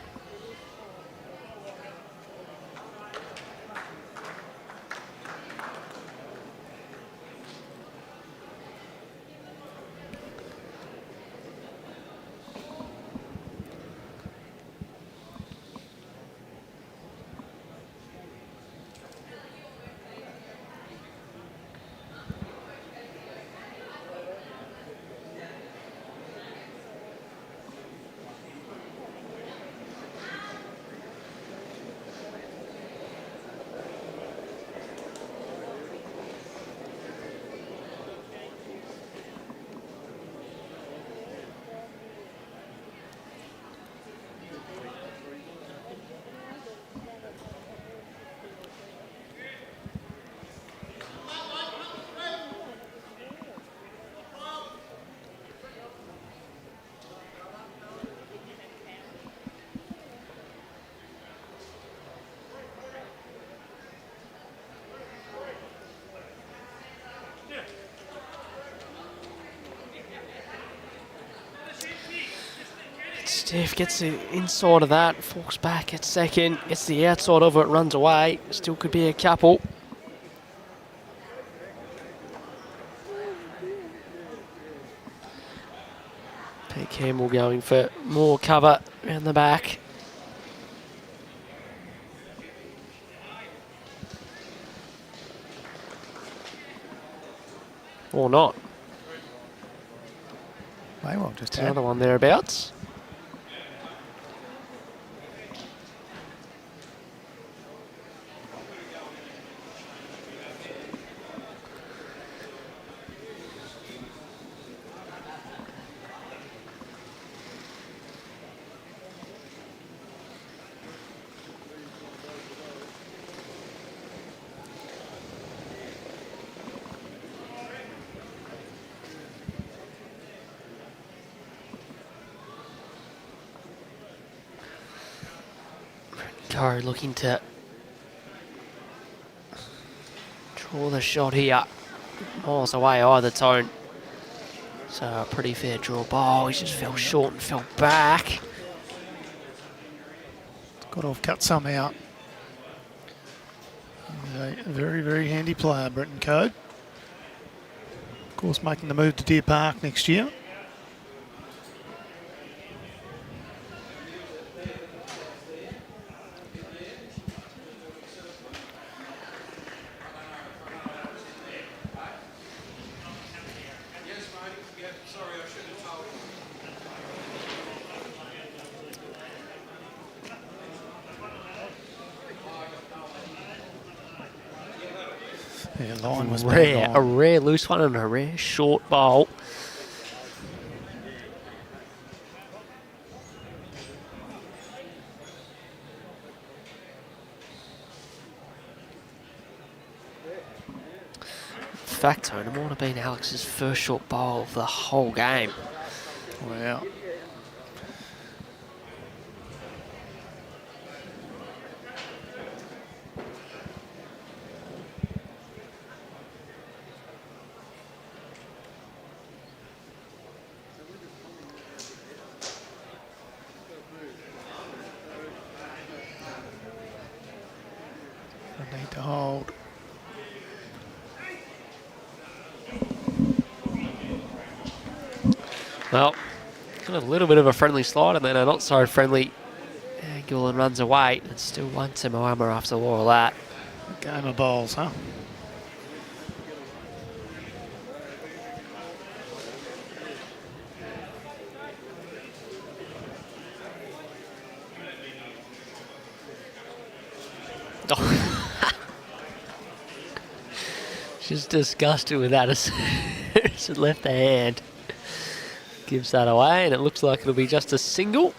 Steph gets the inside of that, forks back at second, gets the outside of it, runs away. Still could be a couple. Pete Campbell going for more cover around the back. Or not. May well just had. Another one thereabouts. Coad looking to draw the shot here. Miles away either tone. So a pretty fair draw. Oh, he just fell short and fell back. Got to have cut some out. A very, very handy player, Brenton Coad. Of course, making the move to Deer Park next year. Yeah, line was bang A on. rare loose one and a rare short bowl. In fact, Tony, it might have been Alex's first short bowl of the whole game. Wow. I need to hold. Well, got a little bit of a friendly slide and then a not so friendly angle and runs away. And still one to Moama after all that. Game of bowls, huh? She's disgusted with that as she left the hand. Gives that away and it looks like it'll be just a single.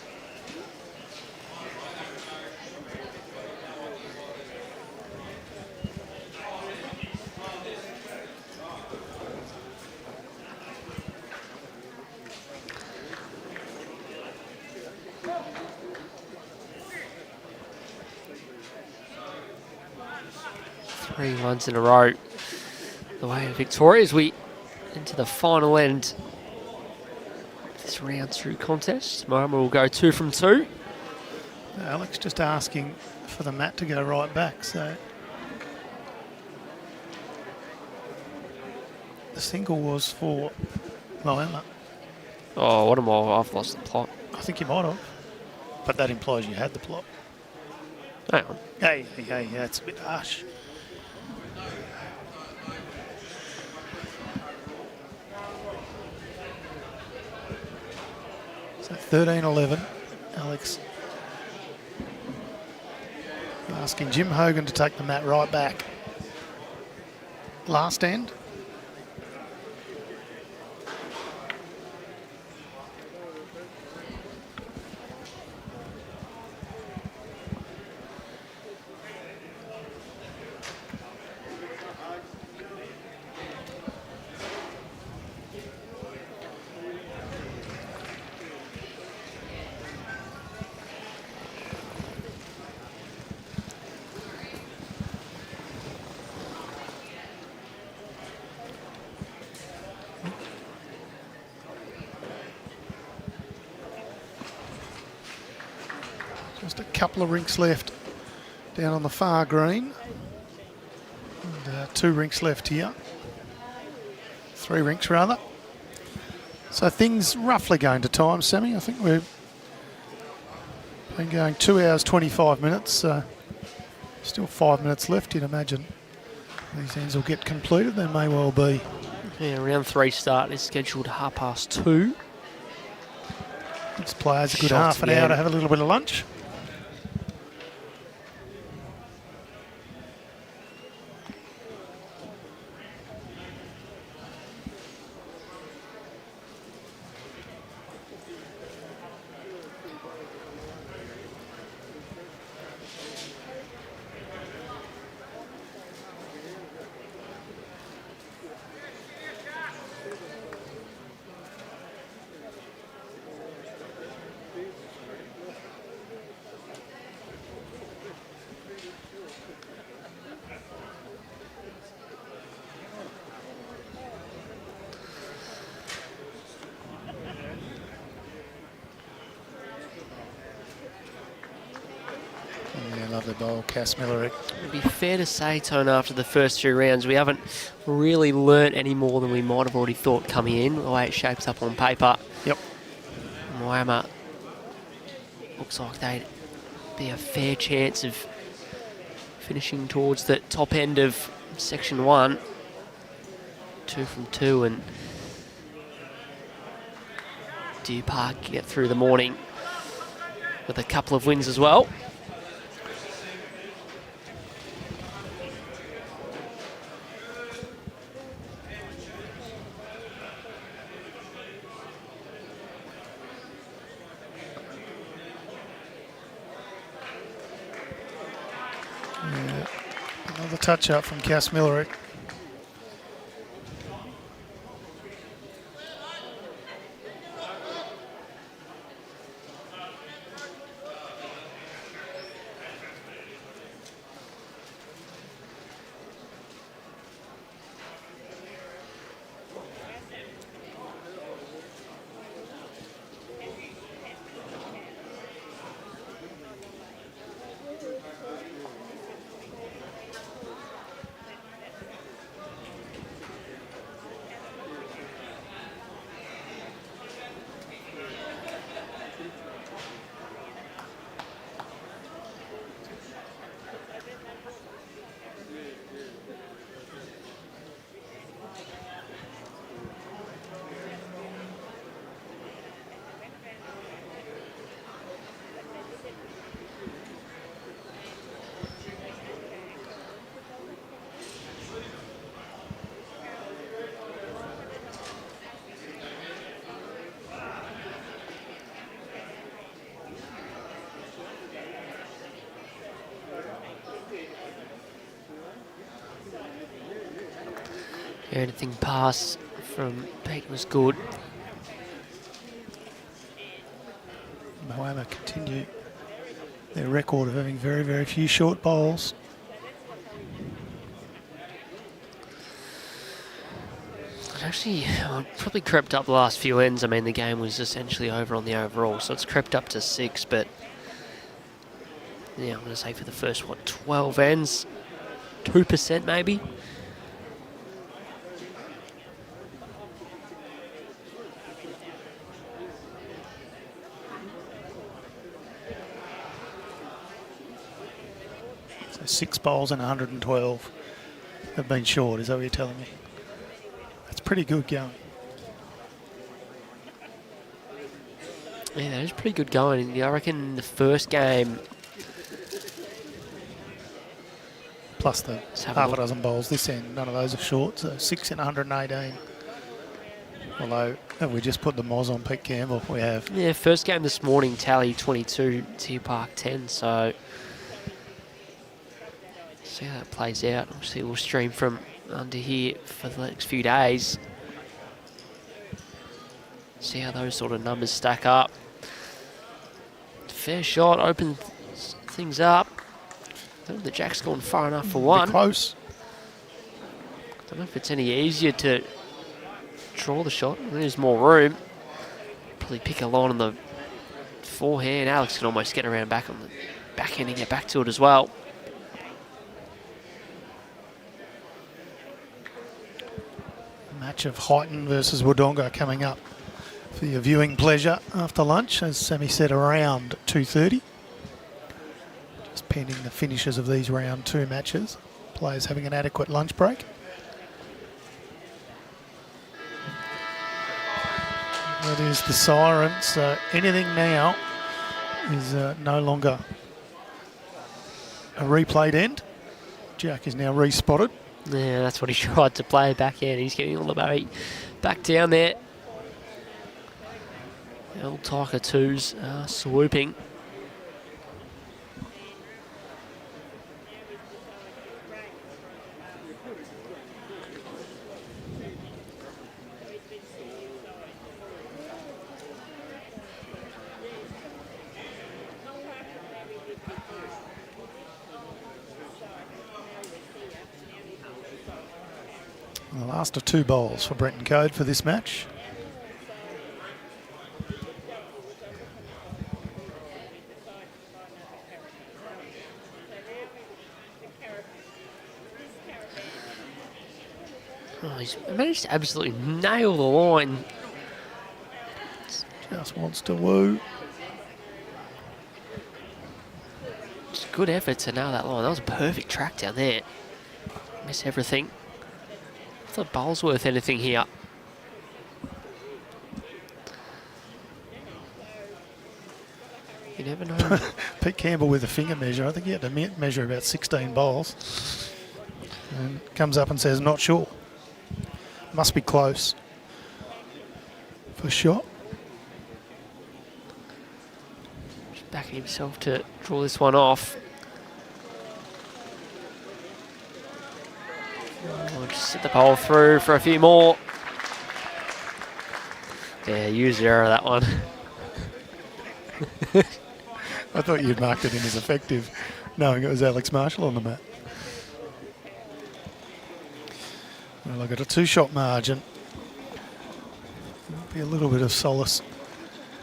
Three runs in a row. The way of Victoria as we into the final end of this round two contest. Moama will go 2 from 2. Alex just asking for the mat to go right back, so the single was for Moama. Oh, what am I? I've lost the plot. I think you might have, but that implies you had the plot. Hang on. Hey, that's a bit harsh. So 13-11, Alex asking Jim Hogan to take the mat right back. Last end. Just a couple of rinks left down on the far green. And, 2 rinks left here. 3 rinks rather. So things roughly going to time, Sammy. I think we've been going 2 hours 25 minutes. Still 5 minutes left, you'd imagine. These ends will get completed. There may well be. Yeah, round 3 start is scheduled 2:30. This players a good Shots half an hour again. to have a little bit of lunch. lovely bowl, Cass Miller. It'd be fair to say, Tone, after the first 3 rounds, we haven't really learnt any more than we might have already thought coming in, the way it shapes up on paper. Yep. Moama looks like they'd be a fair chance of finishing towards the top end of Section 1. 2 from 2, and Deer Park get through the morning with a couple of wins as well. Yeah. Another touch up from Cass Miller. Anything pass from Pete was good. Moama continue their record of having very, very few short bowls. It actually probably crept up the last few ends. I mean, the game was essentially over on the overall, so it's crept up to 6, but yeah, I'm going to say for the first, 12 ends, 2% maybe. So 6 bowls and 112 have been short, is that what you're telling me? That's pretty good going. Yeah, that is pretty good going. I reckon the first game... Plus the half a dozen bowls this end, none of those are short, so 6 and 118. Although, have we just put the Moz on Pete Campbell? We have. Yeah, first game this morning, tally 22, Deer Park 10, so... see how that plays out. Obviously, we'll stream from under here for the next few days. See how those sort of numbers stack up. Fair shot, open things up. I don't know if the jack's gone far enough for one. Close. Don't know if it's any easier to draw the shot. There's more room. Probably pick a line on the forehand. Alex can almost get around back on the backhand and get back to it as well. Match of Highton versus Wodonga coming up for your viewing pleasure after lunch, as Sammy said, around 2:30. Just pending the finishes of these round 2 matches. Players having an adequate lunch break. That is the siren, so anything now is no longer a replayed end. Jack is now respotted. Yeah, that's what he tried to play back in. He's getting all the way back down there. The old Tiger 2s swooping. The last of 2 bowls for Brenton Coad for this match. Oh, he's managed to absolutely nail the line. Just wants to woo. Just good effort to nail that line. That was a perfect track down there. Miss everything. I thought bowl's worth anything here. You never know. Pete Campbell with a finger measure. I think he had to measure about 16 bowls. And comes up and says, not sure. Must be close. For shot. Just backing himself to draw this one off. We'll just set the bowl through for a few more. Yeah, user error that one. I thought you'd marked it in as effective, knowing it was Alex Marshall on the mat. Well, I've got a 2-shot margin. Be a little bit of solace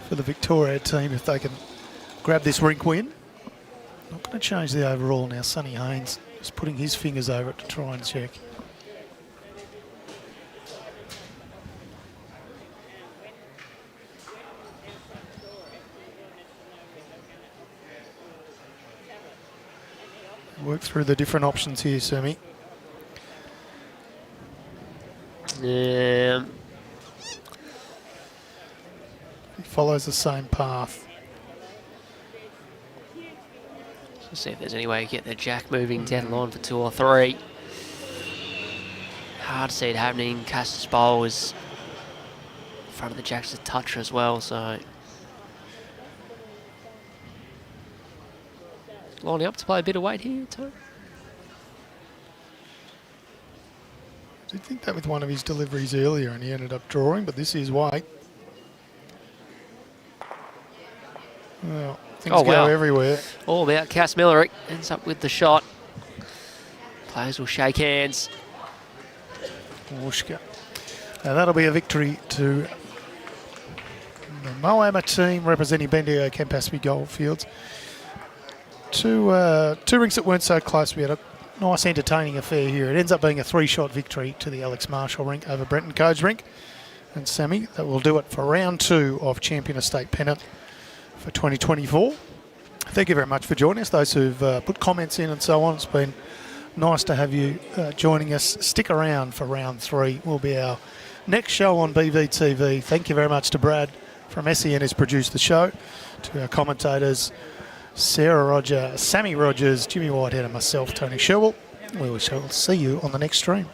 for the Victoria team if they can grab this rink win. Not going to change the overall now. Sonny Haynes just putting his fingers over it to try and check. Work through the different options here, Sammy. Yeah. He follows the same path. Let's see if there's any way to get the jack moving down the line for 2 or 3. Hard to see it happening. Castus bowl is in front of the jacks a touch as well, so lining up to play a bit of weight here, Tom. I did think that with one of his deliveries earlier and he ended up drawing, but this is weight. Well, things go everywhere. All about Cass Millerick. Ends up with the shot. Players will shake hands. Whooshka. Now that'll be a victory to the Moama team representing Bendigo Campaspe Goldfields. Two rinks that weren't so close. We had a nice entertaining affair here. It ends up being a 3-shot victory to the Alex Marshall rink over Brenton Coad's rink. And Sammy, that will do it for round 2 of Champion Estate Pennant for 2024. Thank you very much for joining us, those who've put comments in and so on. It's been nice to have you joining us. Stick around for round 3. Will be our next show on BVTV. Thank you very much to Brad from SEN who's produced the show, to our commentators Sarah Roger, Sammy Rogers, Jimmy Whitehead and myself, Tony Sherwell. We shall see you on the next stream.